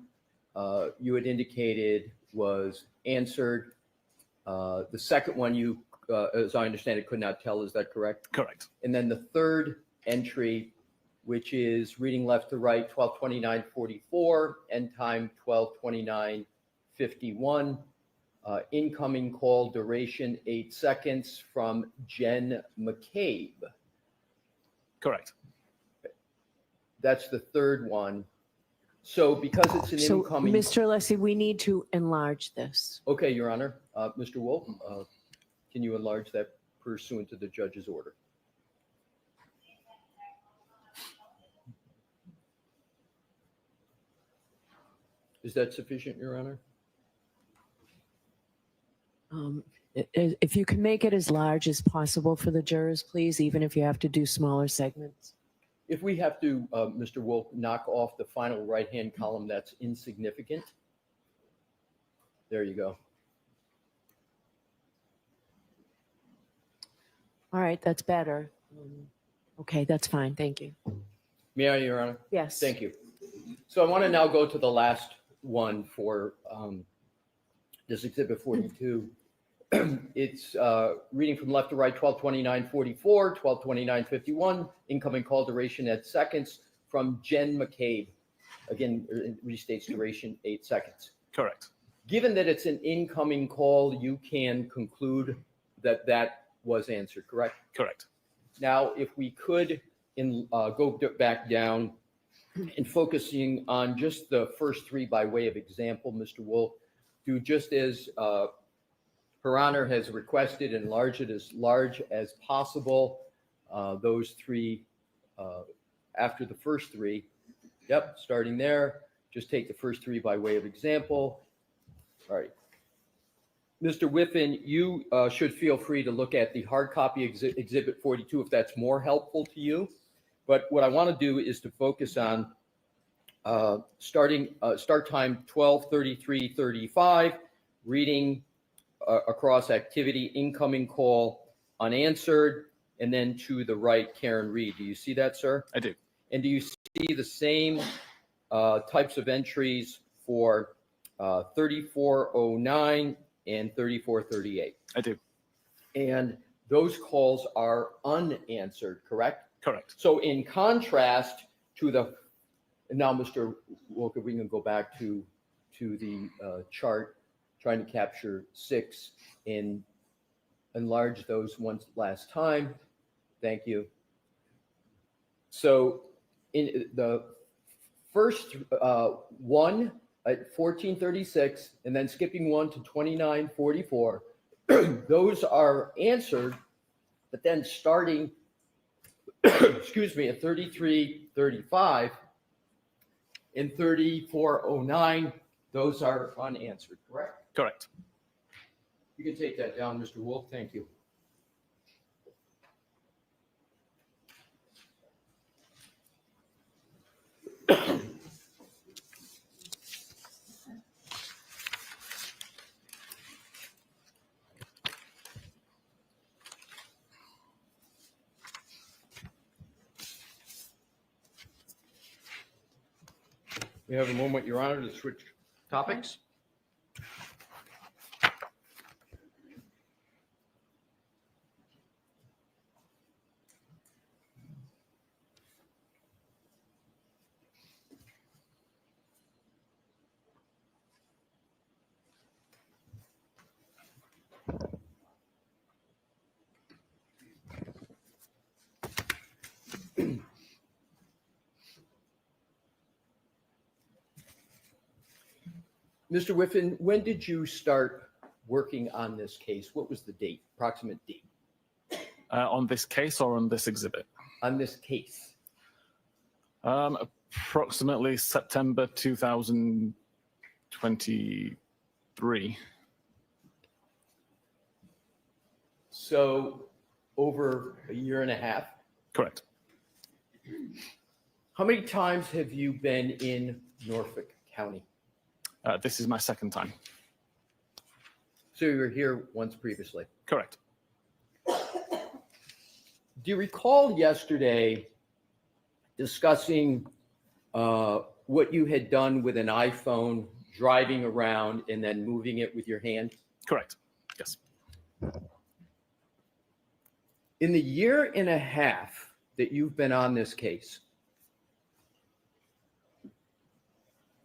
you had indicated was answered. The second one you, as I understand it, could not tell. Is that correct? Correct. And then the third entry, which is reading left to right, 12:29:44, end time 12:29:51. Incoming call duration 8 seconds from Jen McCabe. Correct. That's the third one. So because it's an So, incoming. Mr. Alessi, we need to enlarge this. Okay, Your Honor. Mr. Wolf, can you enlarge that pursuant to the judge's order? Is that sufficient, Your Honor? If you can make it as large as possible for the jurors, please, even if you have to do smaller segments. If we have to, Mr. Wolf, knock off the final right-hand column, that's insignificant. There you go. All right, that's better. Okay, that's fine. Thank you. May I, Your Honor? Yes. Thank you. So I want to now go to the last one for this Exhibit 42. It's reading from left to right, 12:29:44, 12:29:51, incoming call duration at seconds from Jen McCabe. Again, it restates duration 8 seconds. Correct. Given that it's an incoming call, you can conclude that that was answered, correct? Correct. Now, if we could go back down and focusing on just the first three by way of example, Mr. Wolf, do just as Her Honor has requested, enlarge it as large as possible. Those three after the first three. Yep, starting there. Just take the first three by way of example. All right. Mr. Whiffin, you should feel free to look at the hard copy Exhibit 42 if that's more helpful to you. But what I want to do is to focus on start time 12:33:35, reading across activity, incoming call, unanswered, and then to the right, Karen Reed. Do you see that, sir? I do. And do you see the same types of entries for 3409 and 3438? I do. And those calls are unanswered, correct? Correct. So in contrast to the, now Mr. Walker, we can go back to the chart, trying to capture 6 and enlarge those once last time. Thank you. So in the first one at 14:36 and then skipping one to 29:44, those are answered, but then starting excuse me, at 33:35 and 34:09, those are unanswered, correct? Correct. You can take that down, Mr. Wolf. Thank you. We have a moment, Your Honor, to switch topics. Mr. Whiffin, when did you start working on this case? What was the date, approximate date? On this case or on this exhibit? On this case. Approximately September 2023. So over a year and a half. Correct. How many times have you been in Norfolk County? This is my second time. So you were here once previously. Correct. Do you recall yesterday discussing what you had done with an iPhone, driving around and then moving it with your hand? Correct. Yes. In the year and a half that you've been on this case,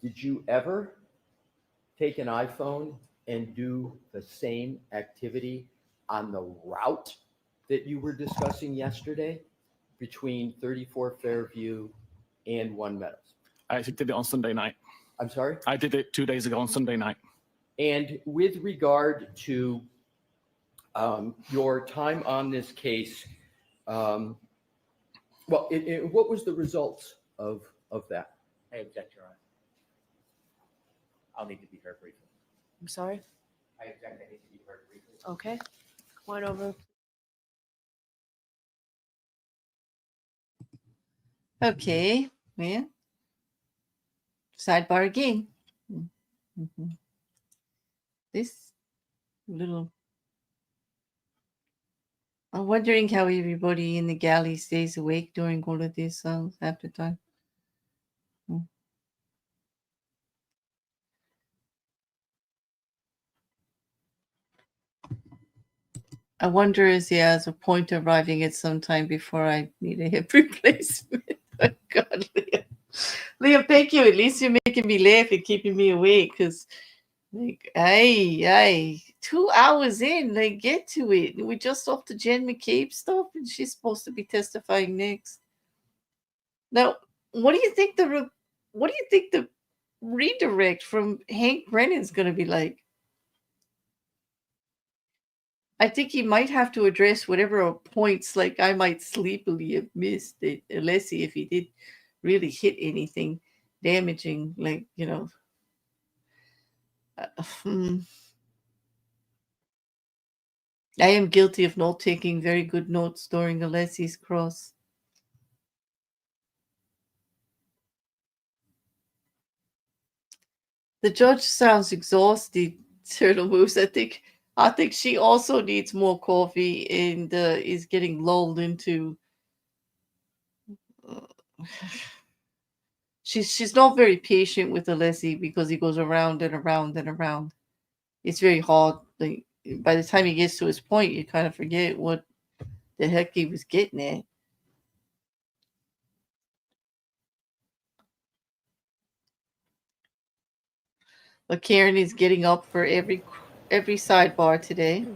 did you ever take an iPhone and do the same activity on the route that you were discussing yesterday between 34 Fairview and One Meadows? I actually did it on Sunday night. I'm sorry? I did it 2 days ago on Sunday night. And with regard to your time on this case, what was the results of that? I object, Your Honor. I'll need to be heard briefly. I'm sorry. I object. I need to be heard briefly. Okay. Come on over. Okay, well, sidebar again. Mhm. This little. I'm wondering how everybody in the galley stays awake during all of this half the time. I wonder is he has a point arriving at some time before I need a hip replacement. Oh God, Liam. Liam, thank you. At least you're making me laugh and keeping me awake because, like, 2 hours in, like, get to it. We're just off the Jen McCabe stuff and she's supposed to be testifying next. Now, what do you think the redirect from Hank Brennan's going to be like? I think he might have to address whatever points, like I might sleepily have missed it, Alessi, if he did really hit anything damaging, like, I am guilty of not taking very good notes during Alessi's cross. The judge sounds exhausted, Turtle Moose. I think she also needs more coffee and is getting lulled into. She's not very patient with Alessi because he goes around and around and around. It's very hard. Like, by the time he gets to his point, you kind of forget what the heck he was getting at. But Karen is getting up for every sidebar today.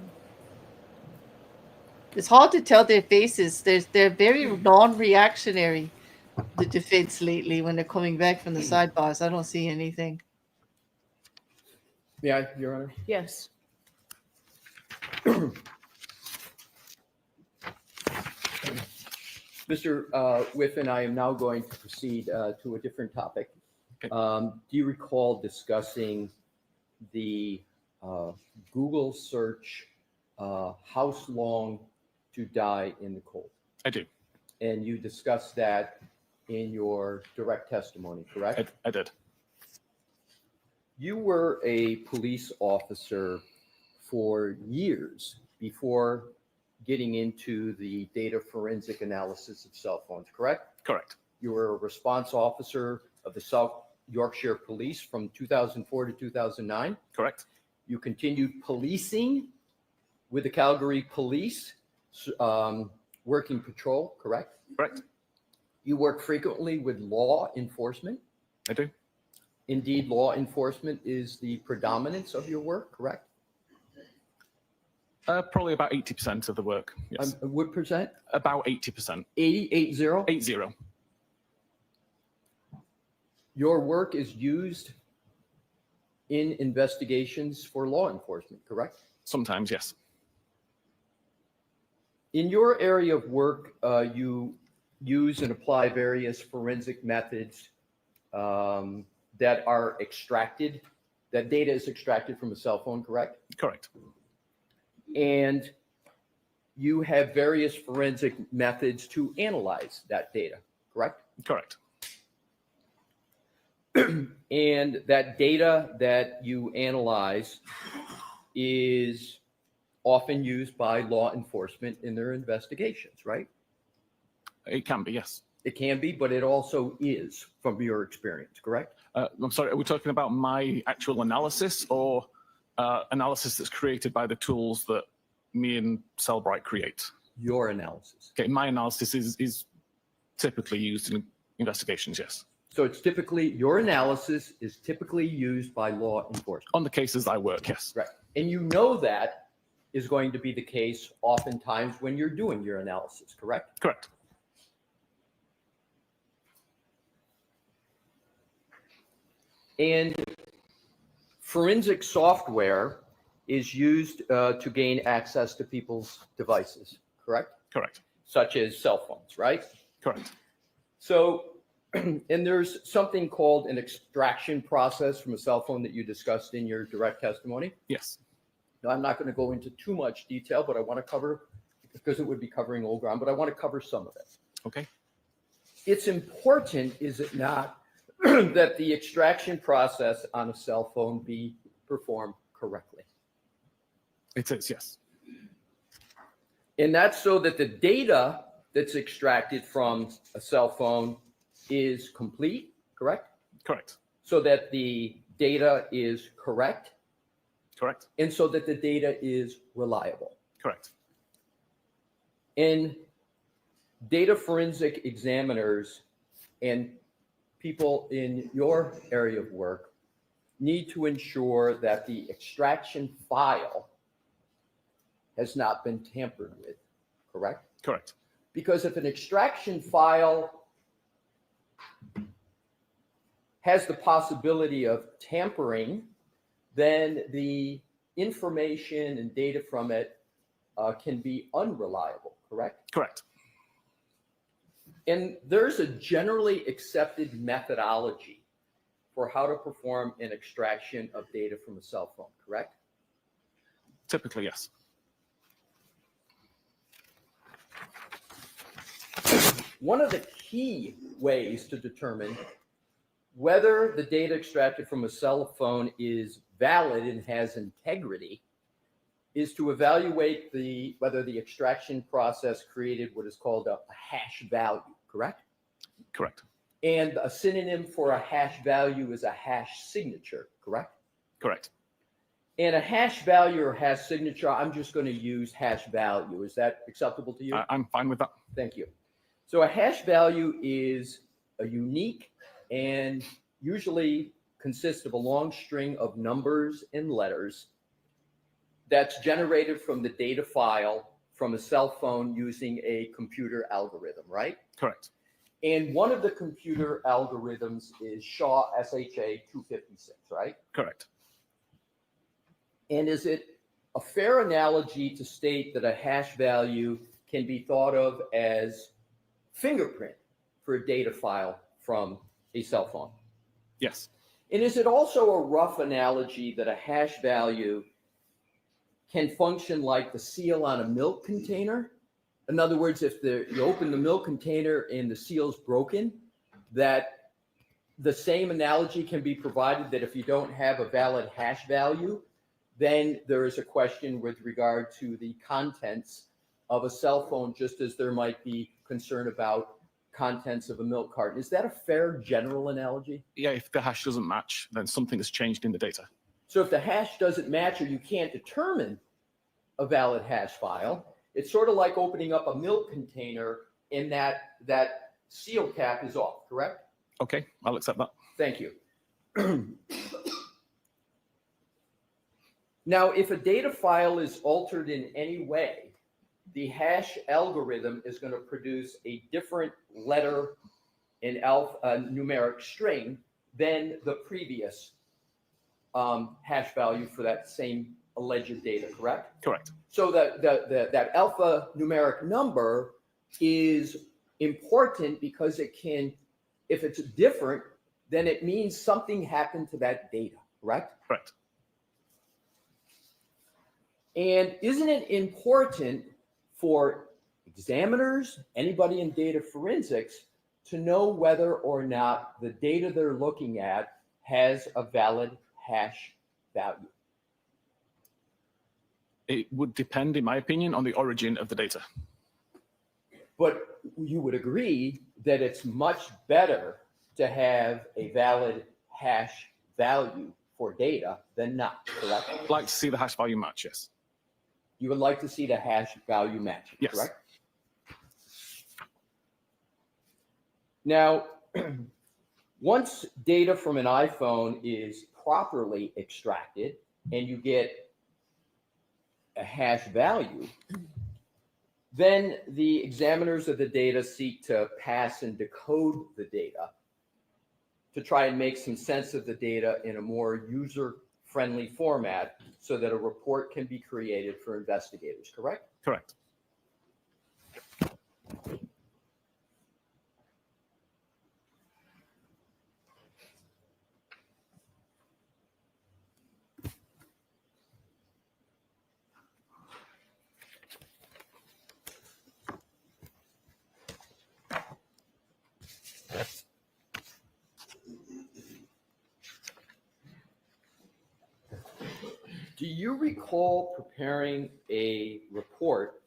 It's hard to tell their faces. They're very non-reactionary, the defense lately, when they're coming back from the sidebars. I don't see anything. May I, Your Honor? Yes. Mr. Whiffin, I am now going to proceed to a different topic. Do you recall discussing the Google search, how long to die in the cold? I do. And you discussed that in your direct testimony, correct? I did. You were a police officer for years before getting into the data forensic analysis of cell phones, correct? Correct. You were a response officer of the South Yorkshire Police from 2004 to 2009. Correct. You continued policing with the Calgary Police, working patrol, correct? Correct. You work frequently with law enforcement. I do. Indeed, law enforcement is the predominance of your work, correct? Probably about 80% of the work. Yes. What percent? About 80%. 80? 80. Your work is used in investigations for law enforcement, correct? Sometimes, yes. In your area of work, you use and apply various forensic methods that are extracted, that data is extracted from a cell phone, correct? Correct. And you have various forensic methods to analyze that data, correct? Correct. And that data that you analyze is often used by law enforcement in their investigations, right? It can be, yes. It can be, but it also is from your experience, correct? I'm sorry, are we talking about my actual analysis or analysis that's created by the tools that me and Cellebrite create? Your analysis. Okay, my analysis is typically used in investigations, yes. So it's typically, your analysis is typically used by law enforcement. On the cases I work, yes. Right. And you know that is going to be the case oftentimes when you're doing your analysis, correct? Correct. And forensic software is used to gain access to people's devices, correct? Correct. Such as cell phones, right? Correct. So, and there's something called an extraction process from a cell phone that you discussed in your direct testimony. Yes. Now, I'm not going to go into too much detail, but I want to cover, because it would be covering old ground, but I want to cover some of it. Okay. it's important, is it not, that the extraction process on a cell phone be performed correctly? It is, yes. And that's so that the data that's extracted from a cell phone is complete, correct? Correct. So that the data is correct, Correct. and so that the data is reliable. Correct. And data forensic examiners and people in your area of work need to ensure that the extraction file has not been tampered with, correct? Correct. Because if an extraction file has the possibility of tampering, then the information and data from it can be unreliable, correct? Correct. And there's a generally accepted methodology for how to perform an extraction of data from a cell phone, correct? Typically, yes. One of the key ways to determine whether the data extracted from a cell phone is valid and has integrity is to evaluate whether the extraction process created what is called a hash value, correct? Correct. And a synonym for a hash value is a hash signature, correct? Correct. And a hash value or hash signature, I'm just going to use hash value. Is that acceptable to you? I'm fine with that. Thank you. So a hash value is a unique and usually consists of a long string of numbers and letters that's generated from the data file from a cell phone using a computer algorithm, right? Correct. And one of the computer algorithms is SHA, SHA 256, right? Correct. And is it a fair analogy to state that a hash value can be thought of as fingerprint for a data file from a cell phone? Yes. And is it also a rough analogy that a hash value can function like the seal on a milk container? In other words, if you open the milk container and the seal's broken, that the same analogy can be provided that if you don't have a valid hash value, then there is a question with regard to the contents of a cell phone, just as there might be concern about contents of a milk carton. Is that a fair general analogy? Yeah, if the hash doesn't match, then something has changed in the data. So if the hash doesn't match or you can't determine a valid hash file, it's sort of like opening up a milk container and that seal cap is off, correct? Okay, I'll accept that. Thank you. Now, if a data file is altered in any way, the hash algorithm is going to produce a different letter in numeric string than the previous hash value for that same alleged data, correct? Correct. So that alpha numeric number is important because it can, if it's different, then it means something happened to that data, correct? Correct. And isn't it important for examiners, anybody in data forensics, to know whether or not the data they're looking at has a valid hash value? It would depend, in my opinion, on the origin of the data. But you would agree that it's much better to have a valid hash value for data than not, correct? I'd like to see the hash value match, yes. You would like to see the hash value matching, Yes. correct? Now, once data from an iPhone is properly extracted and you get a hash value, then the examiners of the data seek to pass and decode the data to try and make some sense of the data in a more user-friendly format so that a report can be created for investigators, correct? Correct. Do you recall preparing a report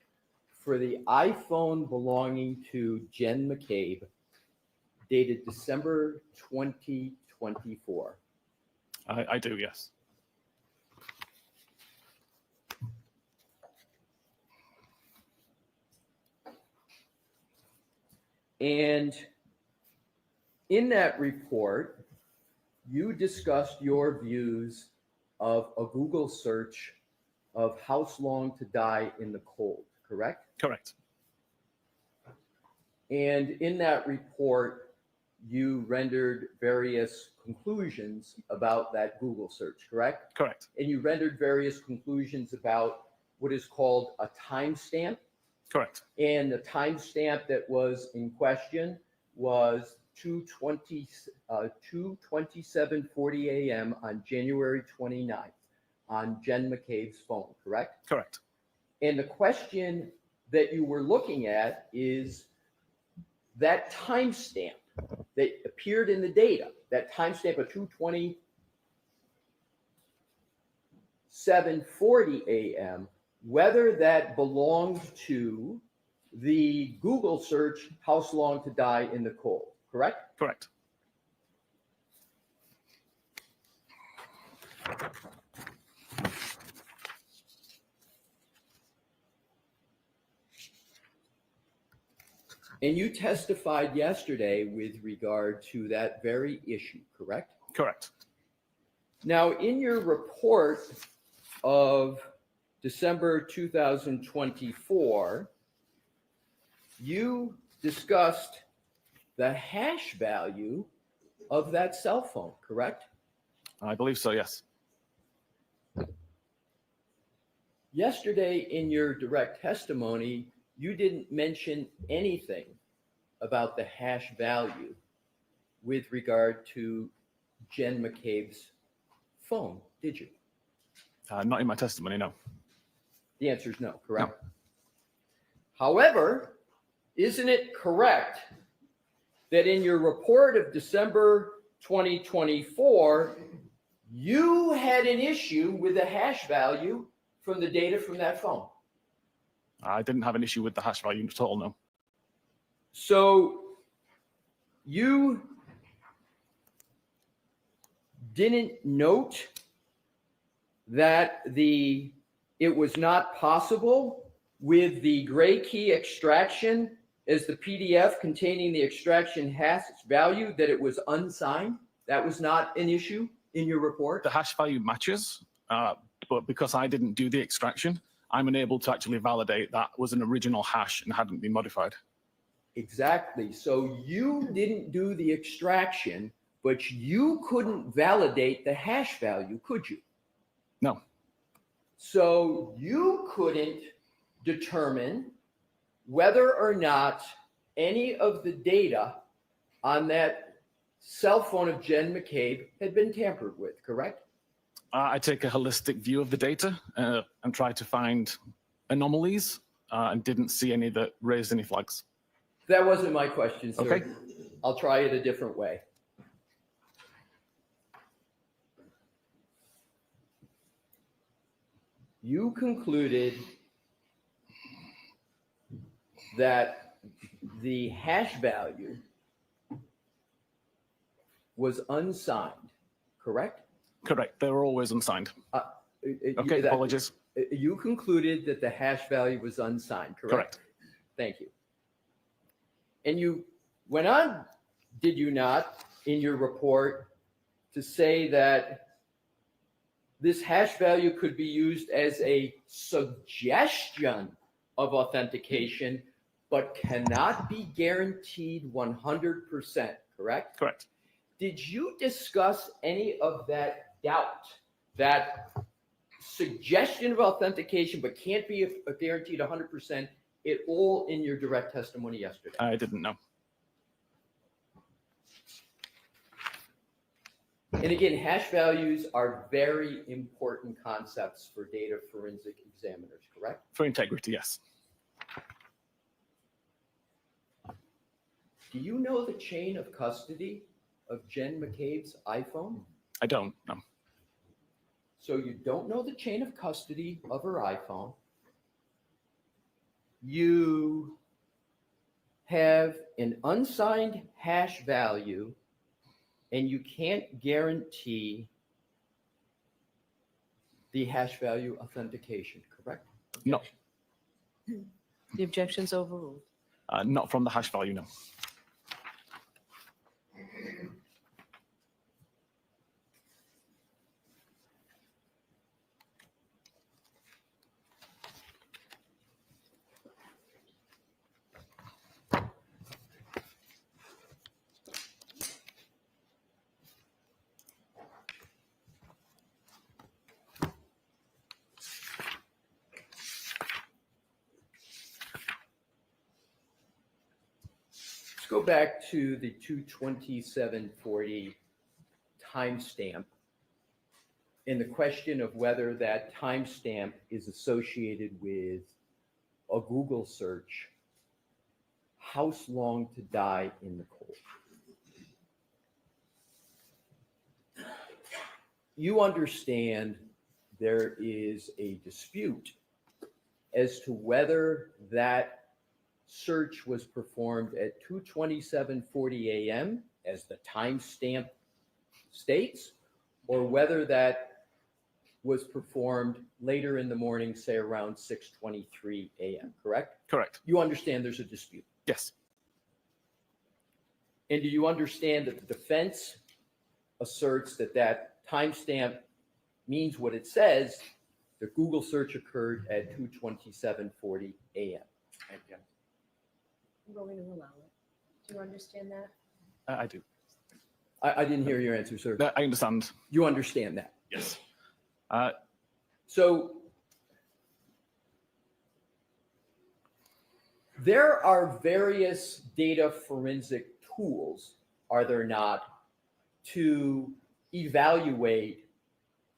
for the iPhone belonging to Jen McCabe dated December 2024? I do, yes. And in that report, you discussed your views of a Google search of House Long to Die in the Cold, correct? Correct. And in that report, you rendered various conclusions about that Google search, correct? Correct. And you rendered various conclusions about what is called a timestamp. Correct. And the timestamp that was in question was 2:27:40 a.m. on January 29th on Jen McCabe's phone, correct? Correct. And the question that you were looking at is that timestamp that appeared in the data, that timestamp of 2:27:40 a.m., whether that belonged to the Google search, House Long to Die in the Cold, correct? Correct. And you testified yesterday with regard to that very issue, correct? Correct. Now, in your report of December 2024, you discussed the hash value of that cell phone, correct? I believe so, yes. Yesterday, in your direct testimony, you didn't mention anything about the hash value with regard to Jen McCabe's phone, did you? Not in my testimony, no. The answer is no, correct? No. However, isn't it correct that in your report of December 2024, you had an issue with the hash value from the data from that phone? I didn't have an issue with the hash value at all, no. So you didn't note that it was not possible with the gray key extraction as the PDF containing the extraction hash value that it was unsigned? That was not an issue in your report? The hash value matches, but because I didn't do the extraction, I'm unable to actually validate that was an original hash and hadn't been modified. Exactly. So you didn't do the extraction, but you couldn't validate the hash value, could you? No. So you couldn't determine whether or not any of the data on that cell phone of Jen McCabe had been tampered with, correct? I take a holistic view of the data and try to find anomalies and didn't see any that raised any flags. That wasn't my question, sir. Okay. I'll try it a different way. You concluded that the hash value was unsigned, correct? Correct. They were always unsigned. Okay, apologies. You concluded that the hash value was unsigned, correct? Correct. Thank you. And you went on, did you not, in your report to say that this hash value could be used as a suggestion of authentication, but cannot be guaranteed 100%, correct? Correct. Did you discuss any of that doubt, that suggestion of authentication, but can't be guaranteed 100% at all in your direct testimony yesterday? I didn't know. And again, hash values are very important concepts for data forensic examiners, correct? For integrity, yes. Do you know the chain of custody of Jen McCabe's iPhone? I don't, no. So you don't know the chain of custody of her iPhone. You have an unsigned hash value, and you can't guarantee the hash value authentication, correct? No, The objection's overruled. not from the hash value, no. Let's go back to the 22740 timestamp and the question of whether that timestamp is associated with a Google search, "House long to die in the cold." You understand there is a dispute as to whether that search was performed at 2:27:40 a.m. as the timestamp states, or whether that was performed later in the morning, say around 6:23 a.m., correct? Correct. You understand there's a dispute. Yes. And do you understand that the defense asserts that that timestamp means what it says, the Google search occurred at 2:27:40 a.m.? I'm going to allow it. Do you understand that? I do. I didn't hear your answer, sir. I understand. You understand that? Yes. So there are various data forensic tools, are there not, to evaluate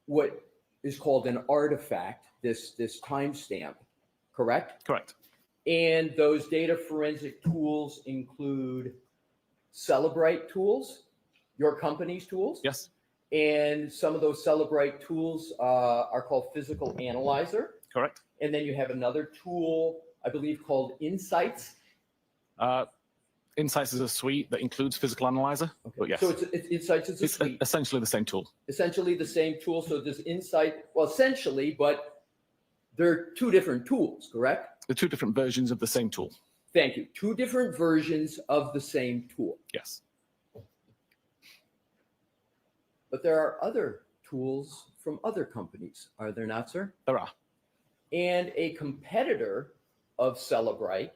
what is called an artifact, this timestamp, correct? Correct. And those data forensic tools include Cellebrite tools, your company's tools. Yes. And some of those Cellebrite tools are called Physical Analyzer. Correct. And then you have another tool, I believe, called Insights. Insights is a suite that includes Physical Analyzer. Okay. But yes, So it's Insights is a it's suite, essentially the same tool. essentially the same tool. So this Insight, well, essentially, but they're two different tools, correct? The two different versions of the same tool. Thank you. Two different versions of the same tool. Yes. But there are other tools from other companies, are there not, sir? There are. And a competitor of Cellebrite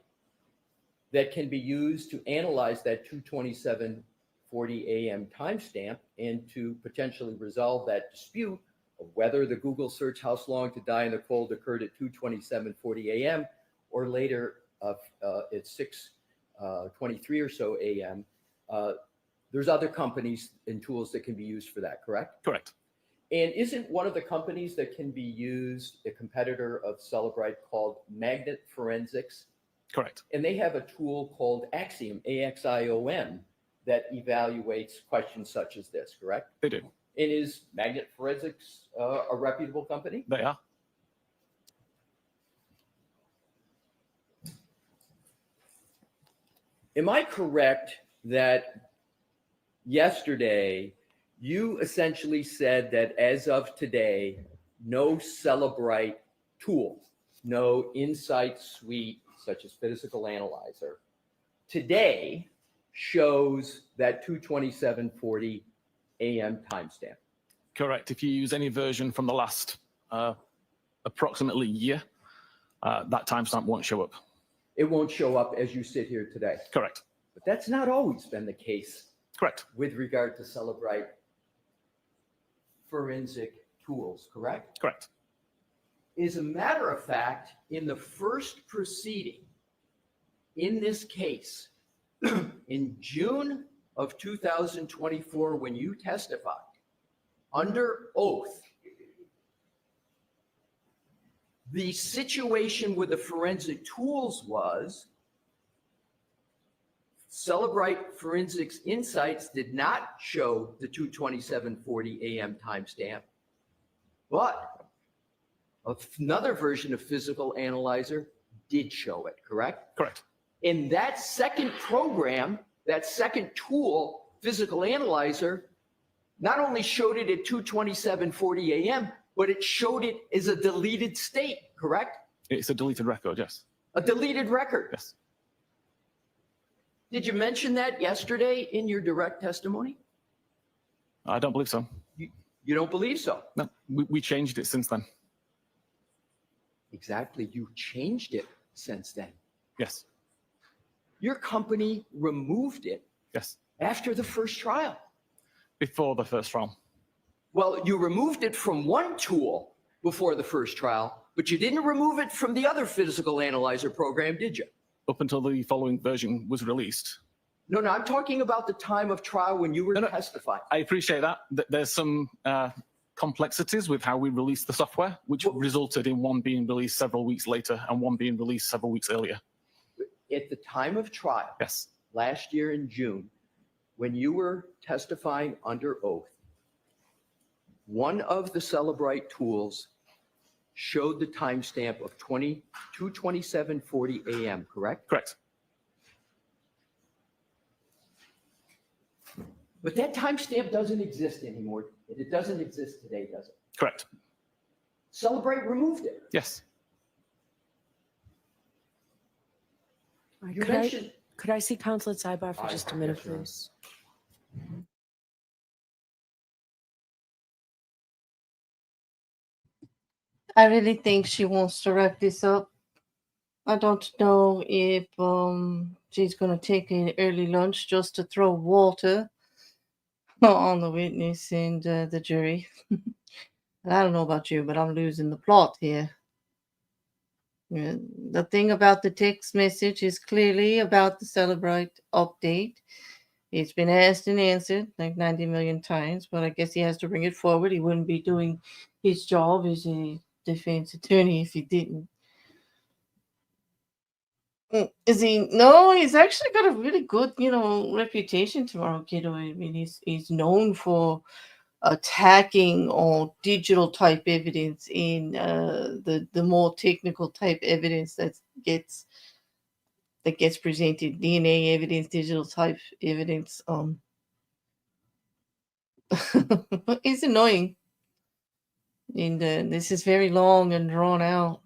that can be used to analyze that 2:27:40 a.m. timestamp and to potentially resolve that dispute of whether the Google search "House long to die in the cold" occurred at 2:27:40 a.m. or later at 6:23 or so a.m. There's other companies and tools that can be used for that, correct? Correct. And isn't one of the companies that can be used a competitor of Cellebrite called Magnet Forensics? Correct. And they have a tool called Axiom, AXIOM, that evaluates questions such as this, correct? They do. And is Magnet Forensics a reputable company? They are. Am I correct that yesterday you essentially said that as of today, no Cellebrite tool, no Insight suite such as Physical Analyzer, today shows that 2:27:40 a.m. timestamp? Correct. If you use any version from the last approximately year, that timestamp won't show up. It won't show up as you sit here today. Correct. But that's not always been the case Correct. with regard to Cellebrite forensic tools, correct? Correct. As a matter of fact, in the first proceeding in this case, in June of 2024, when you testified under oath, the situation with the forensic tools was Cellebrite Forensics Insights did not show the 2:27:40 a.m. timestamp, But another version of Physical Analyzer did show it, correct? Correct. In that second program, that second tool, Physical Analyzer, not only showed it at 2:27:40 a.m., but it showed it as a deleted state, correct? It's a deleted record, yes. A deleted record. Yes. Did you mention that yesterday in your direct testimony? I don't believe so. You don't believe so? No, we changed it since then. Exactly. You changed it since then. Yes. Your company removed it Yes. after the first trial. Before the first trial. Well, you removed it from one tool before the first trial, but you didn't remove it from the other Physical Analyzer program, did you? Up until the following version was released. No, I'm talking about the time of trial when you were No. testifying. I appreciate that. There's some complexities with how we released the software, which resulted in one being released several weeks later and one being released several weeks earlier. At the time of trial, Yes. last year in June, when you were testifying under oath, one of the Cellebrite tools showed the timestamp of 2:27:40 a.m., correct? Correct. But that timestamp doesn't exist anymore. It doesn't exist today, does it? Correct. Cellebrite removed it. Yes. All right, You mentioned, could I see Councilor Sidebar for Aye, just a minute, yes, Your Honor. please? I really think she wants to wrap this up. I don't know if she's going to take an early lunch just to throw water on the witness and the jury. I don't know about you, but I'm losing the plot here. Yeah, the thing about the text message is clearly about the Cellebrite update. It's been asked and answered like 90 million times, but I guess he has to bring it forward. He wouldn't be doing his job as a defense attorney if he didn't. Is he? No, he's actually got a really good, reputation tomorrow, kiddo. I mean, he's known for attacking all digital type evidence in the more technical type evidence that gets presented, DNA evidence, digital type evidence. It's annoying, and this is very long and drawn out.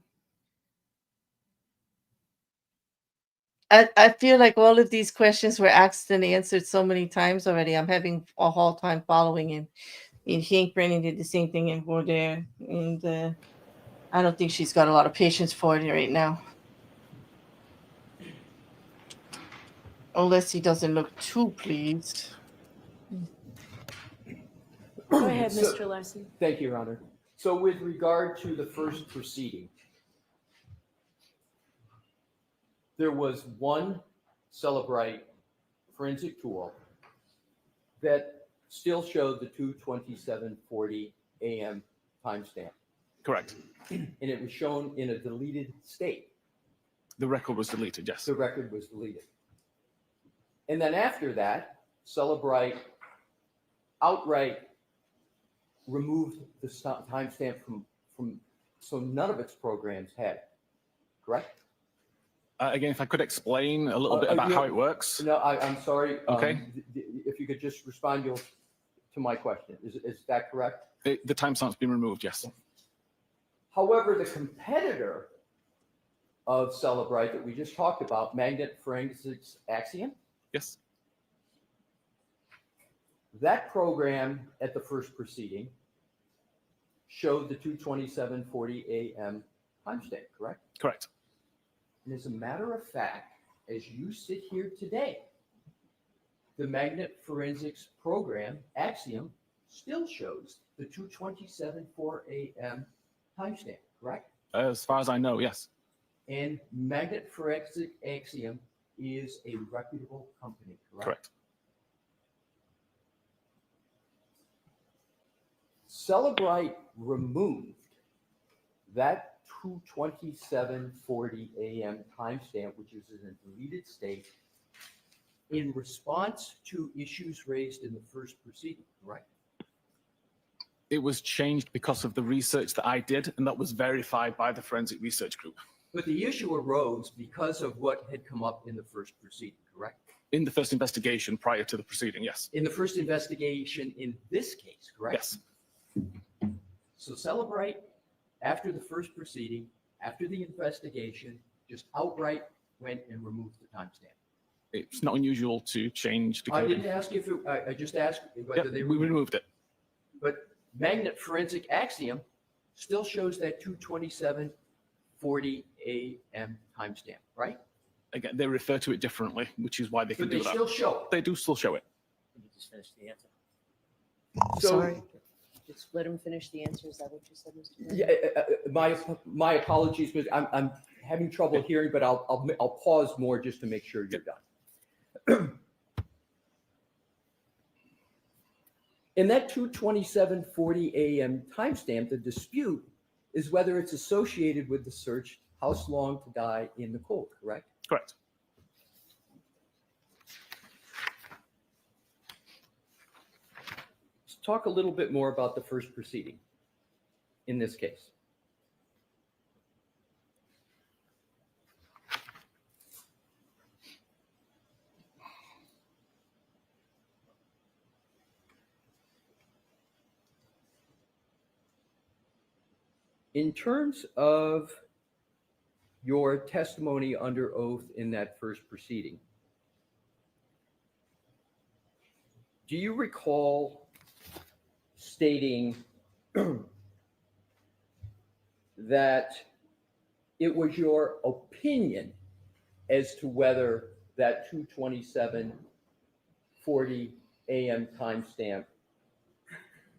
I feel like all of these questions were asked and answered so many times already. I'm having a hard time following him. And Hank Brennan did the same thing in Border, and I don't think she's got a lot of patience for it right now. Unless he doesn't look too pleased. Go ahead, So- Mr. Alessi. thank you, Your Honor. So with regard to the first proceeding, there was one Cellebrite forensic tool that still showed the 2:27:40 a.m. timestamp, Correct. and it was shown in a deleted state. The record was deleted, yes. The record was deleted. And then after that, Cellebrite outright removed the timestamp from, so none of its programs had it, correct? Again, if I could explain a little bit about how it works. No, I'm sorry. Okay. If you could just respond to my question. Is that correct? The timestamp's been removed, yes. However, the competitor of Cellebrite that we just talked about, Magnet Forensics Axiom, Yes. that program at the first proceeding showed the 2:27:40 a.m. timestamp, correct? Correct. And as a matter of fact, as you sit here today, the Magnet Forensics program, Axiom, still shows the 2:27:04 a.m. timestamp, correct? As far as I know, yes. And Magnet Forensic Axiom is a reputable company, correct? Correct. Cellebrite removed that 2:27:40 a.m. timestamp, which is in a deleted state, in response to issues raised in the first proceeding, right? It was changed because of the research that I did, and that was verified by the forensic research group. But the issue arose because of what had come up in the first proceeding, correct? In the first investigation prior to the proceeding, yes. In the first investigation in this case, correct? Yes. So Cellebrite, after the first proceeding, after the investigation, just outright went and removed the timestamp. It's not unusual to change the I code. didn't ask if I just asked whether Yep, they we removed it. But magnet forensic axiom still shows that 2:27:40 a.m. timestamp, right? Again, they refer to it differently, which is why they can But they do that. still show it. They do still show it. Can you just finish the answer? So, Sorry. Just let him finish the answer. Is that what you said, Mr. Brennan? Yeah, my apologies, but I'm having trouble hearing, but I'll pause more just to make sure you're done. In that 2:27:40 a.m. timestamp, the dispute is whether it's associated with the search, House Long to Die in the Cold, correct? Correct. Let's talk a little bit more about the first proceeding in this case. In terms of your testimony under oath in that first proceeding, do you recall stating that it was your opinion as to whether that 2:27:40 a.m. timestamp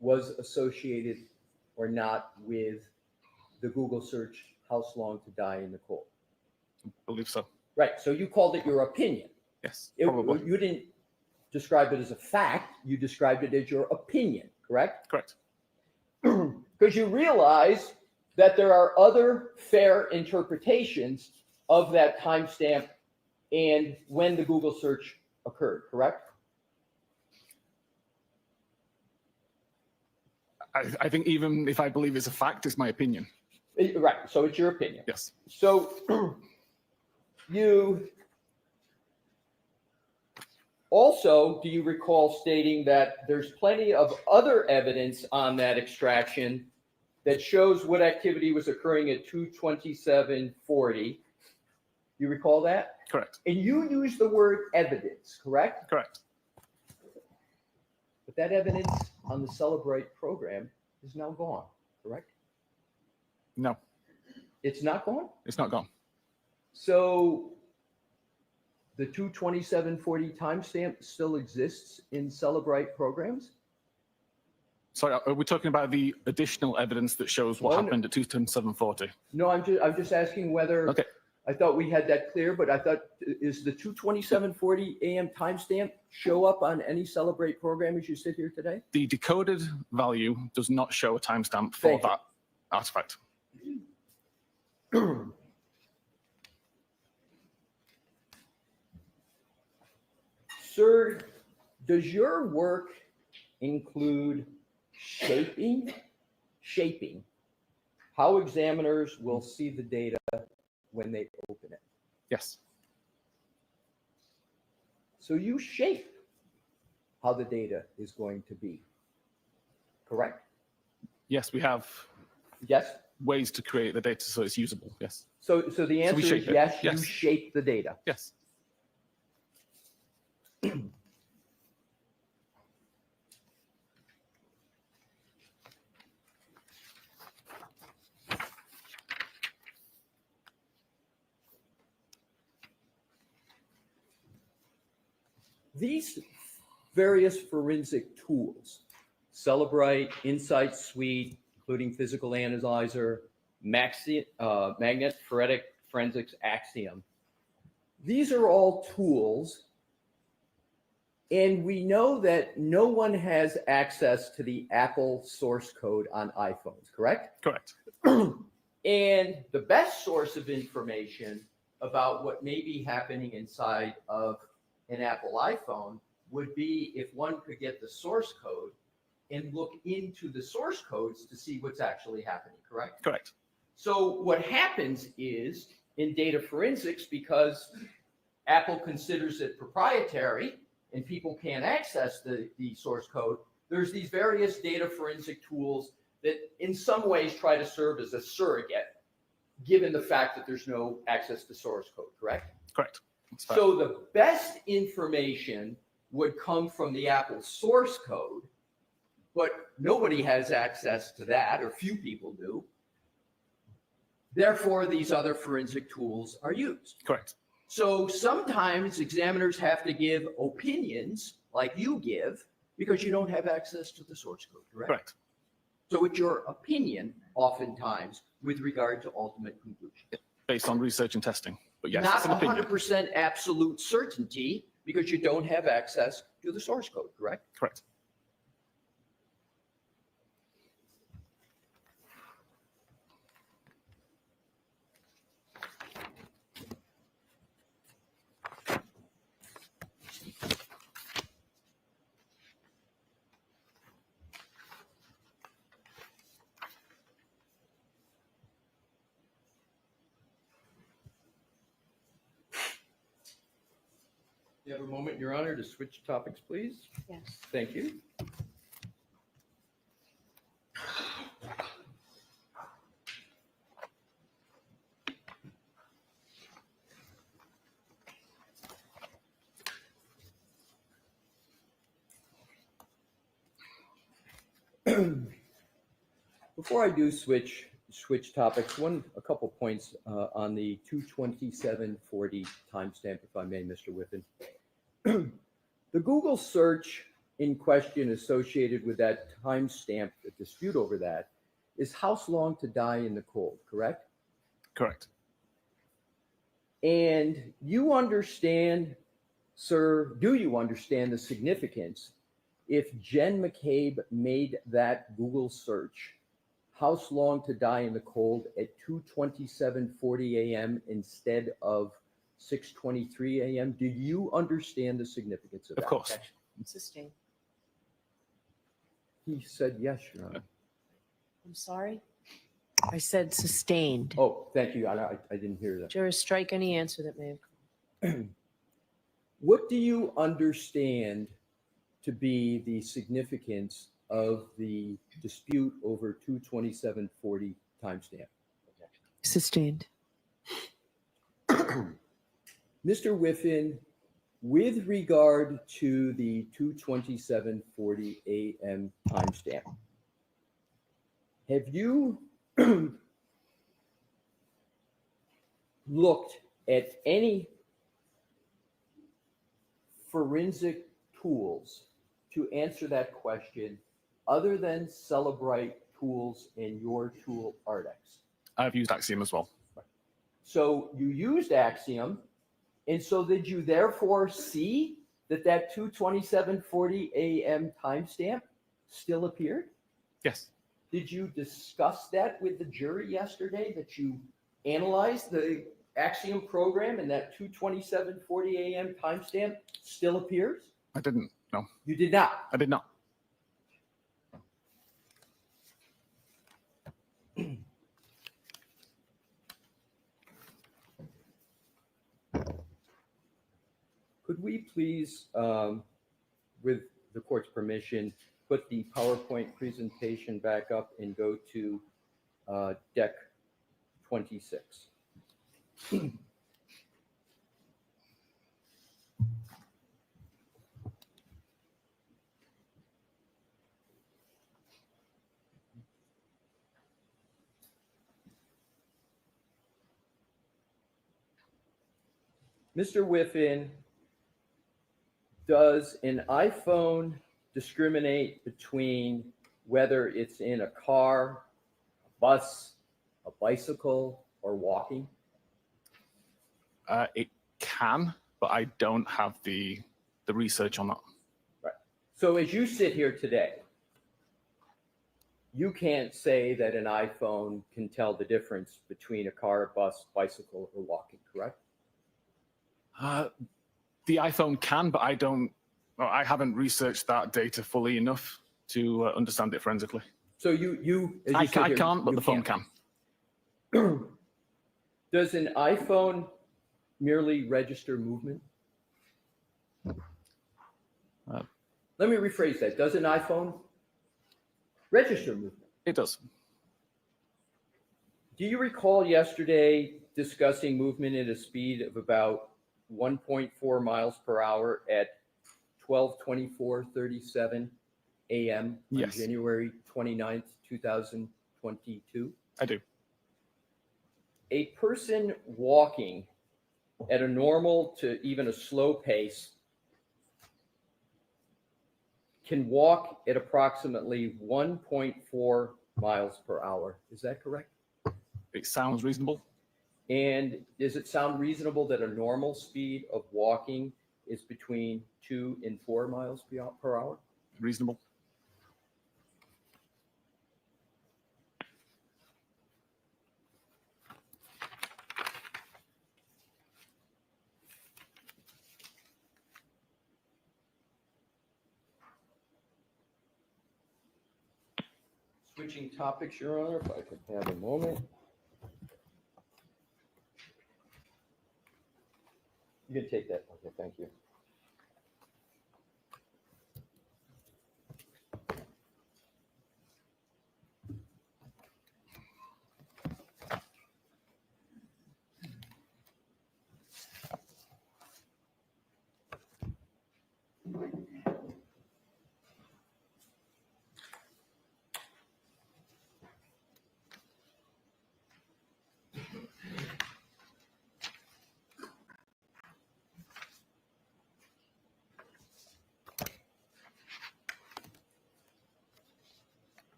was associated or not with the Google search, House Long to Die in the Cold? I believe so. Right, so you called it your opinion. Yes, probably. You didn't describe it as a fact, you described it as your opinion, correct? Correct. Because you realize that there are other fair interpretations of that timestamp and when the Google search occurred, correct? I think even if I believe it's a fact, it's my opinion. Right, so it's your opinion. Yes. So you also, do you recall stating that there's plenty of other evidence on that extraction that shows what activity was occurring at 2:27:40? You recall that? Correct. And you use the word evidence, correct? Correct. But that evidence on the Cellebrite program is now gone, correct? No, It's not gone? it's not gone. So the 2:27:40 timestamp still exists in Cellebrite programs? Sorry, are we talking about the additional evidence that shows what Oh, no. happened at 2:27:40? No, I'm just asking whether, Okay. I thought we had that clear, but I thought, is the 2:27:40 a.m. timestamp show up on any Cellebrite program as you sit here today? The decoded value does not show a timestamp for Thank you. that artifact. Sir, does your work include shaping how examiners will see the data when they open it? Yes. So you shape how the data is going to be, correct? Yes, we have Yes? ways to create the data so it's usable. Yes. So the answer is shape it. yes, you Yes. shape the data. Yes. These various forensic tools, Cellebrite, Insight Suite, including Physical Analyzer, Magnet Forensics Axiom, these are all tools, and we know that no one has access to the Apple source code on iPhones, correct? Correct. And the best source of information about what may be happening inside of an Apple iPhone would be if one could get the source code and look into the source codes to see what's actually happening, correct? Correct. So what happens is in data forensics, because Apple considers it proprietary and people can't access the source code, there's these various data forensic tools that in some ways try to serve as a surrogate, given the fact that there's no access to source code, correct? Correct. That's fair. So the best information would come from the Apple source code, but nobody has access to that, or few people do. Therefore, these other forensic tools are used. Correct. So sometimes examiners have to give opinions like you give because you don't have access to the source code, correct? Correct. So it's your opinion oftentimes with regard to ultimate conclusion. Based on research and testing. But yes, Not it's an opinion. 100% absolute certainty because you don't have access to the source code, correct? Correct. You have a moment, Your Honor, to switch topics, please? Yes. Thank you. Before I do switch topics, a couple points on the 22740 timestamp, if I may, Mr. Whiffin. The Google search in question associated with that timestamp, the dispute over that, is house long to die in the cold, correct? Correct. And you understand, sir, do you understand the significance if Jen McCabe made that Google search, house long to die in the cold, at 2:27:40 a.m. instead of 6:23 a.m.? Do you understand the significance of that? Of course. Sustained. He said yes, Your Honor. I'm sorry? I said sustained. Oh, thank you. I didn't hear that. Jurors, strike any answer that may have come. What do you understand to be the significance of the dispute over 2:27:40 timestamp? Sustained. Mr. Whiffin, with regard to the 2:27:40 a.m. timestamp, have you looked at any forensic tools to answer that question other than Cellebrite tools and your tool Ardex? I've used Axiom as well. So you used Axiom, and so did you therefore see that 2:27:40 a.m. timestamp still appeared? Yes. Did you discuss that with the jury yesterday, that you analyzed the Axiom program and that 2:27:40 a.m. timestamp still appears? I didn't. No, You did not. I did not. Could we please, with the court's permission, put the PowerPoint presentation back up and go to deck 26? Mr. Whiffin, does an iPhone discriminate between whether it's in a car, a bus, a bicycle, or walking? It can, but I don't have the research on that. Right. So as you sit here today, you can't say that an iPhone can tell the difference between a car, bus, bicycle, or walking, correct? The iPhone can, but I haven't researched that data fully enough to understand it forensically. So you as I you said here, can't, but you the phone can't. can. Does an iPhone merely register movement? Let me rephrase that. Does an iPhone register movement? It does. Do you recall yesterday discussing movement at a speed of about 1.4 miles per hour at 12:24:37 a.m. on Yes. January 29th, 2022? I do. A person walking at a normal to even a slow pace can walk at approximately 1.4 miles per hour. Is that correct? It sounds reasonable. And does it sound reasonable that a normal speed of walking is between 2 and 4 miles per hour? Reasonable. Switching topics, Your Honor, if I could have a moment. You can take that. Okay, thank you.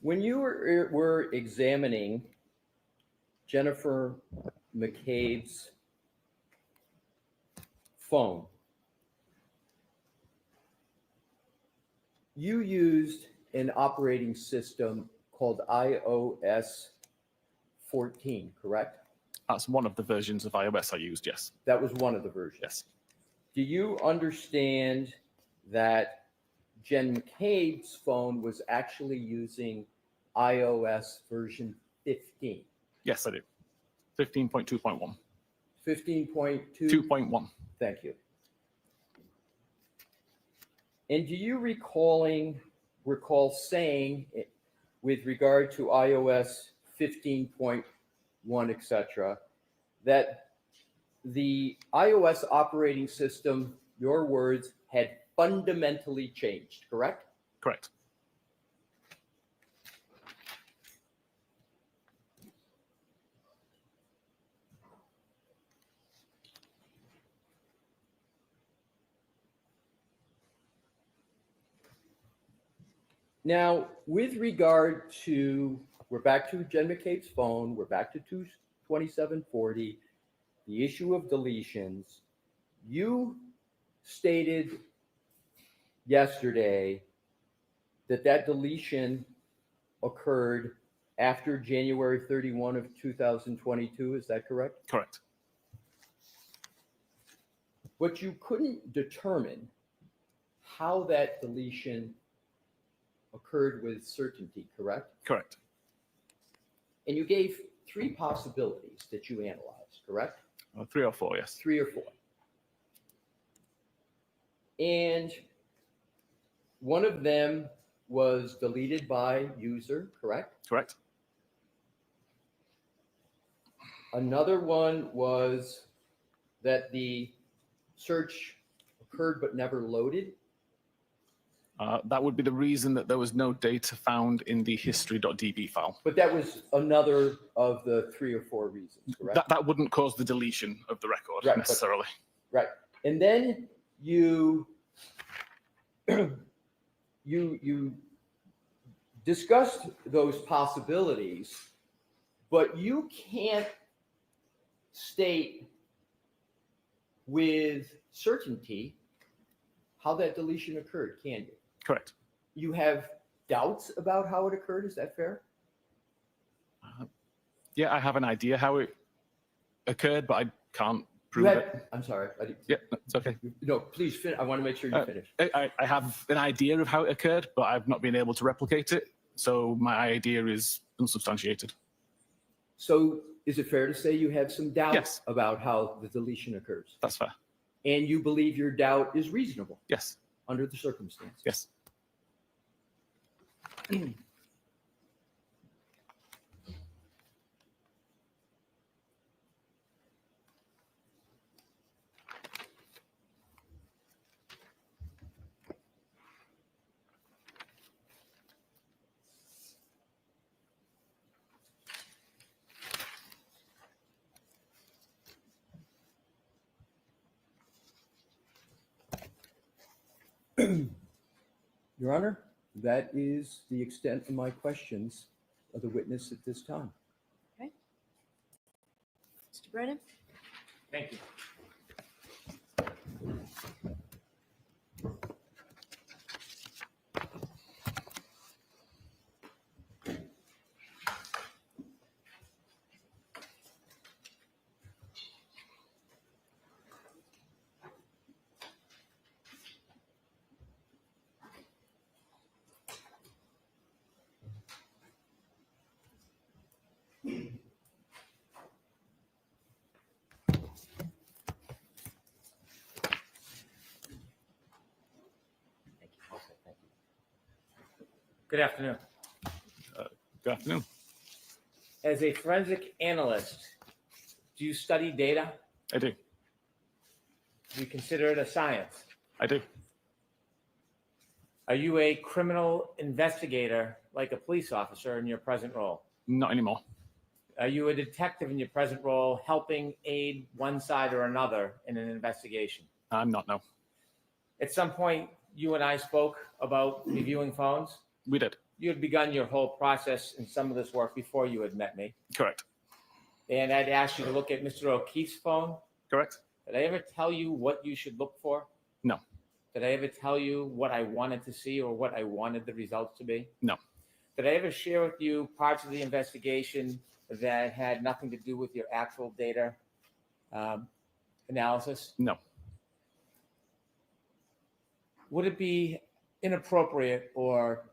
When you were examining Jennifer McCabe's phone, you used an operating system called iOS 14, correct? That's one of the versions of iOS I used, yes. That was one of the versions. Yes. Do you understand that Jen McCabe's phone was actually using iOS version 15? Yes, I do. 15.2.1. 15.2? 2.1. Thank you. And do you recall saying with regard to iOS 15.1, etc., that the iOS operating system, your words, had fundamentally changed, correct? Correct. Now, with regard to, we're back to Jen McCabe's phone, we're back to 2740, the issue of deletions. You stated yesterday that that deletion occurred after January 31 of 2022, is that correct? Correct. But you couldn't determine how that deletion occurred with certainty, correct? Correct. And you gave 3 possibilities that you analyzed, correct? 3 or 4, yes. 3 or 4. And one of them was deleted by user, correct? Correct. Another one was that the search occurred but never loaded. That would be the reason that there was no data found in the history.db file. But that was another of the 3 or 4 reasons, correct? That wouldn't cause the deletion of the record Right, necessarily. Right. And then you you discussed those possibilities, but you can't state with certainty how that deletion occurred, can you? Correct. You have doubts about how it occurred, is that fair? Yeah, I have an idea how it occurred, but I can't You prove had, it. I'm sorry. Yeah, it's okay. No, please, I want to make sure you finish. I have an idea of how it occurred, but I've not been able to replicate it. So my idea is unsubstantiated. So is it fair to say you have some doubt Yes. about how the deletion occurs? That's fair. And you believe your doubt is reasonable Yes. under the circumstances? Yes. Your Honor, that is the extent of my questions of the witness at this time. Mr. Brennan? Thank you. Good afternoon. Good afternoon. As a forensic analyst, do you study data? I do. Do you consider it a science? I do. Are you a criminal investigator like a police officer in your present role? Not anymore. Are you a detective in your present role helping aid one side or another in an investigation? I'm not, no. At some point, you and I spoke about reviewing phones. We did. You had begun your whole process in some of this work before you had met me. Correct. And I'd asked you to look at Mr. O'Keefe's phone. Correct. Did I ever tell you what you should look for? No. Did I ever tell you what I wanted to see or what I wanted the results to be? No. Did I ever share with you parts of the investigation that had nothing to do with your actual data analysis? No. Would it be inappropriate or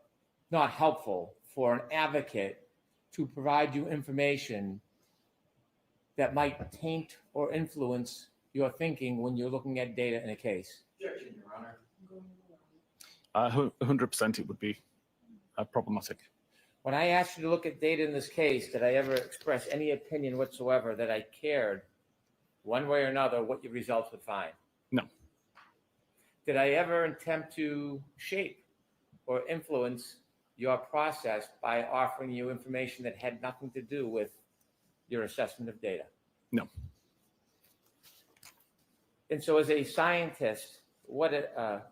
not helpful for an advocate to provide you information that might taint or influence your thinking when you're looking at data in a case? Objection, Your Honor. 100% it would be problematic. When I asked you to look at data in this case, did I ever express any opinion whatsoever that I cared one way or another what your results would find? No. Did I ever attempt to shape or influence your process by offering you information that had nothing to do with your assessment of data? No. And so as a scientist, what a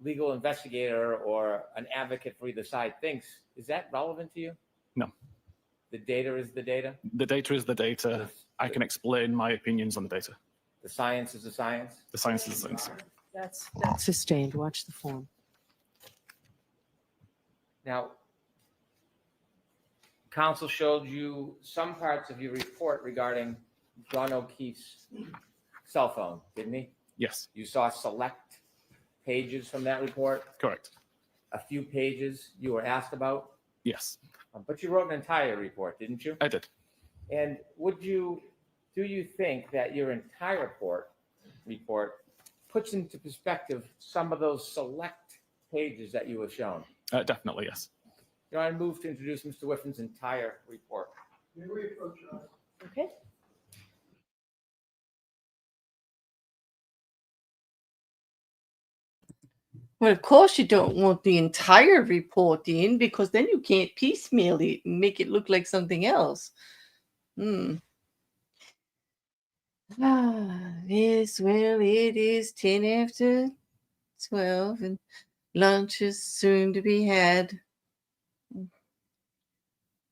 legal investigator or an advocate for either side thinks, is that relevant to you? No. The data is the data? The data is the data. I can explain my opinions on the data. The science is the science? The science is the science. That's sustained. Watch the form. Now, counsel showed you some parts of your report regarding John O'Keefe's cell phone, didn't he? Yes. You saw select pages from that report, Correct. a few pages you were asked about, Yes. but you wrote an entire report, didn't you? I did. And do you think that your entire report puts into perspective some of those select pages that you were shown? Definitely, yes. You know, I move to introduce Mr. Whiffin's entire report. Okay. Well, of course, you don't want the entire report in because then you can't piecemeal it and make it look like something else. Yes, well, it is 10 after 12 and lunch is soon to be had.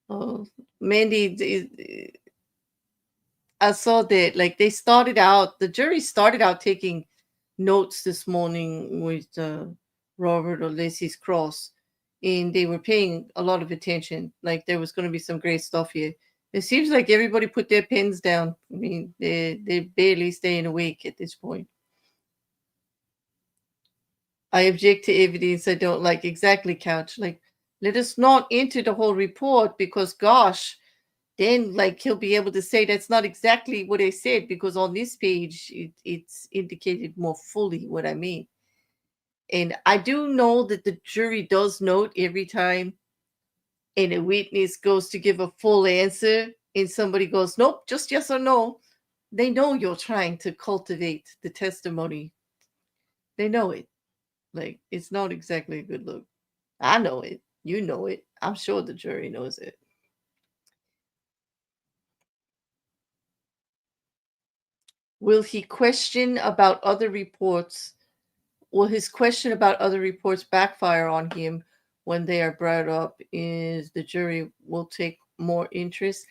Oh, Mandy, I saw that like the jury started out taking notes this morning with RobertAlessi's cross, and they were paying a lot of attention. Like there was going to be some great stuff here. It seems like everybody put their pens down. I mean, they're barely staying awake at this point. I object to evidence I don't like. Exactly, Couch. Like, let us not enter the whole report because, gosh, then like he'll be able to say that's not exactly what I said because on this page it's indicated more fully what I mean. And I do know that the jury does note every time and a witness goes to give a full answer and somebody goes, nope, just yes or no. They know you're trying to cultivate the testimony. They know it. Like, it's not exactly a good look. I know it. You know it. I'm sure the jury knows it. Will he question about other reports? Will his question about other reports backfire on him when they are brought up? Is the jury will take more interest?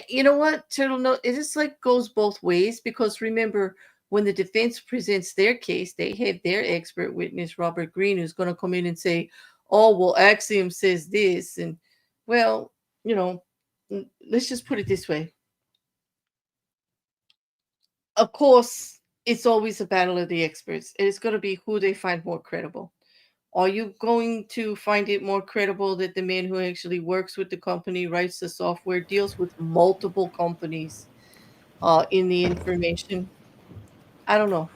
You know what, Turtle? No, it just like goes both ways because remember, when the defense presents their case, they have their expert witness, Robert Green, who's going to come in and say, oh, well, Axiom says this. And, well, you know, let's just put it this way. Of course, it's always a battle of the experts. It's going to be who they find more credible. Are you going to find it more credible that the man who actually works with the company, writes the software, deals with multiple companies in the information? I don't know.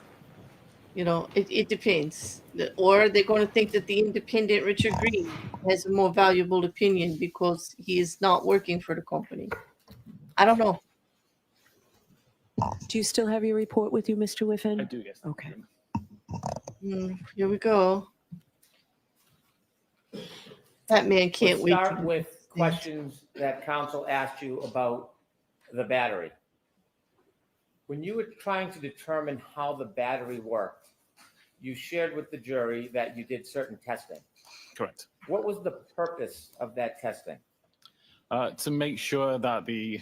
You know, it depends. Or they're going to think that the independent Richard Green has a more valuable opinion because he is not working for the company. I don't know. Do you still have your report with you, Mr. Whiffin? I do, yes. Okay. Here we go. That man can't Let's wait. start with questions that counsel asked you about the battery. When you were trying to determine how the battery worked, you shared with the jury that you did certain testing. Correct. What was the purpose of that testing? To make sure that the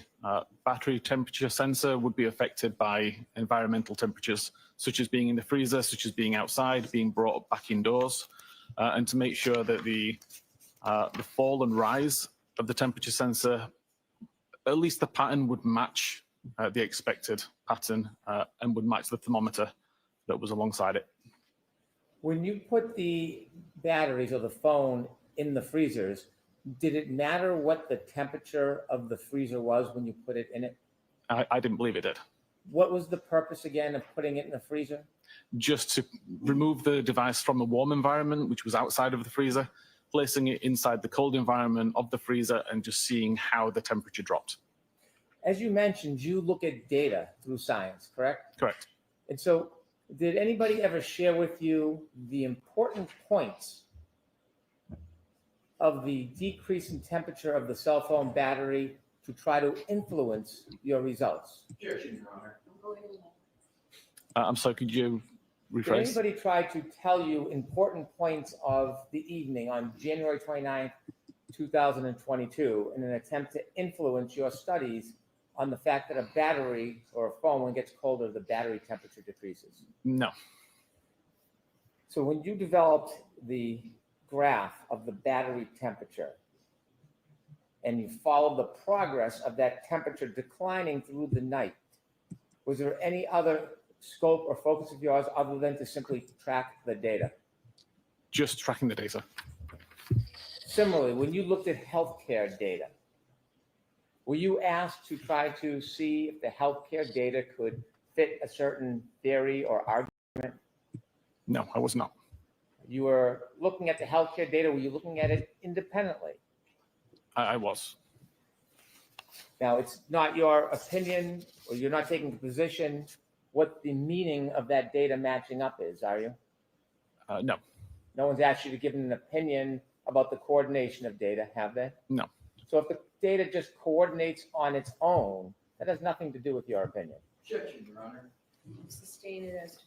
battery temperature sensor would be affected by environmental temperatures, such as being in the freezer, such as being outside, being brought back indoors, and to make sure that the fall and rise of the temperature sensor, at least the pattern would match the expected pattern and would match the thermometer that was alongside it. When you put the batteries or the phone in the freezers, did it matter what the temperature of the freezer was when you put it in it? I didn't believe it did. What was the purpose again of putting it in the freezer? Just to remove the device from the warm environment, which was outside of the freezer, placing it inside the cold environment of the freezer and just seeing how the temperature dropped. As you mentioned, you look at data through science, correct? Correct. And so did anybody ever share with you the important points of the decrease in temperature of the cell phone battery to try to influence your results? Objection, Your Honor. I'm sorry, could you Did rephrase? anybody try to tell you important points of the evening on January 29th, 2022 in an attempt to influence your studies on the fact that a battery or a phone, when it gets colder, the battery temperature decreases? No. So when you developed the graph of the battery temperature and you followed the progress of that temperature declining through the night, was there any other scope or focus of yours other than to simply track the data? Just tracking the data. Similarly, when you looked at healthcare data, were you asked to try to see if the healthcare data could fit a certain theory or argument? No, I was not. You were looking at the healthcare data. Were you looking at it independently? I was. Now, it's not your opinion, or you're not taking the position what the meaning of that data matching up is, are you? No. No one's asked you to give an opinion about the coordination of data, have they? No. So if the data just coordinates on its own, that has nothing to do with your opinion. Objection, Your Honor. Sustain it as.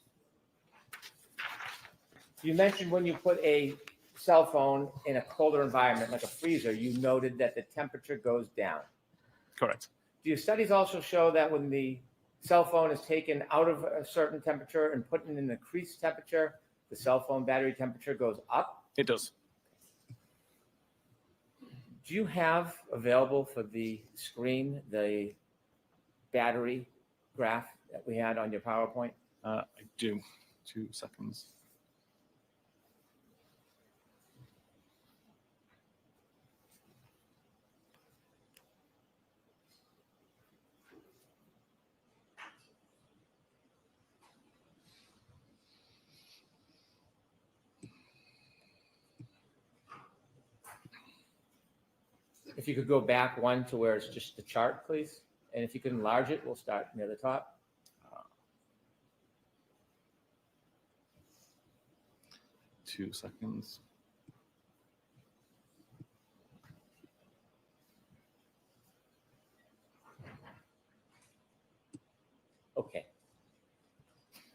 You mentioned when you put a cell phone in a colder environment, like a freezer, you noted that the temperature goes down. Correct. Do your studies also show that when the cell phone is taken out of a certain temperature and put in an increased temperature, the cell phone battery temperature goes up? It does. Do you have available for the screen the battery graph that we had on your PowerPoint? I do. 2 seconds. If you could go back one to where it's just the chart, please. And if you could enlarge it, we'll start near the top. 2 seconds. Okay.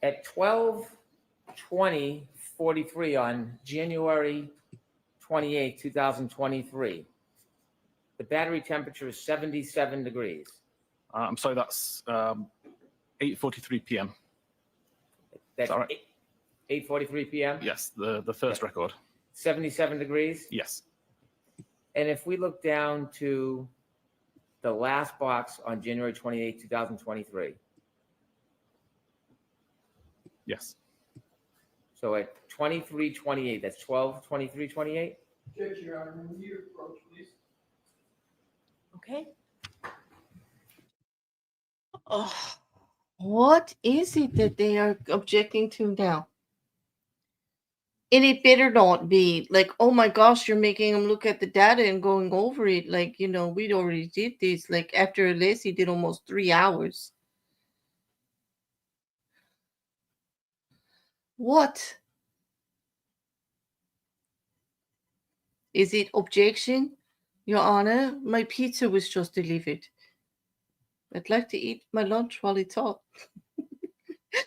At 12:20:43 on January 28, 2023, the battery temperature is 77 degrees. I'm sorry, that's 8:43 p.m. That's all right? 8:43 p.m.? Yes, the first record. 77 degrees? Yes. And if we look down to the last box on January 28, 2023, Yes. so at 23:28, that's 12:23:28? Objection, Your Honor. Move your approach, please. Okay. Oh, what is it that they are objecting to now? And it better not be like, oh my gosh, you're making them look at the data and going over it. Like, you know, we already did this. Like after Alessi did almost 3 hours. What? Is it objection? Your Honor, my pizza was just delivered. I'd like to eat my lunch while it's hot.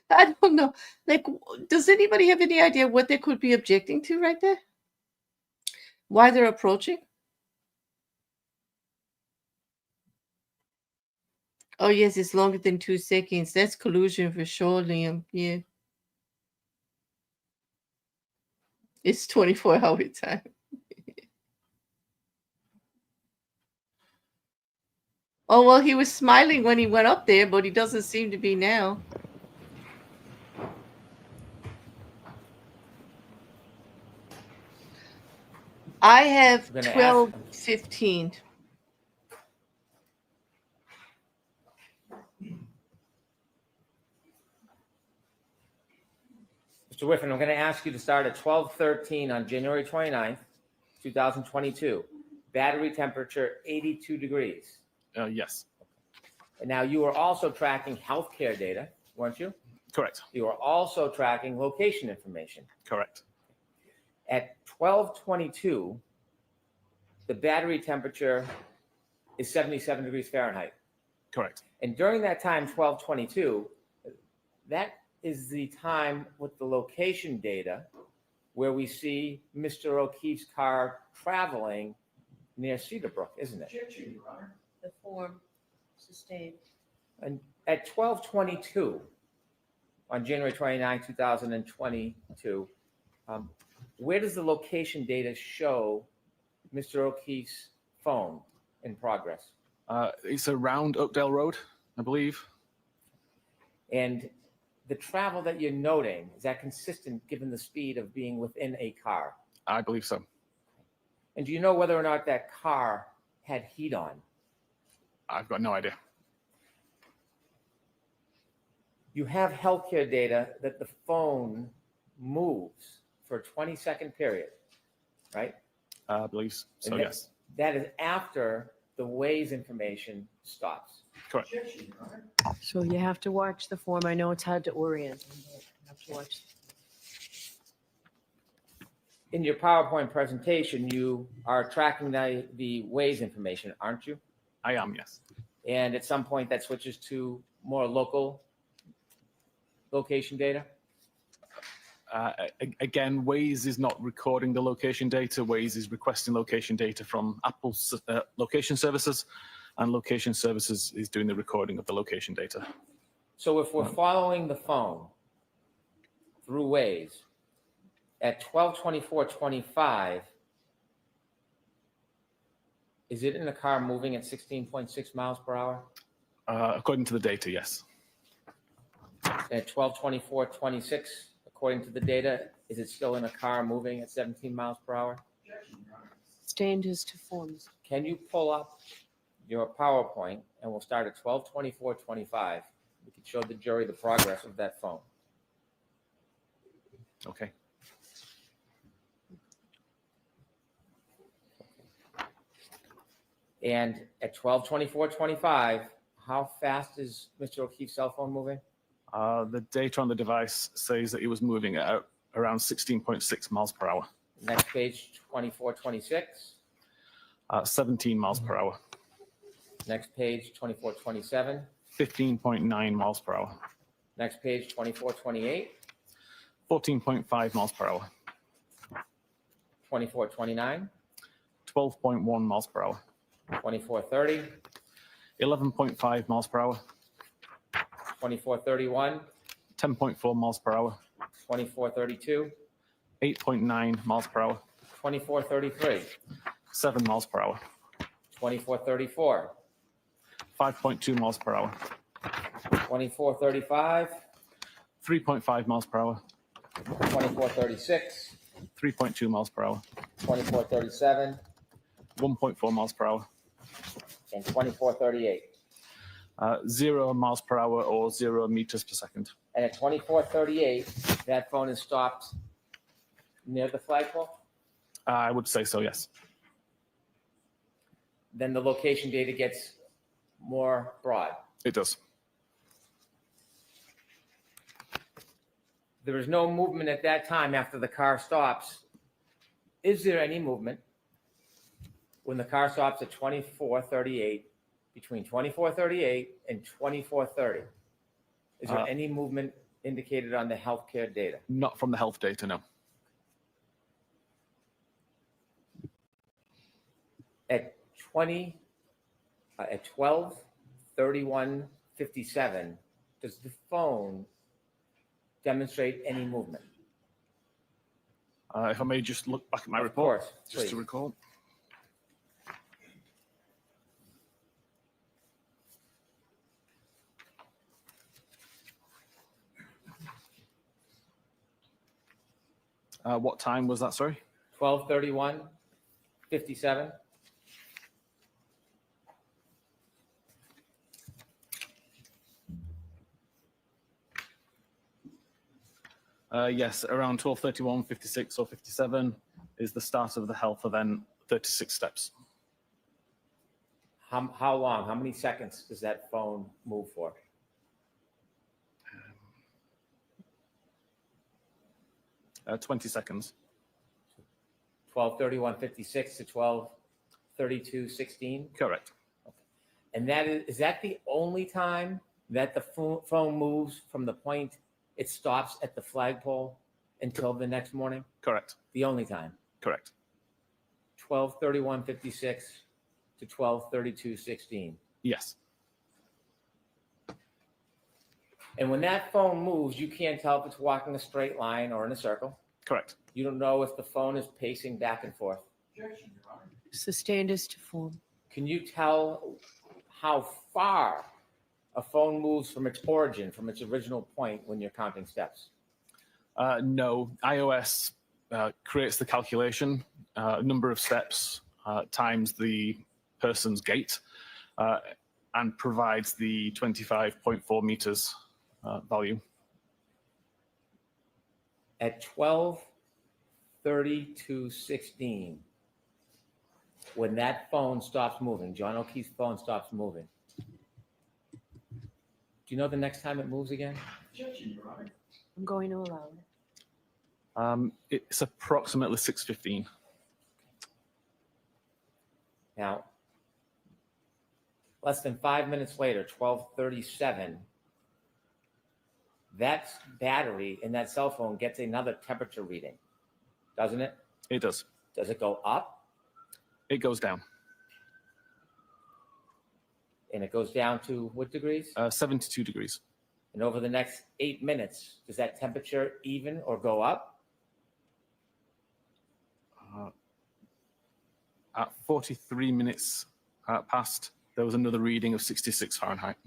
I don't know. Like, does anybody have any idea what they could be objecting to right there? Why they're approaching? Oh, yes, it's longer than 2 seconds. That's collusion for sure, Liam. Yeah. It's 24-hour time. Oh, well, he was smiling when he went up there, but he doesn't seem to be now. I have I'm gonna 12:15. Mr. Whiffin, I'm going to ask you to start at 12:13 on January 29th, 2022. Battery temperature 82 degrees. Yes. And now you are also tracking healthcare data, weren't you? Correct. You are also tracking location information. Correct. At 12:22, the battery temperature is 77 degrees Fahrenheit. Correct. And during that time, 12:22, that is the time with the location data where we see Mr. O'Keefe's car traveling near Cedarbrook, isn't it? Objection, Your Honor. The form sustained. And at 12:22 on January 29, 2022, where does the location data show Mr. O'Keefe's phone in progress? It's around Oakdale Road, I believe. And the travel that you're noting, is that consistent given the speed of being within a car? I believe so. And do you know whether or not that car had heat on? I've got no idea. You have healthcare data that the phone moves for a 20-second period, right? I believe so, And yes. That is after the Waze information stops. Correct. Objection, Your Honor. So you have to watch the form. I know it's hard to orient. You have to watch. In your PowerPoint presentation, you are tracking the Waze information, aren't you? I am, yes. And at some point that switches to more local location data? Again, Waze is not recording the location data. Waze is requesting location data from Apple's location services, and location services is doing the recording of the location data. So if we're following the phone through Waze at 12:24:25, Is it in a car moving at 16.6 miles per hour? According to the data, yes. At 12:24:26, according to the data, is it still in a car moving at 17 miles per hour? Sustained as to forms. Can you pull up your PowerPoint and we'll start at 12:24:25. We can show the jury the progress of that phone. Okay. And at 12:24:25, how fast is Mr. O'Keefe's cell phone moving? The data on the device says that it was moving at around 16.6 miles per hour. Next page, 24:26. 17 miles per hour. Next page, 24:27. 15.9 miles per hour. Next page, 24:28. 14.5 miles per hour. 24:29. 12.1 miles per hour. 24:30. 11.5 miles per hour. 24:31. 10.4 miles per hour. 24:32. 8.9 miles per hour. 24:33. 7 miles per hour. 24:34. 5.2 miles per hour. 24:35. 3.5 miles per hour. 24:36. 3.2 miles per hour. 24:37. 1.4 miles per hour. And 24:38. 0 miles per hour or 0 meters per second. And at 24:38, that phone is stopped near the flagpole. I would say so, yes. Then the location data gets more broad. It does. There is no movement at that time after the car stops. Is there any movement when the car stops at 24:38, between 24:38 and 24:30? Is there any movement indicated on the healthcare data? Not from the health data, no. At 12:31:57, does the phone demonstrate any movement? If I may just look back at my Of report, course, just to please. recall. What time was that, sorry? 12:31:57. Yes, around 12:31, 56 or 57 is the start of the health event, 36 steps. How long? How many seconds does that phone move for? Uh, 20 seconds. 12:31:56 to 12:32:16. Correct. And that is that the only time that the phone moves from the point it stops at the flagpole until the next morning? Correct. The only time. Correct. 12:31:56 to 12:32:16. Yes. And when that phone moves, you can't tell if it's walking a straight line or in a circle. Correct. You don't know if the phone is pacing back and forth. Sustained as to form. Can you tell how far a phone moves from its origin, from its original point when you're counting steps? No, iOS creates the calculation, number of steps times the person's gait, and provides the 25.4 meters value. At 12:32:16, when that phone stops moving, John O'Keefe's phone stops moving, do you know the next time it moves again? I'm going to allow it. It's approximately 6:15. Now, less than 5 minutes later, 12:37, that battery in that cell phone gets another temperature reading, doesn't it? It does. Does it go up? It goes down. And it goes down to what degrees? 72 degrees. And over the next 8 minutes, does that temperature even or go up? At 43 minutes past, there was another reading of 66 Fahrenheit.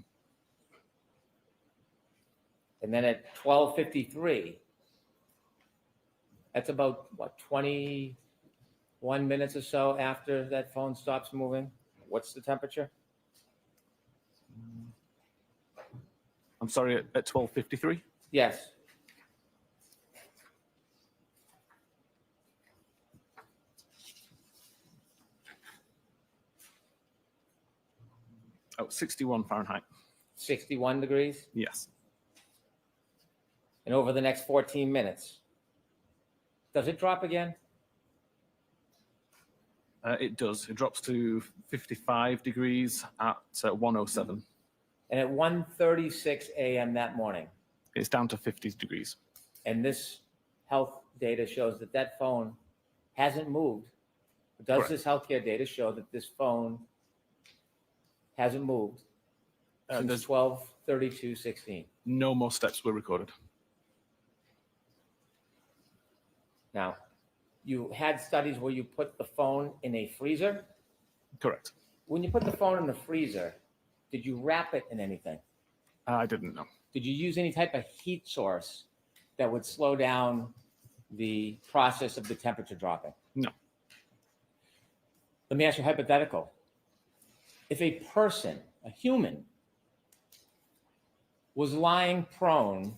And then at 12:53, that's about, what, 21 minutes or so after that phone stops moving? What's the temperature? I'm sorry, at 12:53? Yes. Oh, 61 Fahrenheit. 61 degrees? Yes. And over the next 14 minutes, does it drop again? It does. It drops to 55 degrees at 1:07. And at 1:36 a.m. that morning, It's down to 50 degrees. and this health data shows that that phone hasn't moved. Does Correct. this healthcare data show that this phone hasn't moved since There's 12/32/16? no more steps were recorded. Now, you had studies where you put the phone in a freezer. Correct. When you put the phone in the freezer, did you wrap it in anything? I didn't know. Did you use any type of heat source that would slow down the process of the temperature dropping? No. Let me ask you a hypothetical. If a person, a human, was lying prone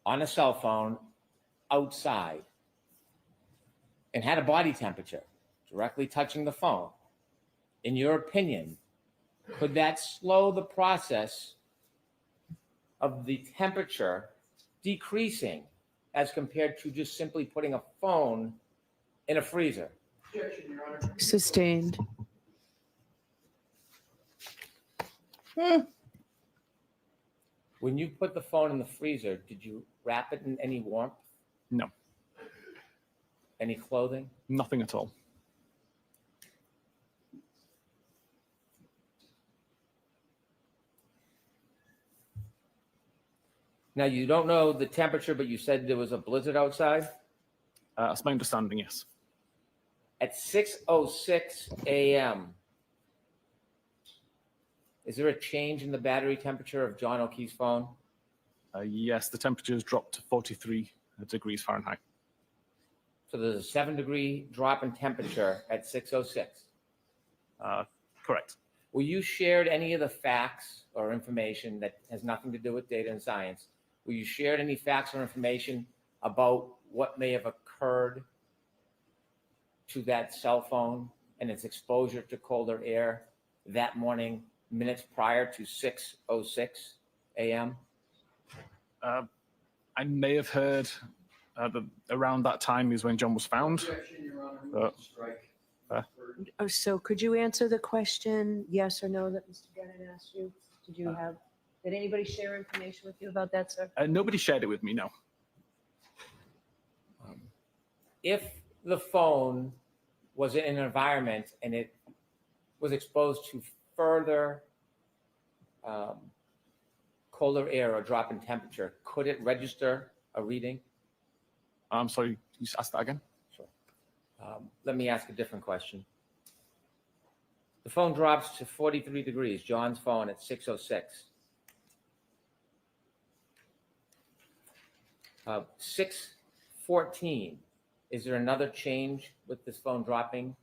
on a cell phone outside and had a body temperature directly touching the phone, in your opinion, could that slow the process of the temperature decreasing as compared to just simply putting a phone in a freezer? Objection, Your Honor. Sustained. When you put the phone in the freezer, did you wrap it in any warmth? No. Any clothing? Nothing at all. Now, you don't know the temperature, but you said there was a blizzard outside. That's my understanding, yes. At 6:06 a.m., is there a change in the battery temperature of John O'Keefe's phone? Yes, the temperature has dropped to 43 degrees Fahrenheit. So there's a 7-degree drop in temperature at 6:06. Correct. Were you shared any of the facts or information that has nothing to do with data and science? Were you shared any facts or information about what may have occurred to that cell phone and its exposure to colder air that morning, minutes prior to 6:06 a.m.? I may have heard that around that time is when John was found. Objection, Your Honor. Move to strike. Oh, so could you answer the question, yes or no, that Mr. Brennan asked you? Did anybody share information with you about that, sir? Nobody shared it with me, no. If the phone was in an environment and it was exposed to further colder air or drop in temperature, could it register a reading? I'm sorry, can you just ask that again? Sure. Let me ask a different question. The phone drops to 43 degrees, John's phone at 6:06. 6:14, is there another change with this phone dropping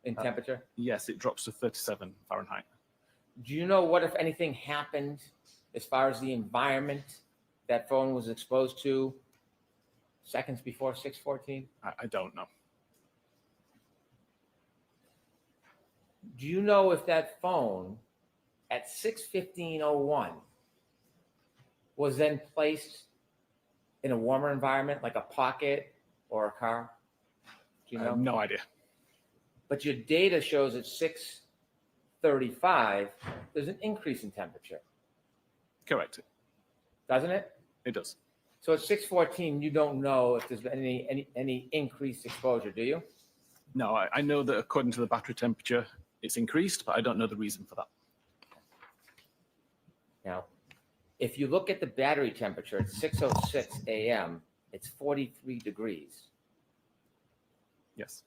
in temperature? Yes, it drops to 37 Fahrenheit. Do you know what, if anything, happened as far as the environment that phone was exposed to seconds before 6:14? I don't know. Do you know if that phone at 6:15:01 was then placed in a warmer environment like a pocket or a car? Do you I know? have no idea. But your data shows at 6:35, there's an increase in temperature, Correct. doesn't it? It does. So at 6:14, you don't know if there's been any increased exposure, do you? No, I know that according to the battery temperature, it's increased, but I don't know the reason for that. Now, if you look at the battery temperature at 6:06 a.m., it's 43 degrees. Yes.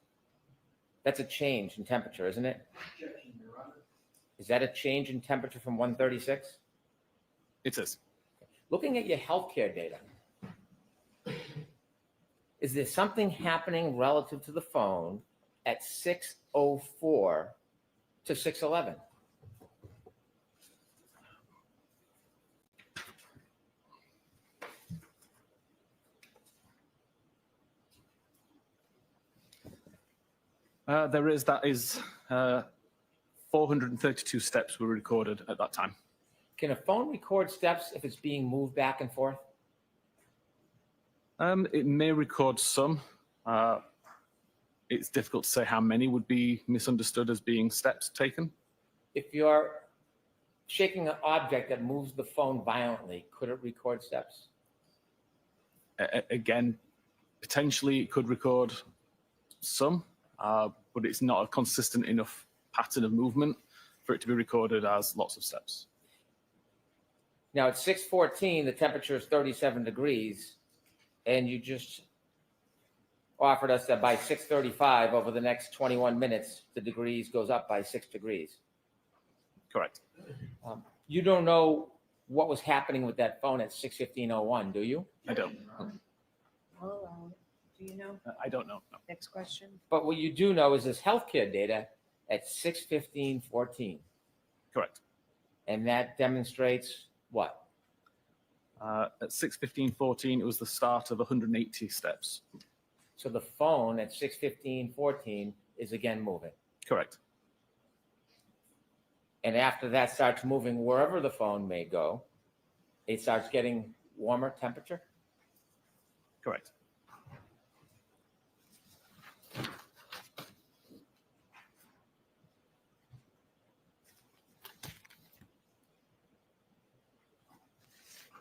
That's a change in temperature, isn't it? Is that a change in temperature from 136? It is. Looking at your healthcare data, is there something happening relative to the phone at 6:04 to 6:11? There is, that is 432 steps were recorded at that time. Can a phone record steps if it's being moved back and forth? It may record some. It's difficult to say how many would be misunderstood as being steps taken. If you're shaking an object that moves the phone violently, could it record steps? Again, potentially it could record some, but it's not a consistent enough pattern of movement for it to be recorded as lots of steps. Now at 6:14, the temperature is 37 degrees, and you just offered us that by 6:35, over the next 21 minutes, the degrees goes up by 6 degrees. Correct. You don't know what was happening with that phone at 6:15:01, do you? I don't. Do you know? I don't know. No. Next question. But what you do know is this healthcare data at 6:15:14, Correct. and that demonstrates what? At 6:15:14, it was the start of 180 steps. So the phone at 6:15:14 is again moving. Correct. And after that starts moving wherever the phone may go, it starts getting warmer temperature. Correct.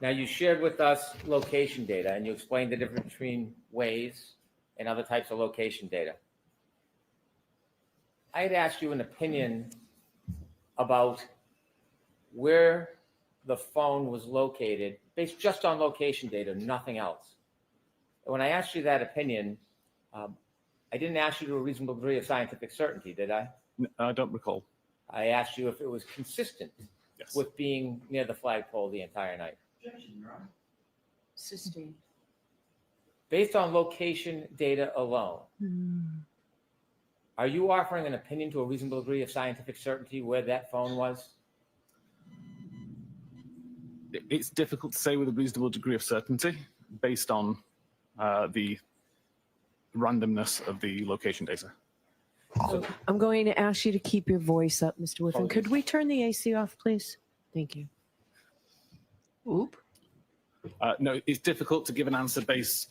Now, you shared with us location data, and you explained the difference between Waze and other types of location data. I had asked you an opinion about where the phone was located based just on location data, nothing else. And when I asked you that opinion, I didn't ask you to a reasonable degree of scientific certainty, did I? I don't recall. I asked you if it was consistent Yes. with being near the flagpole the entire night. Sustained. Based on location data alone, are you offering an opinion to a reasonable degree of scientific certainty where that phone was? It's difficult to say with a reasonable degree of certainty based on the randomness of the location data. So I'm going to ask you to keep your voice up, Mr. Whiffin. Could Apologies. we turn the AC off, please? Thank you. Oop. No, it's difficult to give an answer based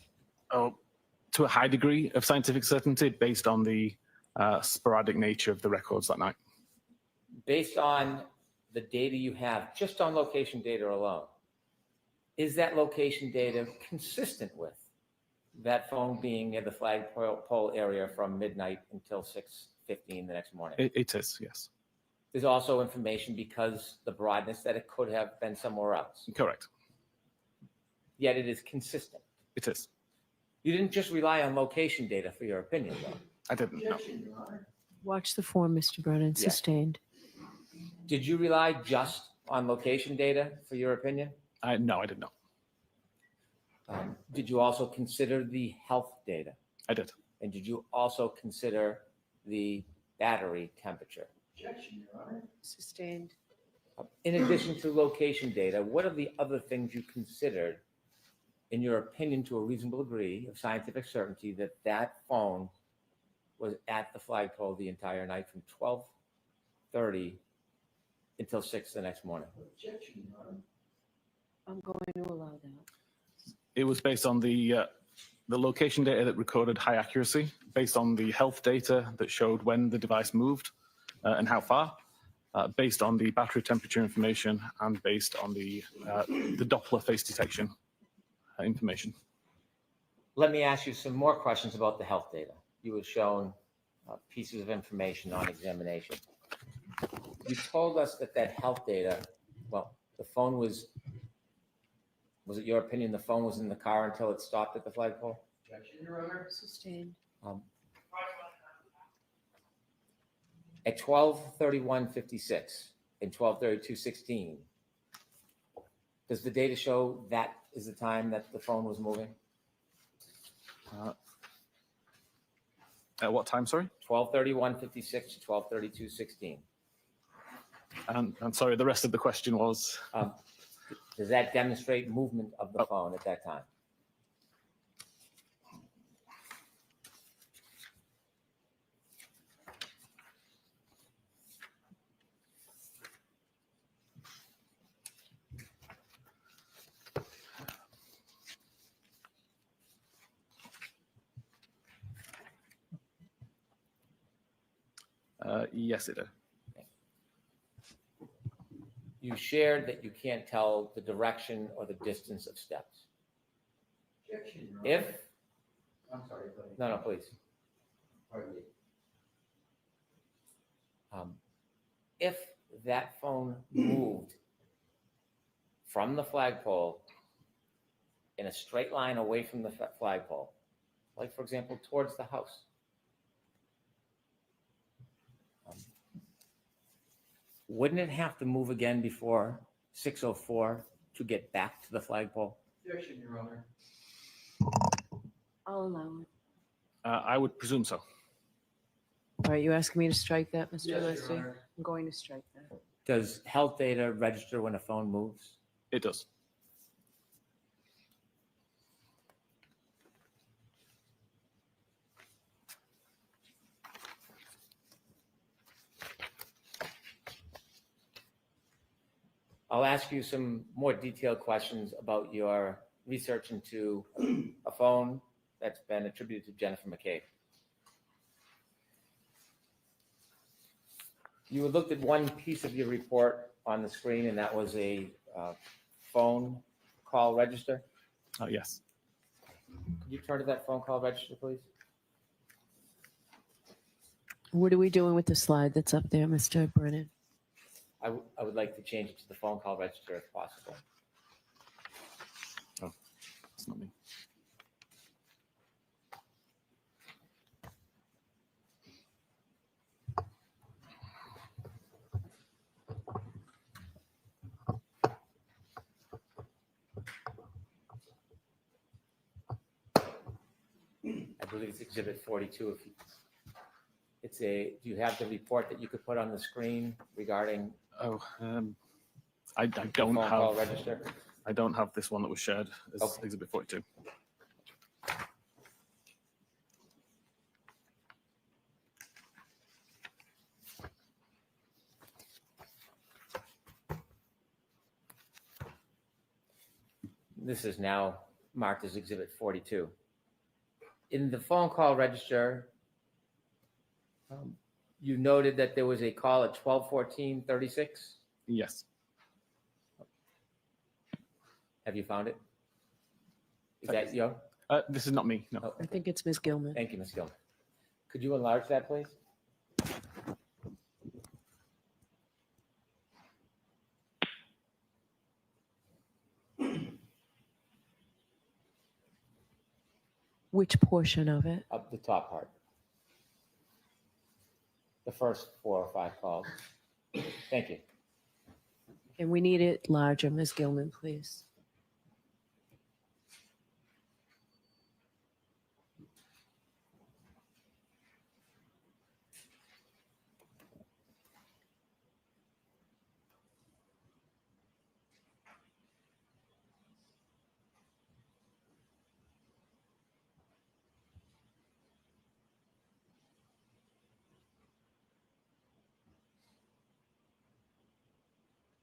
to a high degree of scientific certainty based on the sporadic nature of the records that night. Based on the data you have, just on location data alone, is that location data consistent with that phone being near the flagpole area from midnight until 6:15 the next morning? It is, yes. There's also information because the broadness that it could have been somewhere else, Correct. yet it is consistent. It is. You didn't just rely on location data for your opinion, though. I didn't know. Watch the form, Mr. Brennan. Yeah. Sustained. Did you rely just on location data for your opinion? No, I did not. Did you also consider the health data? I did. And did you also consider the battery temperature? Sustained. In addition to location data, what are the other things you considered, in your opinion, to a reasonable degree of scientific certainty that that phone was at the flagpole the entire night from 12:30 until 6 the next morning? I'm going to allow that. It was based on the location data that recorded high accuracy, based on the health data that showed when the device moved and how far, based on the battery temperature information, and based on the Doppler face detection information. Let me ask you some more questions about the health data. You were shown pieces of information on examination. You told us that that health data, well, the phone was it your opinion the phone was in the car until it stopped at the flagpole? Sustained. At 12:31:56 and 12:32:16, does the data show that is the time that the phone was moving? At what time, sorry? 12:31:56 to 12:32:16. And sorry, the rest of the question was? Does that demonstrate movement of the phone at that time? Yes, it did. You shared that you can't tell the direction or the distance of steps. Objection, Your Honor. If, I'm sorry, go ahead. no, please. Pardon me. If that phone moved from the flagpole in a straight line away from the flagpole, like for example, towards the house, wouldn't it have to move again before 6:04 to get back to the flagpole? Objection, Your Honor. I'll allow it. I would presume so. All right, you asking me to strike that, Mr. Yes, Your Alessi? Honor. I'm going to strike that. Does health data register when a phone moves? It does. I'll ask you some more detailed questions about your research into a phone that's been attributed to Jennifer McCabe. You had looked at one piece of your report on the screen, and that was a phone call register. Yes. Could you turn to that phone call register, please? What are we doing with the slide that's up there, Mr. Brennan? I would like to change it to the phone call register if possible. Oh, it's not me. I believe it's Exhibit 42. If you, do you have the report that you could put on the screen regarding Oh, I the don't phone call have. register? I don't have this one that was shared as Okay. Exhibit 42. This is now marked as Exhibit 42. In the phone call register, you noted that there was a call at 12:14:36. Yes. Have you found it? Is that you? This is not me. No. Oh, I think it's Ms. Gilman. thank you, Ms. Gilman. Could you enlarge that, please? Which portion of it? Up the top part. The first 4 or 5 calls. Thank you. And we need it larger, Ms. Gilman, please.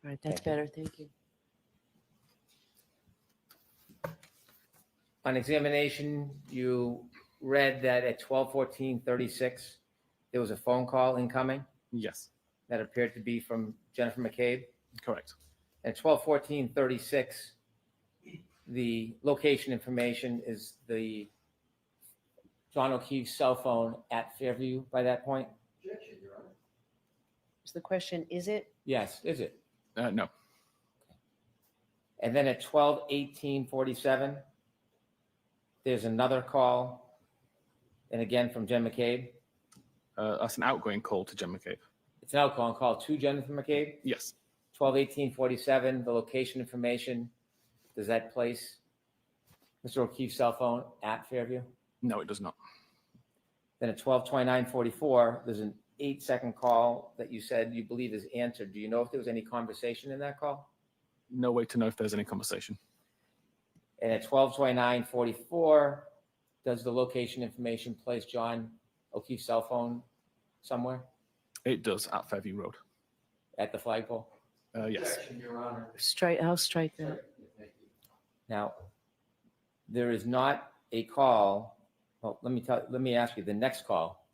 All right, that's better. Thank you. On examination, you read that at 12:14:36, there was a phone call incoming Yes. that appeared to be from Jennifer McCabe. Correct. At 12:14:36, the location information is the John O'Keefe cell phone at Fairview by that point? Objection, Your Honor. So the question, is it? Yes, is it? No. And then at 12:18:47, there's another call, and again from Jen McCabe. That's an outgoing call to Jen McCabe. It's an outgoing call to Jennifer McCabe, Yes. 12-18-47, the location information. Does that place Mr. O'Keefe's cell phone at Fairview? No, it does not. Then at 12-29-44, there's an 8-second call that you said you believe is answered. Do you know if there was any conversation in that call? No way to know if there's any conversation. And at 12-29-44, does the location information place John O'Keefe's cell phone somewhere It does at Fairview Road. at the flagpole? Yes. Objection, Your Honor. I'll strike that. Thank you. Now, there is not a call. Well, let me ask you the next call.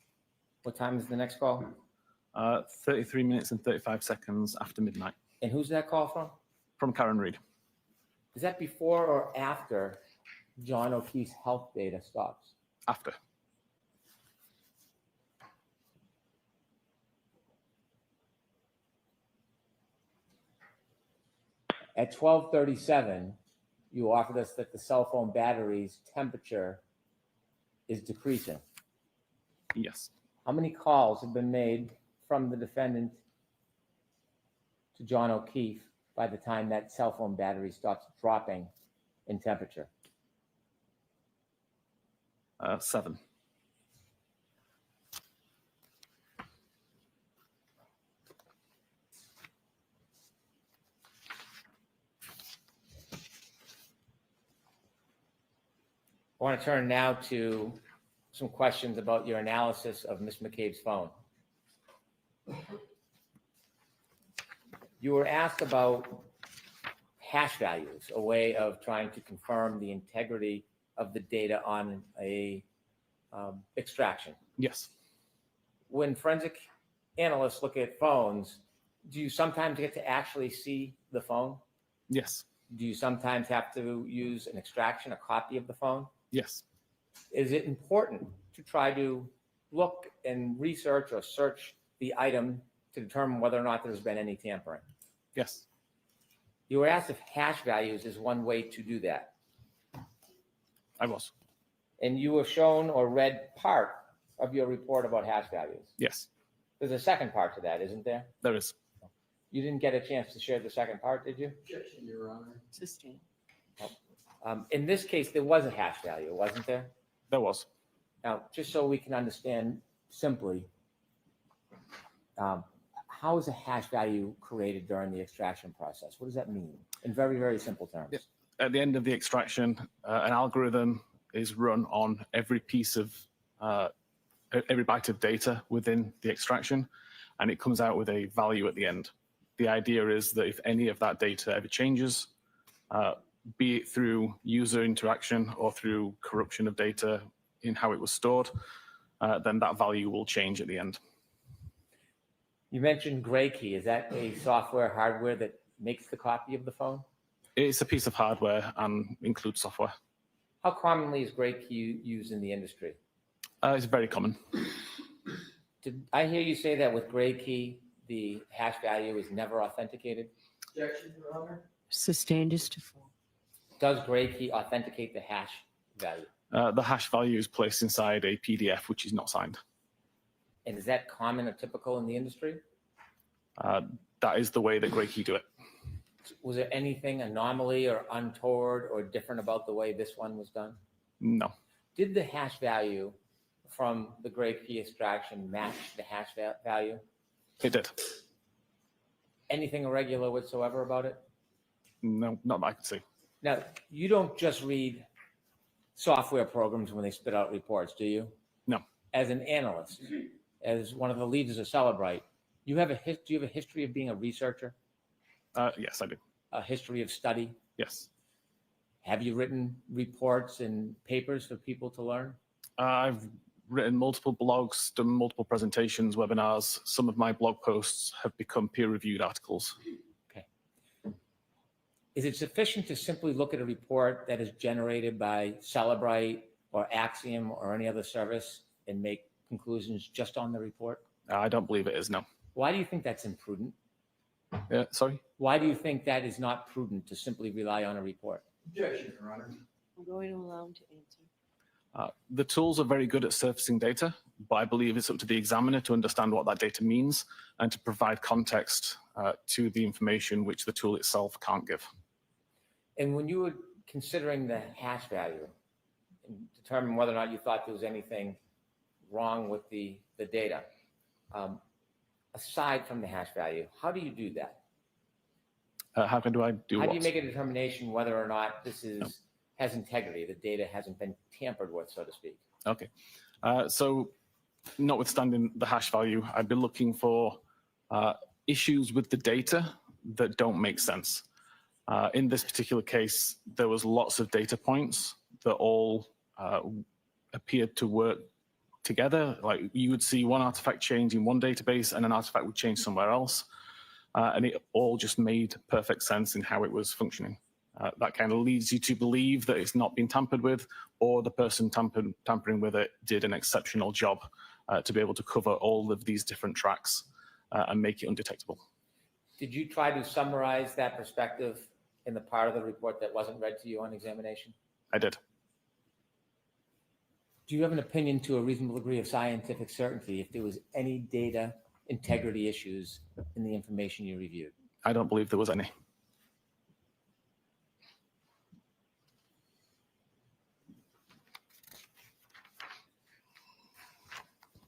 What time is the next call? 33 minutes and 35 seconds after midnight. And who's that call from? From Karen Reed. Is that before or after John O'Keefe's health data stops? After. At 12:37, you offered us that the cell phone battery's temperature is decreasing. Yes. How many calls have been made from the defendant to John O'Keefe by the time that cell phone battery starts dropping in temperature? 7. I want to turn now to some questions about your analysis of Ms. McCabe's phone. You were asked about hash values, a way of trying to confirm the integrity of the data on a extraction. Yes. When forensic analysts look at phones, do you sometimes get to actually see the phone? Yes. Do you sometimes have to use an extraction, a copy of the phone? Yes. Is it important to try to look and research or search the item to determine whether or not there's been any tampering? Yes. You were asked if hash values is one way to do that. I was. And you were shown or read part of your report about hash values. Yes. There's a second part to that, isn't there? There is. You didn't get a chance to share the second part, did you? Objection, Your Honor. Sustain. In this case, there was a hash value, wasn't there? There was. Now, just so we can understand simply, how is a hash value created during the extraction process? What does that mean in very, very simple terms? Yeah. At the end of the extraction, an algorithm is run on every piece of, every byte of data within the extraction, and it comes out with a value at the end. The idea is that if any of that data ever changes, be it through user interaction or through corruption of data in how it was stored, then that value will change at the end. You mentioned Gray Key. Is that a software, hardware that makes the copy of the phone? It's a piece of hardware and includes software. How commonly is Gray Key used in the industry? It's very common. Did I hear you say that with Gray Key, the hash value is never authenticated? Objection, Your Honor. Sustained is to fall. Does Gray Key authenticate the hash value? The hash value is placed inside a PDF, which is not signed. And is that common or typical in the industry? That is the way that Gray Key do it. Was there anything anomaly or untoward or different about the way this one was done? No. Did the hash value from the Gray Key extraction match the hash value? It did. Anything irregular whatsoever about it? No, not that I could see. Now, you don't just read software programs when they spit out reports, do you? No. As an analyst, as one of the leaders of Cellebrite, do you have a history of being a researcher? Yes, I do. A history of study? Yes. Have you written reports and papers for people to learn? I've written multiple blogs, done multiple presentations, webinars. Some of my blog posts have become peer-reviewed articles. Okay. Is it sufficient to simply look at a report that is generated by Cellebrite or Axiom or any other service and make conclusions just on the report? I don't believe it is, no. Why do you think that's imprudent? Sorry? Why do you think that is not prudent to simply rely on a report? Objection, Your Honor. I'm going to allow him to answer. The tools are very good at surfacing data, but I believe it's up to the examiner to understand what that data means and to provide context to the information which the tool itself can't give. And when you were considering the hash value and determining whether or not you thought there was anything wrong with the data, aside from the hash value, how do you do that? How do I do How what? do you make a determination whether or not this has integrity, the data hasn't been tampered with, so to speak? Okay. So notwithstanding the hash value, I'd be looking for issues with the data that don't make sense. In this particular case, there was lots of data points that all appeared to work together. Like you would see one artifact change in one database and an artifact would change somewhere else. And it all just made perfect sense in how it was functioning. That kind of leads you to believe that it's not been tampered with, or the person tampering with it did an exceptional job to be able to cover all of these different tracks and make it undetectable. Did you try to summarize that perspective in the part of the report that wasn't read to you on examination? I did. Do you have an opinion to a reasonable degree of scientific certainty if there was any data integrity issues in the information you reviewed? I don't believe there was any.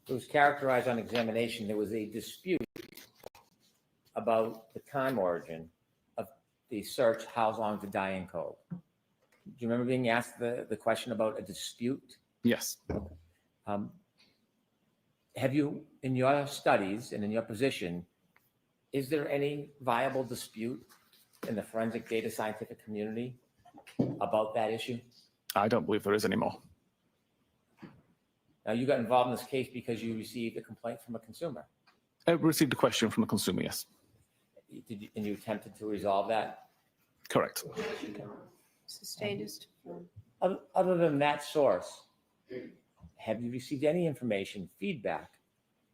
It was characterized on examination, there was a dispute about the time origin of the search, how long to die encode. Do you remember being asked the question about a dispute? Yes. Have you, in your studies and in your position, is there any viable dispute in the forensic data scientific community about that issue? I don't believe there is anymore. Now, you got involved in this case because you received a complaint from a consumer. I received a question from a consumer, yes. And you attempted to resolve that? Correct. Sustained is Other than that source, have you received any information, feedback,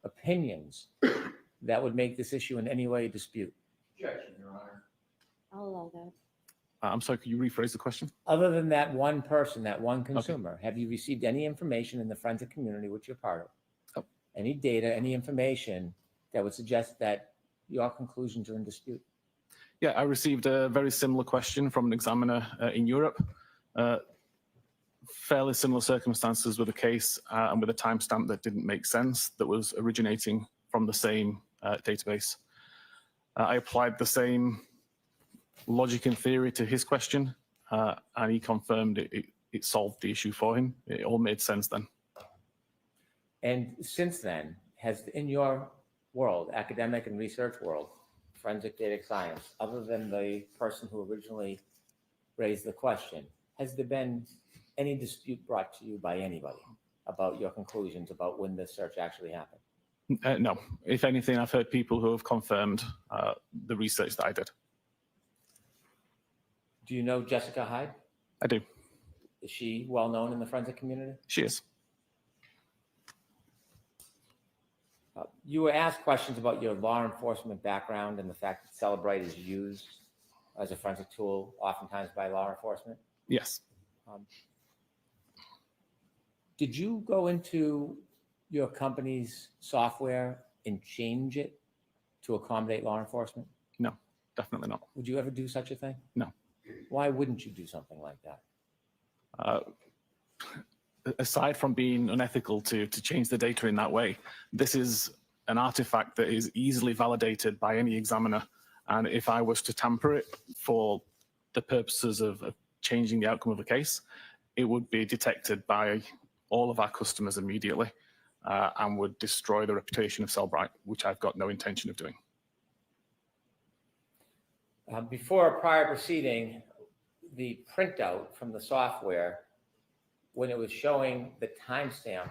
opinions that would make this issue in any way a dispute? Objection, Your Honor. I'll allow that. I'm sorry, could you rephrase the question? Other than that one person, that one consumer, have you received any information in the forensic community which you're part of? Oh. Any data, any information that would suggest that your conclusions are in dispute? Yeah, I received a very similar question from an examiner in Europe. Fairly similar circumstances with a case and with a timestamp that didn't make sense, that was originating from the same database. I applied the same logic and theory to his question, and he confirmed it solved the issue for him. It all made sense then. And since then, has in your world, academic and research world, forensic data science, other than the person who originally raised the question, has there been any dispute brought to you by anybody about your conclusions about when this search actually happened? No. If anything, I've heard people who have confirmed the research that I did. Do you know Jessica Hyde? I do. Is she well known in the forensic community? She is. You were asked questions about your law enforcement background and the fact that Cellebrite is used as a forensic tool, oftentimes by law enforcement. Yes. Did you go into your company's software and change it to accommodate law enforcement? No, definitely not. Would you ever do such a thing? No. Why wouldn't you do something like that? Aside from being unethical to change the data in that way, this is an artifact that is easily validated by any examiner. And if I was to tamper it for the purposes of changing the outcome of a case, it would be detected by all of our customers immediately and would destroy the reputation of Cellebrite, which I've got no intention of doing. Before a prior proceeding, the printout from the software, when it was showing the timestamp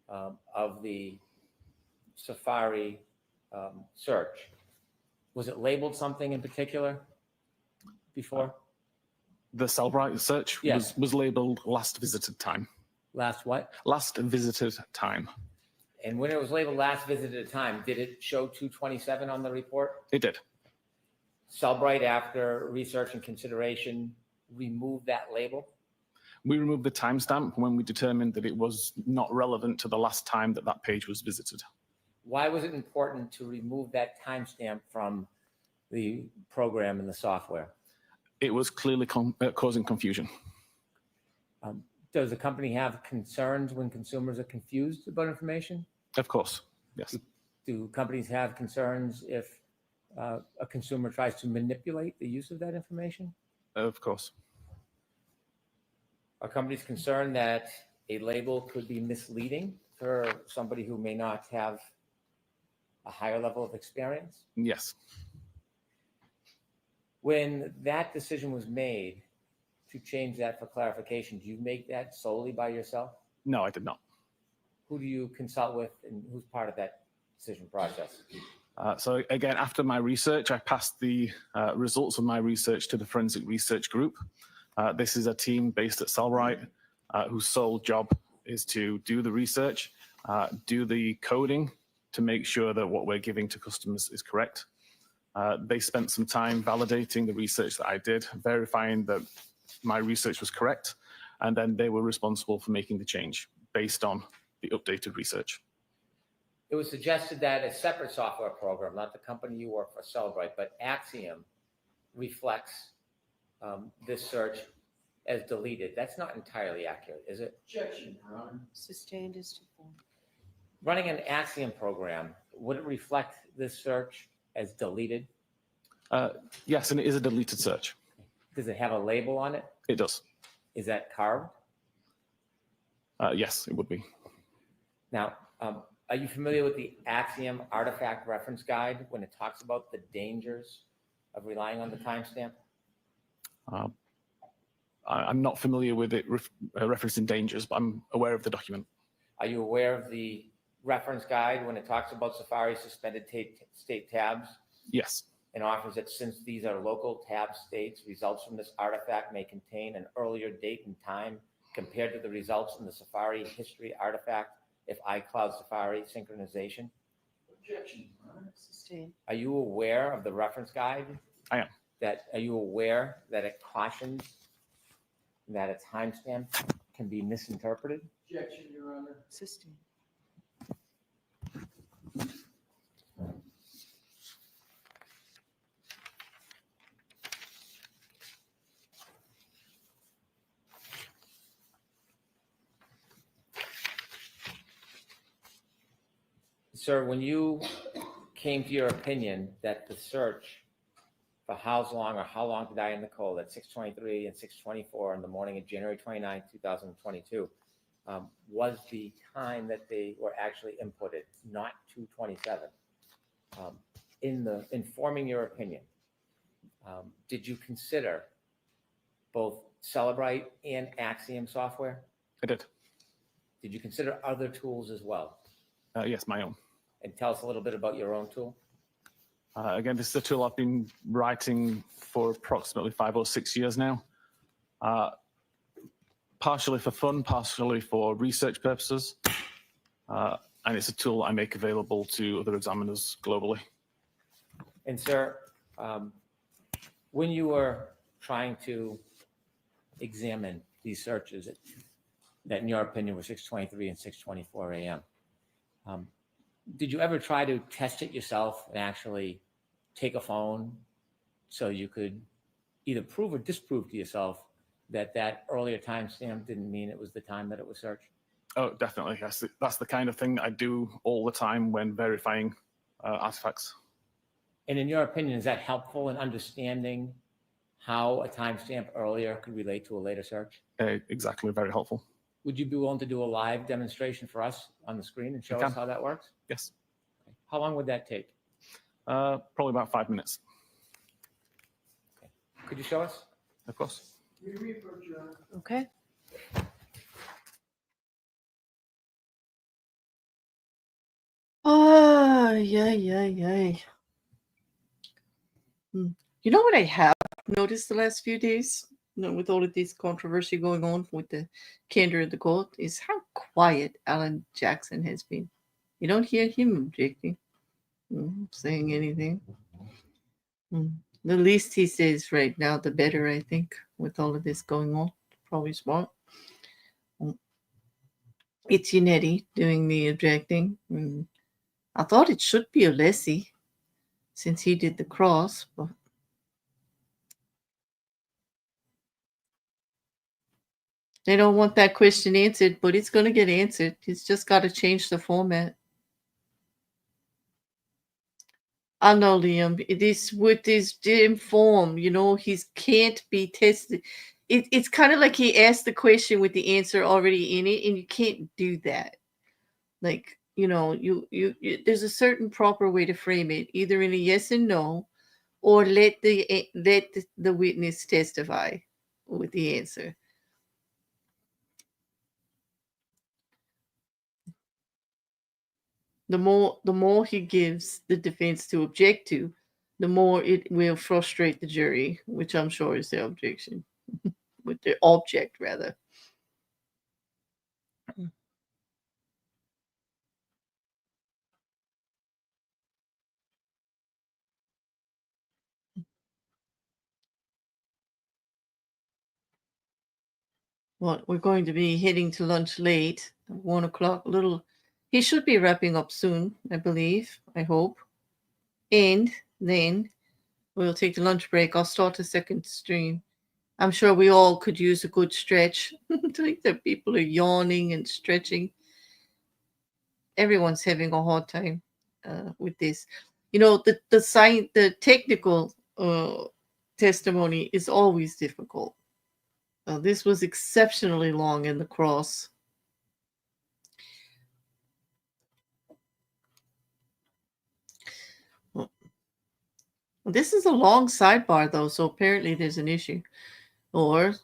of the Safari search, was it labeled something in particular before? The Cellebrite search Yes. was labeled last visited time. Last what? Last visited time. And when it was labeled last visited time, did it show 227 on the report? It did. Cellebrite, after research and consideration, removed that label? We removed the timestamp when we determined that it was not relevant to the last time that that page was visited. Why was it important to remove that timestamp from the program and the software? It was clearly causing confusion. Does the company have concerns when consumers are confused about information? Of course, yes. Do companies have concerns if a consumer tries to manipulate the use of that information? Of course. Are companies concerned that a label could be misleading for somebody who may not have a higher level of experience? Yes. When that decision was made to change that for clarification, do you make that solely by yourself? No, I did not. Who do you consult with and who's part of that decision process? So again, after my research, I passed the results of my research to the forensic research group. This is a team based at Cellebrite whose sole job is to do the research, do the coding to make sure that what we're giving to customers is correct. They spent some time validating the research that I did, verifying that my research was correct, and then they were responsible for making the change based on the updated research. It was suggested that a separate software program, not the company you work for, Cellebrite, but Axiom, reflects this search as deleted. That's not entirely accurate, is it? Objection, Your Honor. Sustained as to form. Running an Axiom program, would it reflect this search as deleted? Yes, and it is a deleted search. Does it have a label on it? It does. Is that carved? Yes, it would be. Now, are you familiar with the Axiom Artifact Reference Guide when it talks about the dangers of relying on the timestamp? I'm not familiar with it referencing dangers, but I'm aware of the document. Are you aware of the reference guide when it talks about Safari suspended state tabs? Yes. And offers that since these are local tab states, results from this artifact may contain an earlier date and time compared to the results in the Safari history artifact if iCloud Safari synchronization? Objection, Your Honor. Sustained. Are you aware of the reference guide? I am. Are you aware that it cautions that a timestamp can be misinterpreted? Objection, Your Honor. Sustained. Sir, when you came to your opinion that the search for how long to die in the cold at 6:23 and 6:24 in the morning of January 29, 2022, was the time that they were actually inputted, not 2:27. In forming your opinion, did you consider both Cellebrite and Axiom software? I did. Did you consider other tools as well? Yes, my own. And tell us a little bit about your own tool. Again, this is a tool I've been writing for approximately 5 or 6 years now. Partially for fun, partially for research purposes. And it's a tool I make available to other examiners globally. And sir, when you were trying to examine these searches that in your opinion were 6:23 and 6:24 a.m., did you ever try to test it yourself and actually take a phone so you could either prove or disprove to yourself that that earlier timestamp didn't mean it was the time that it was searched? Oh, definitely. Yes, that's the kind of thing that I do all the time when verifying artifacts. And in your opinion, is that helpful in understanding how a timestamp earlier could relate to a later search? Exactly, very helpful. Would you be willing to do a live demonstration for us on the screen and show us how that works? Yes. How long would that take? Probably about 5 minutes. Okay. Could you show us? Of course. Okay. Oh, yeah. You know what I have noticed the last few days, with all of this controversy going on with the candor of the court, is how quiet Alan Jackson has been. You don't hear him objecting, saying anything. The least he says right now, the better, I think, with all of this going on. Probably smart. It's Yannetti doing the objecting. I thought it should be Alessi since he did the cross, but they don't want that question answered, but it's going to get answered. It's just got to change the format. I know, Liam. It is with his dim form, he can't be tested. It's kind of like he asked the question with the answer already in it, and you can't do that. Like, you there's a certain proper way to frame it, either in a yes and no, or let the witness testify with the answer. The more he gives the defense to object to, the more it will frustrate the jury, which I'm sure is their objection, with their object rather. Well, we're going to be heading to lunch late, 1 o'clock. He should be wrapping up soon, I believe. I hope. And then we'll take the lunch break. I'll start a second stream. I'm sure we all could use a good stretch. I think that people are yawning and stretching. Everyone's having a hard time with this. The technical testimony is always difficult. This was exceptionally long in the cross. This is a long sidebar, though, so apparently there's an issue. Or,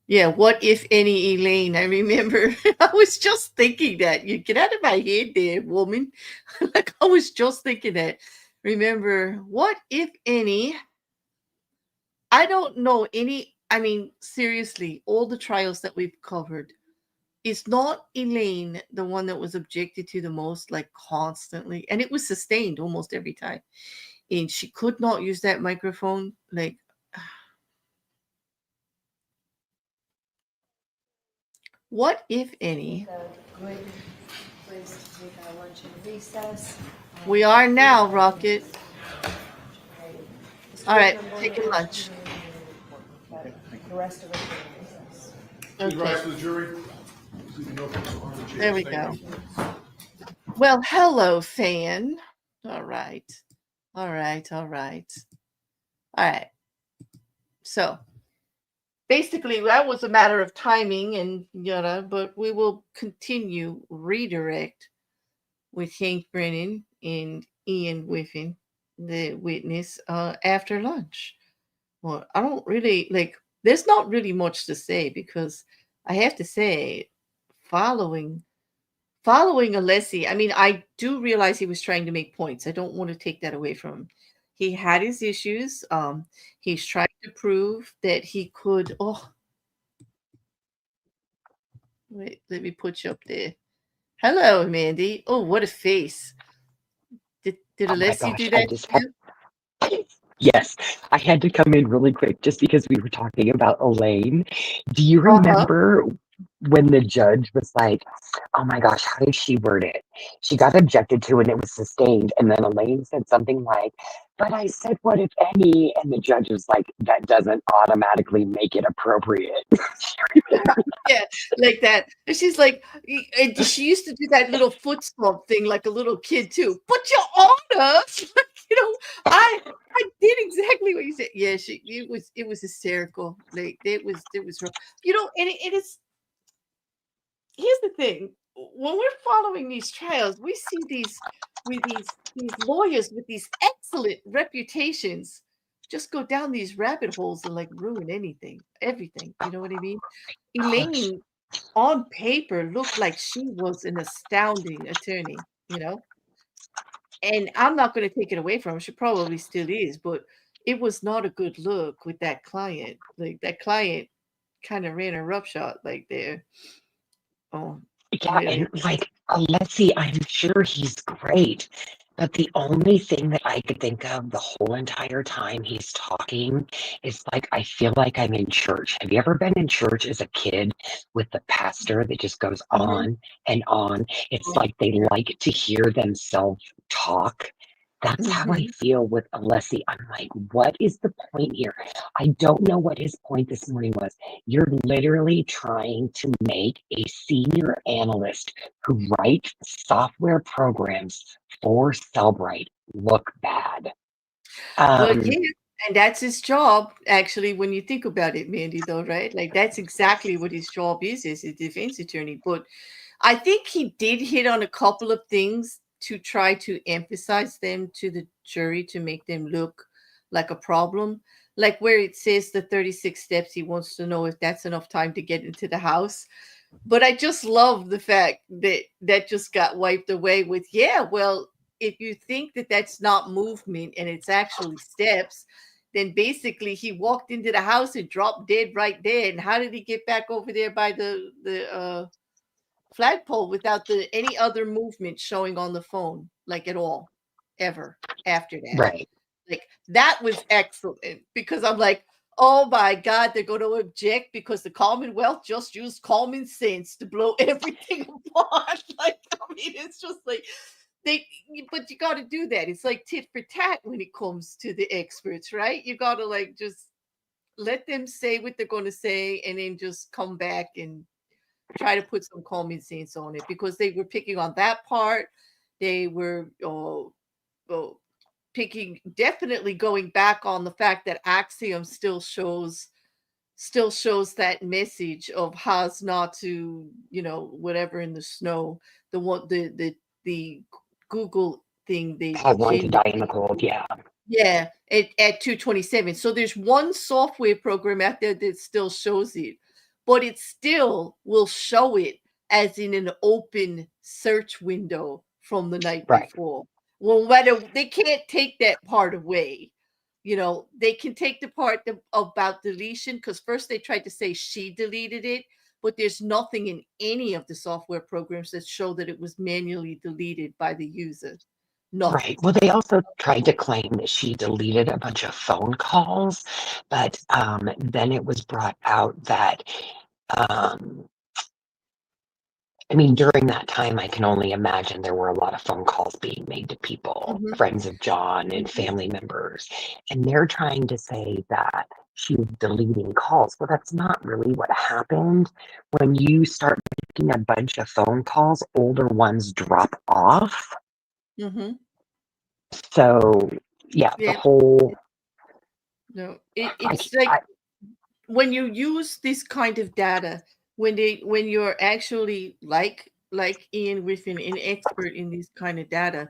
yeah, what if any, Elaine? I remember, I was just thinking that. You get out of my head there, woman. Like, I was just thinking that. Remember, what if any? I don't know any. I mean, seriously, all the trials that we've covered, is not Elaine the one that was objected to the most, like constantly? And it was sustained almost every time. And she could not use that microphone. Like, what if any? A good place to take our lunch and recess. We are now, Rocket. All right, taking lunch. The rest of it is recess. Please Okay. rise for the jury. Please be noted on the chairs. There we Thank go. you. Well, hello, fan. All right. All right. All right. All right. So basically, that was a matter of timing and but we will continue redirect with Hank Brennan and Ian Whiffin, the witness, after lunch. Well, I don't really there's not really much to say, because I have to say, following Alessi, I mean, I do realize he was trying to make points. I don't want to take that away from him. He had his issues. He's trying to prove that he could. Oh, wait, let me put you up there. Hello, Mandy. Oh, what a face. Did Oh my Alessi gosh, do I that just to had, you? yes, I had to come in really quick just because we were talking about Elaine. Do you Uh-huh. remember when the judge was like, oh my gosh, how did she word it? She got objected to and it was sustained. And then Elaine said something like, but I said, what if any? And the judge was like, that doesn't automatically make it appropriate. Yeah, like that. And she's like, and she used to do that little foot stomp thing like a little kid too. But Your Honor, I did exactly what you said. Yeah, it was hysterical. Like it was rough. And it is. Here's the thing: when we're following these trials, we see these lawyers with these excellent reputations just go down these rabbit holes and like ruin everything. You know what I mean? Elaine, on paper, looked like she was an astounding attorney, and I'm not going to take it away from her. She probably still is, but it was not a good look with that client. Like that client kind of ran a roughshod like there. Oh, Yeah, and like Alessi, I'm sure he's great, But the only thing that I could think of the whole entire time he's talking is like, I feel like I'm in church. Have you ever been in church as a kid with the pastor that just goes on and on? It's like they like to hear themselves talk. That's how I feel with Alessi. I'm like, what is the point here? I don't know what his point this morning was. You're literally trying to make a senior analyst who writes software programs for Cellebrite look bad. Well, yeah, and that's his job, actually, when you think about it, Mandy, though, right? Like, that's exactly what his job is a defense attorney. But I think he did hit on a couple of things to try to emphasize them to the jury to make them look like a problem. Like where it says the 36 steps, he wants to know if that's enough time to get into the house. But I just love the fact that that just got wiped away with, yeah, well, if you think that that's not movement and it's actually steps, then basically he walked into the house and dropped dead right there. And how did he get back over there by the flagpole without any other movement showing on the phone, like at all, ever after that? Right. Like that was excellent because I'm like, oh my God, they're going to object because the Commonwealth just used common sense to blow everything apart. Like, I mean, it's just like but you got to do that. It's like tit for tat when it comes to the experts, right? You got to like just let them say what they're going to say and then just come back and try to put some common sense on it because they were picking on that part. They were definitely going back on the fact that Axiom still shows that message of how's not to, whatever in the snow, the Google thing, I want to die in the cold. Yeah. yeah, at 227. So there's one software program out there that still shows it, but it still will show it as in an open search window from the night before. Well, whether they can't take that part away, they can take the part about deletion because first they tried to say she deleted it, but there's nothing in any of the software programs that show that it was manually deleted by the user. Nothing. Right. Well, they also tried to claim that she deleted a bunch of phone calls, but then it was brought out that, I mean, during that time, I can only imagine there were a lot of phone calls being made to people, friends of John and family members, and they're trying to say that she was deleting calls. Well, that's not really what happened. When you start making a bunch of phone calls, older ones drop off. So, yeah, the whole. No, it's like when you use this kind of data, when you're actually like Ian Whiffin, an expert in this kind of data,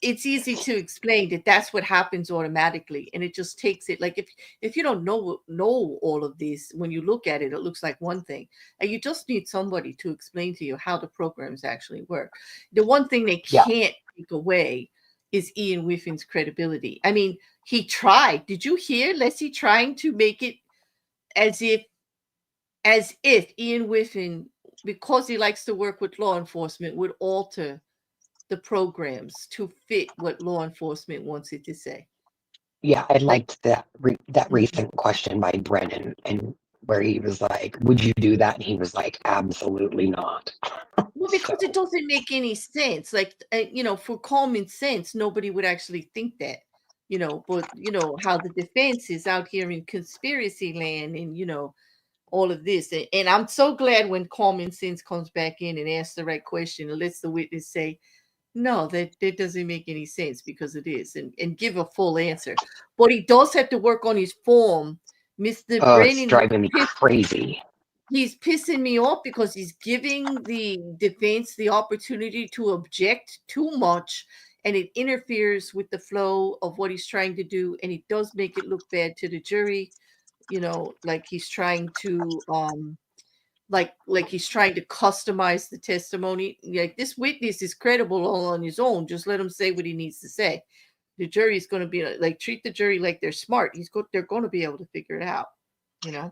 it's easy to explain that that's what happens automatically, and it just takes it. Like if you don't know all of this, when you look at it, it looks like one thing, and you just need somebody to explain to you how the programs actually work. The one thing they can't take away is Ian Whiffin's credibility. I mean, he tried. Did you hear Alessi trying to make it as if Ian Whiffin, because he likes to work with law enforcement, would alter the programs to fit what law enforcement wants it to say? Yeah, I liked that recent question by Brennan, and where he was like, "Would you do that?" And he was like, "Absolutely not." Well, because it doesn't make any sense. Like, for common sense, nobody would actually think that, but, how the defense is out here in conspiracy land and, all of this. And I'm so glad when common sense comes back in and asks the right question and lets the witness say, no, that doesn't make any sense because it is, and give a full answer. But he does have to work on his form. Mr. Brennan, it's driving me crazy. He's pissing me off because he's giving the defense the opportunity to object too much, and it interferes with the flow of what he's trying to do, and it does make it look bad to the jury. Like he's trying to like he's trying to customize the testimony. Like, this witness is credible all on his own. Just let him say what he needs to say. The jury is going to be like, treat the jury like they're smart. They're going to be able to figure it out.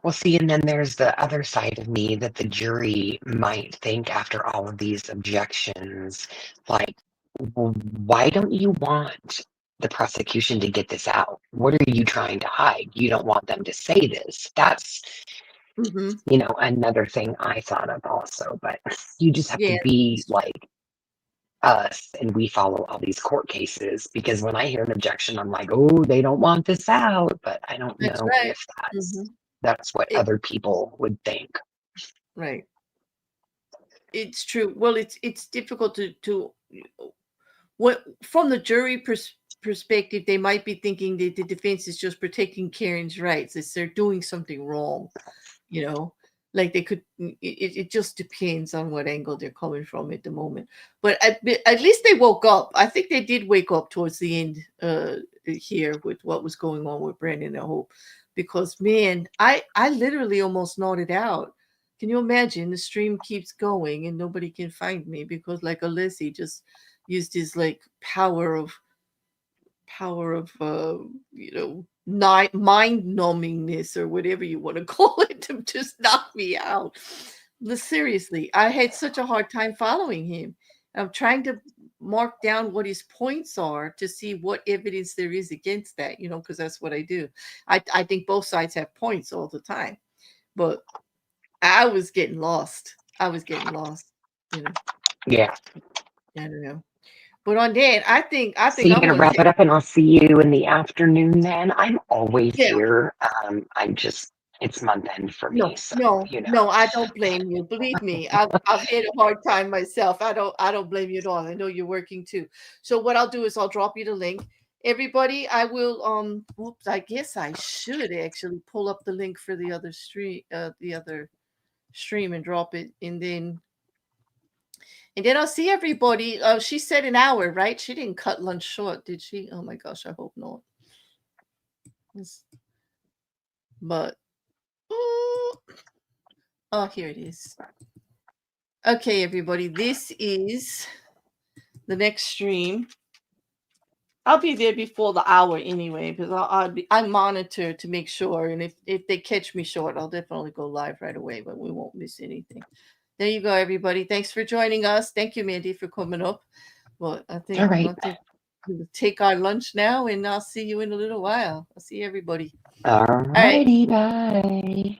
Well, see, and then there's the other side of me that the jury might think after all of these objections, like, well, why don't you want the prosecution to get this out? What are you trying to hide? You don't want them to say this. That's, Hmm. another thing I thought of also. But you just have to Yeah, be like us, and we follow all these court cases, because when I hear an objection, I'm like, oh, they don't want this out. But I don't that's know right. if Hmm. that's what other people would think. Right. It's true. Well, it's difficult to what from the jury perspective, they might be thinking that the defense is just protecting Karen's rights, that they're doing something wrong, like they could. It just depends on what angle they're coming from at the moment. But at least they woke up. I think they did wake up towards the end here with what was going on with Brennan, I hope, because man, I literally almost nodded out. Can you imagine? The stream keeps going and nobody can find me because, like, Alessi just used his like power of mind numbingness or whatever you want to call it to just knock me out. Seriously, I had such a hard time following him. I'm trying to mark down what his points are to see what evidence there is against that, because that's what I do. I think both sides have points all the time, but I was getting lost. Yeah. I don't know. But on that, I think So you're I'm gonna going wrap to it up, and I'll see you in the afternoon then. I'm always yeah. here. It's month end for me, No, so no, no, I don't blame you. Believe me, I've had a hard time myself. I don't blame you at all. I know you're working too. So what I'll do is I'll drop you the link. Everybody, I will oops, I guess I should actually pull up the link for the other stream and drop it, and then I'll see everybody. She said an hour, right? She didn't cut lunch short, did she? Oh my gosh, I hope not. But oh, here it is. Okay, everybody, this is the next stream. I'll be there before the hour anyway, because I monitor to make sure, and if they catch me short, I'll definitely go live right away, but we won't miss anything. There you go, everybody. Thanks for joining us. Thank you, Mandy, for coming up. Well, I think all right. we'll take our lunch now, and I'll see you in a little while. I'll see everybody. All All right. righty, bye.